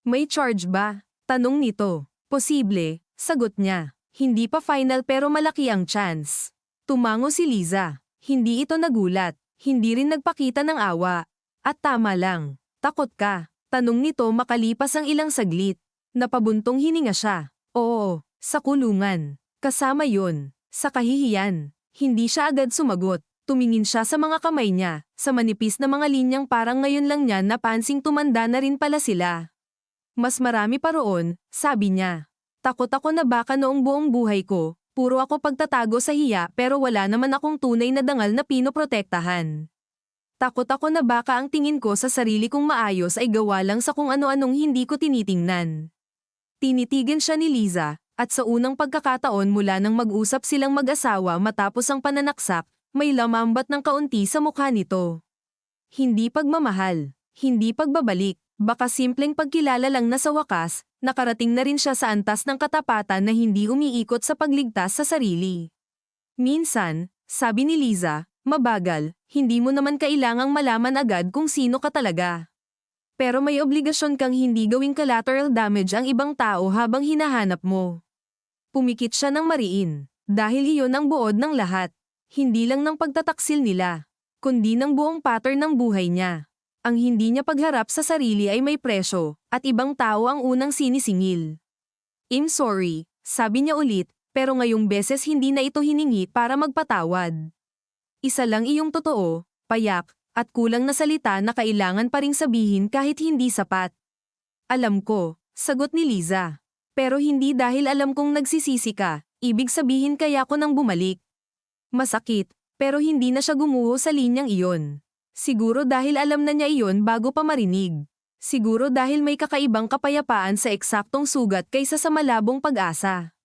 May charge ba? Tanong nito. Posible, sagot niya. Hindi pa final pero malaki ang chance. Tumango si Liza. Hindi ito nagulat. Hindi rin nagpakita ng awa. At tama lang. Takot ka? Tanong nito makalipas ang ilang saglit. Napabuntong hininga siya. Oo, sa kulungan. Kasama yun. Sa kahihiyan. Hindi siya agad sumagot. Tumingin siya sa mga kamay niya, sa manipis na mga linyang parang ngayon lang niya napansing tumanda na rin pala sila. Mas marami pa roon, sabi niya. Takot ako na baka noong buong buhay ko, puro ako pagtatago sa hiya pero wala naman akong tunay na dangal na pinoprotektahan. Takot ako na baka ang tingin ko sa sarili kong maayos ay gawa lang sa kung ano-anong hindi ko tinitingnan. Tinitigan siya ni Liza, at sa unang pagkakataon mula nang mag-usap silang mag-asawa matapos ang pananaksak, may lamambat ng kaunti sa mukha nito. Hindi pagmamahal, hindi pagbabalik, baka simpleng pagkilala lang na sa wakas, nakarating na rin siya sa antas ng katapatan na hindi umiikot sa pagligtas sa sarili. Minsan, sabi ni Liza, mabagal, hindi mo naman kailangang malaman agad kung sino ka talaga. Pero may obligasyon kang hindi gawing collateral damage ang ibang tao habang hinahanap mo. Pumikit siya ng mariin, dahil iyon ang buod ng lahat. Hindi lang ng pagtataksil nila, kundi ng buong pattern ng buhay niya. Ang hindi niya pagharap sa sarili ay may presyo, at ibang tao ang unang sinisingil. I'm sorry, sabi niya ulit, pero ngayong beses hindi na ito hiningi para magpatawad. Isa lang iyong totoo, payak, at kulang na salita na kailangan pa ring sabihin kahit hindi sapat. Alam ko, sagot ni Liza. Pero hindi dahil alam kong nagsisisi ka, ibig sabihin kaya ko nang bumalik. Masakit, pero hindi na siya gumuho sa linyang iyon. Siguro dahil alam na niya iyon bago pa marinig. Siguro dahil may kakaibang kapayapaan sa eksaktong sugat kaysa sa malabong pag-asa.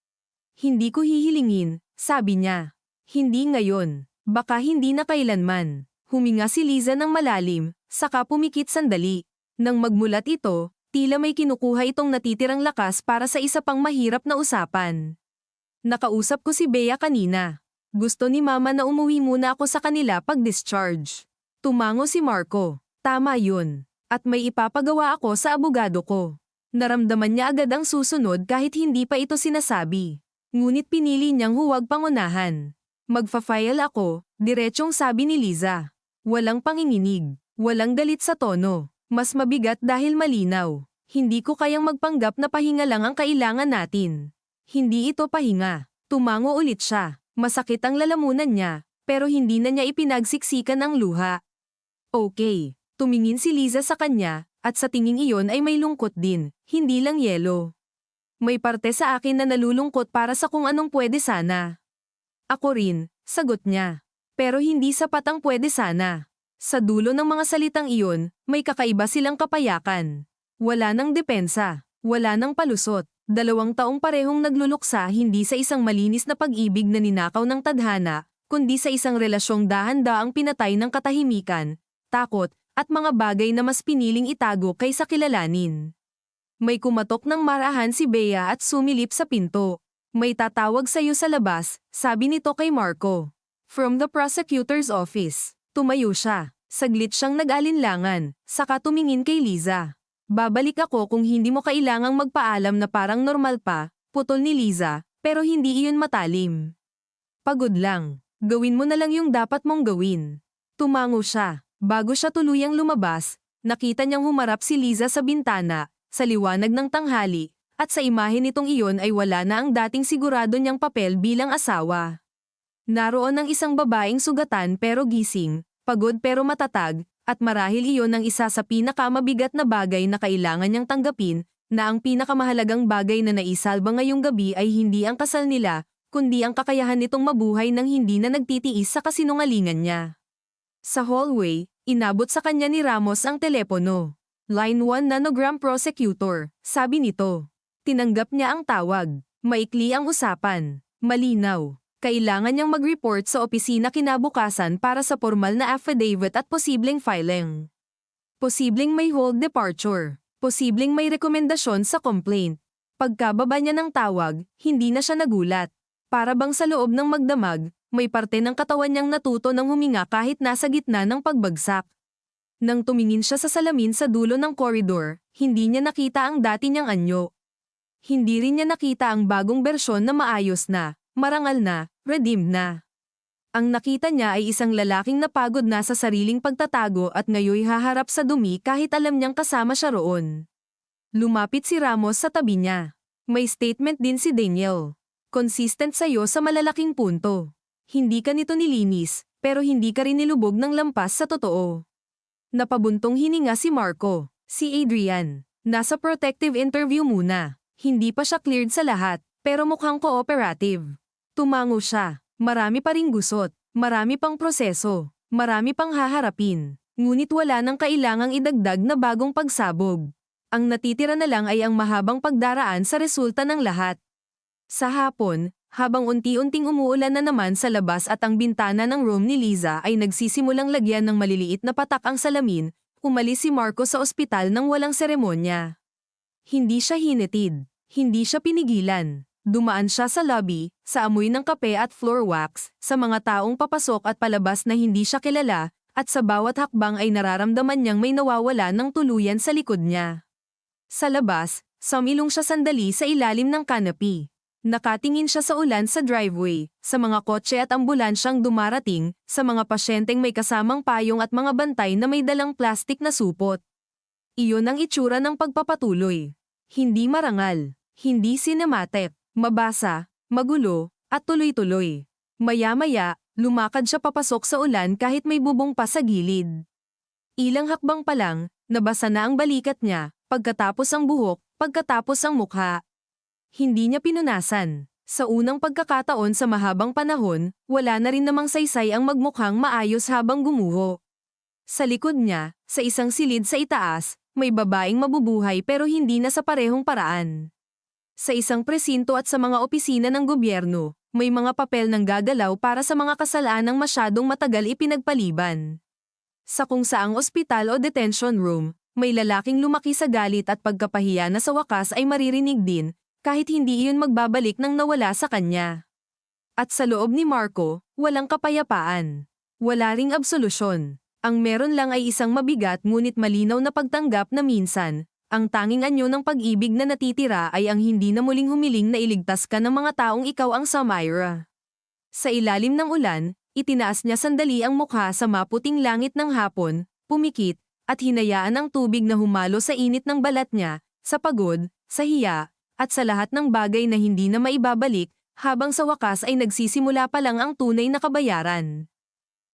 Hindi ko hihilingin, sabi niya. Hindi ngayon, baka hindi na kailanman. Huminga si Liza ng malalim, saka pumikit sandali. Nang magmulat ito, tila may kinukuha itong natitirang lakas para sa isa pang mahirap na usapan. Nakausap ko si Bea kanina. Gusto ni Mama na umuwi muna ako sa kanila pag-discharge. Tumango si Marco. Tama yun. At may ipapagawa ako sa abogado ko. Naramdaman niya agad ang susunod kahit hindi pa ito sinasabi. Ngunit pinili niyang huwag pangunahan. Magfa-file ako, diretsong sabi ni Liza. Walang panginginig, walang galit sa tono. Mas mabigat dahil malinaw. Hindi ko kayang magpanggap na pahinga lang ang kailangan natin. Hindi ito pahinga. Tumango ulit siya. Masakit ang lalamunan niya, pero hindi na niya ipinagsiksikan ang luha. Okay. Tumingin si Liza sa kanya, at sa tinging iyon ay may lungkot din, hindi lang yelo. May parte sa akin na nalulungkot para sa kung anong pwede sana. Ako rin, sagot niya. Pero hindi sapat ang pwede sana. Sa dulo ng mga salitang iyon, may kakaiba silang kapayakan. Wala nang depensa, wala nang palusot. 2 taong parehong nagluluksa hindi sa isang malinis na pag-ibig na ninakaw ng tadhana, kundi sa isang relasyong dahan-daang pinatay ng katahimikan, takot, at mga bagay na mas piniling itago kaysa kilalanin. May kumatok ng marahan si Bea at sumilip sa pinto. May tatawag sa'yo sa labas, sabi nito kay Marco. From the prosecutor's office. Tumayo siya. Saglit siyang nag-alinlangan, saka tumingin kay Liza. Babalik ako kung hindi mo kailangang magpaalam na parang normal pa, putol ni Liza, pero hindi iyon matalim. Pagod lang. Gawin mo na lang yung dapat mong gawin. Tumango siya. Bago siya tuluyang lumabas, nakita niyang humarap si Liza sa bintana, sa liwanag ng tanghali, at sa imahe nitong iyon ay wala na ang dating sigurado niyang papel bilang asawa. Naroon ang isang babaeng sugatan pero gising, pagod pero matatag, at marahil iyon ang isa sa pinakamabigat na bagay na kailangan niyang tanggapin, na ang pinakamahalagang bagay na naisalba ngayong gabi ay hindi ang kasal nila, kundi ang kakayahan nitong mabuhay nang hindi na nagtitiis sa kasinungalingan niya. Sa hallway, inabot sa kanya ni Ramos ang telepono. Line 1 Nanogram Prosecutor, sabi nito. Tinanggap niya ang tawag. Maikli ang usapan. Malinaw. Kailangan niyang mag-report sa opisina kinabukasan para sa formal na affidavit at posibleng filing. Posibleng may hold departure. Posibleng may rekomendasyon sa complaint. Pagkababa niya ng tawag, hindi na siya nagulat. Para bang sa loob ng magdamag, may parte ng katawan niyang natuto ng huminga kahit nasa gitna ng pagbagsak. Nang tumingin siya sa salamin sa dulo ng koridor, hindi niya nakita ang dati niyang anyo. Hindi rin niya nakita ang bagong bersyon na maayos na, marangal na, redeemed na. Ang nakita niya ay isang lalaking napagod na sa sariling pagtatago at ngayoy haharap sa dumi kahit alam niyang kasama siya roon. Lumapit si Ramos sa tabi niya. May statement din si Daniel. Consistent sa'yo sa malalaking punto. Hindi ka nito nilinis, pero hindi ka rin nilubog ng lampas sa totoo. Napabuntong hininga si Marco. Si Adrian. Nasa protective interview muna. Hindi pa siya cleared sa lahat, pero mukhang cooperative. Tumango siya. Marami pa ring gusot. Marami pang proseso. Marami pang haharapin. Ngunit wala nang kailangang idagdag na bagong pagsabog. Ang natitira na lang ay ang mahabang pagdaraan sa resulta ng lahat. Sa hapon, habang unti-unting umuulan na naman sa labas at ang bintana ng room ni Liza ay nagsisimulang lagyan ng maliliit na patak ang salamin, umalis si Marco sa ospital nang walang seremonya. Hindi siya hinetid. Hindi siya pinigilan. Dumaan siya sa lobby, sa amoy ng kape at floor wax, sa mga taong papasok at palabas na hindi siya kilala, at sa bawat hakbang ay nararamdaman niyang may nawawala ng tuluyan sa likod niya. Sa labas, sumilong siya sandali sa ilalim ng canopy. Nakatingin siya sa ulan sa driveway, sa mga kotse at ambulansyang dumarating, sa mga pasyenteng may kasamang payong at mga bantay na may dalang plastik na supot. Iyon ang itsura ng pagpapatuloy. Hindi marangal, hindi cinematic, mabasa, magulo, at tuloy-tuloy. Maya-maya, lumakad siya papasok sa ulan kahit may bubong pa sa gilid. Ilang hakbang pa lang, nabasa na ang balikat niya, pagkatapos ang buhok, pagkatapos ang mukha. Hindi niya pinunasan. Sa unang pagkakataon sa mahabang panahon, wala na rin namang saysay ang magmukhang maayos habang gumuho. Sa likod niya, sa isang silid sa itaas, may babaeng mabubuhay pero hindi na sa parehong paraan. Sa isang presinto at sa mga opisina ng gobyerno, may mga papel ng gagalaw para sa mga kasalanang masyadong matagal ipinagpaliban. Sa kung saang ospital o detention room, may lalaking lumaki sa galit at pagkapahiya na sa wakas ay maririnig din, kahit hindi iyon magbabalik ng nawala sa kanya. At sa loob ni Marco, walang kapayapaan. Wala ring absolusyon. Ang meron lang ay isang mabigat ngunit malinaw na pagtanggap na minsan, ang tanging anyo ng pag-ibig na natitira ay ang hindi na muling humiling na iligtas ka ng mga taong ikaw ang Samira. Sa ilalim ng ulan, itinaas niya sandali ang mukha sa maputing langit ng hapon, pumikit, at hinayaan ang tubig na humalo sa init ng balat niya, sa pagod, sa hiya, at sa lahat ng bagay na hindi na maibabalik, habang sa wakas ay nagsisimula pa lang ang tunay na kabayaran.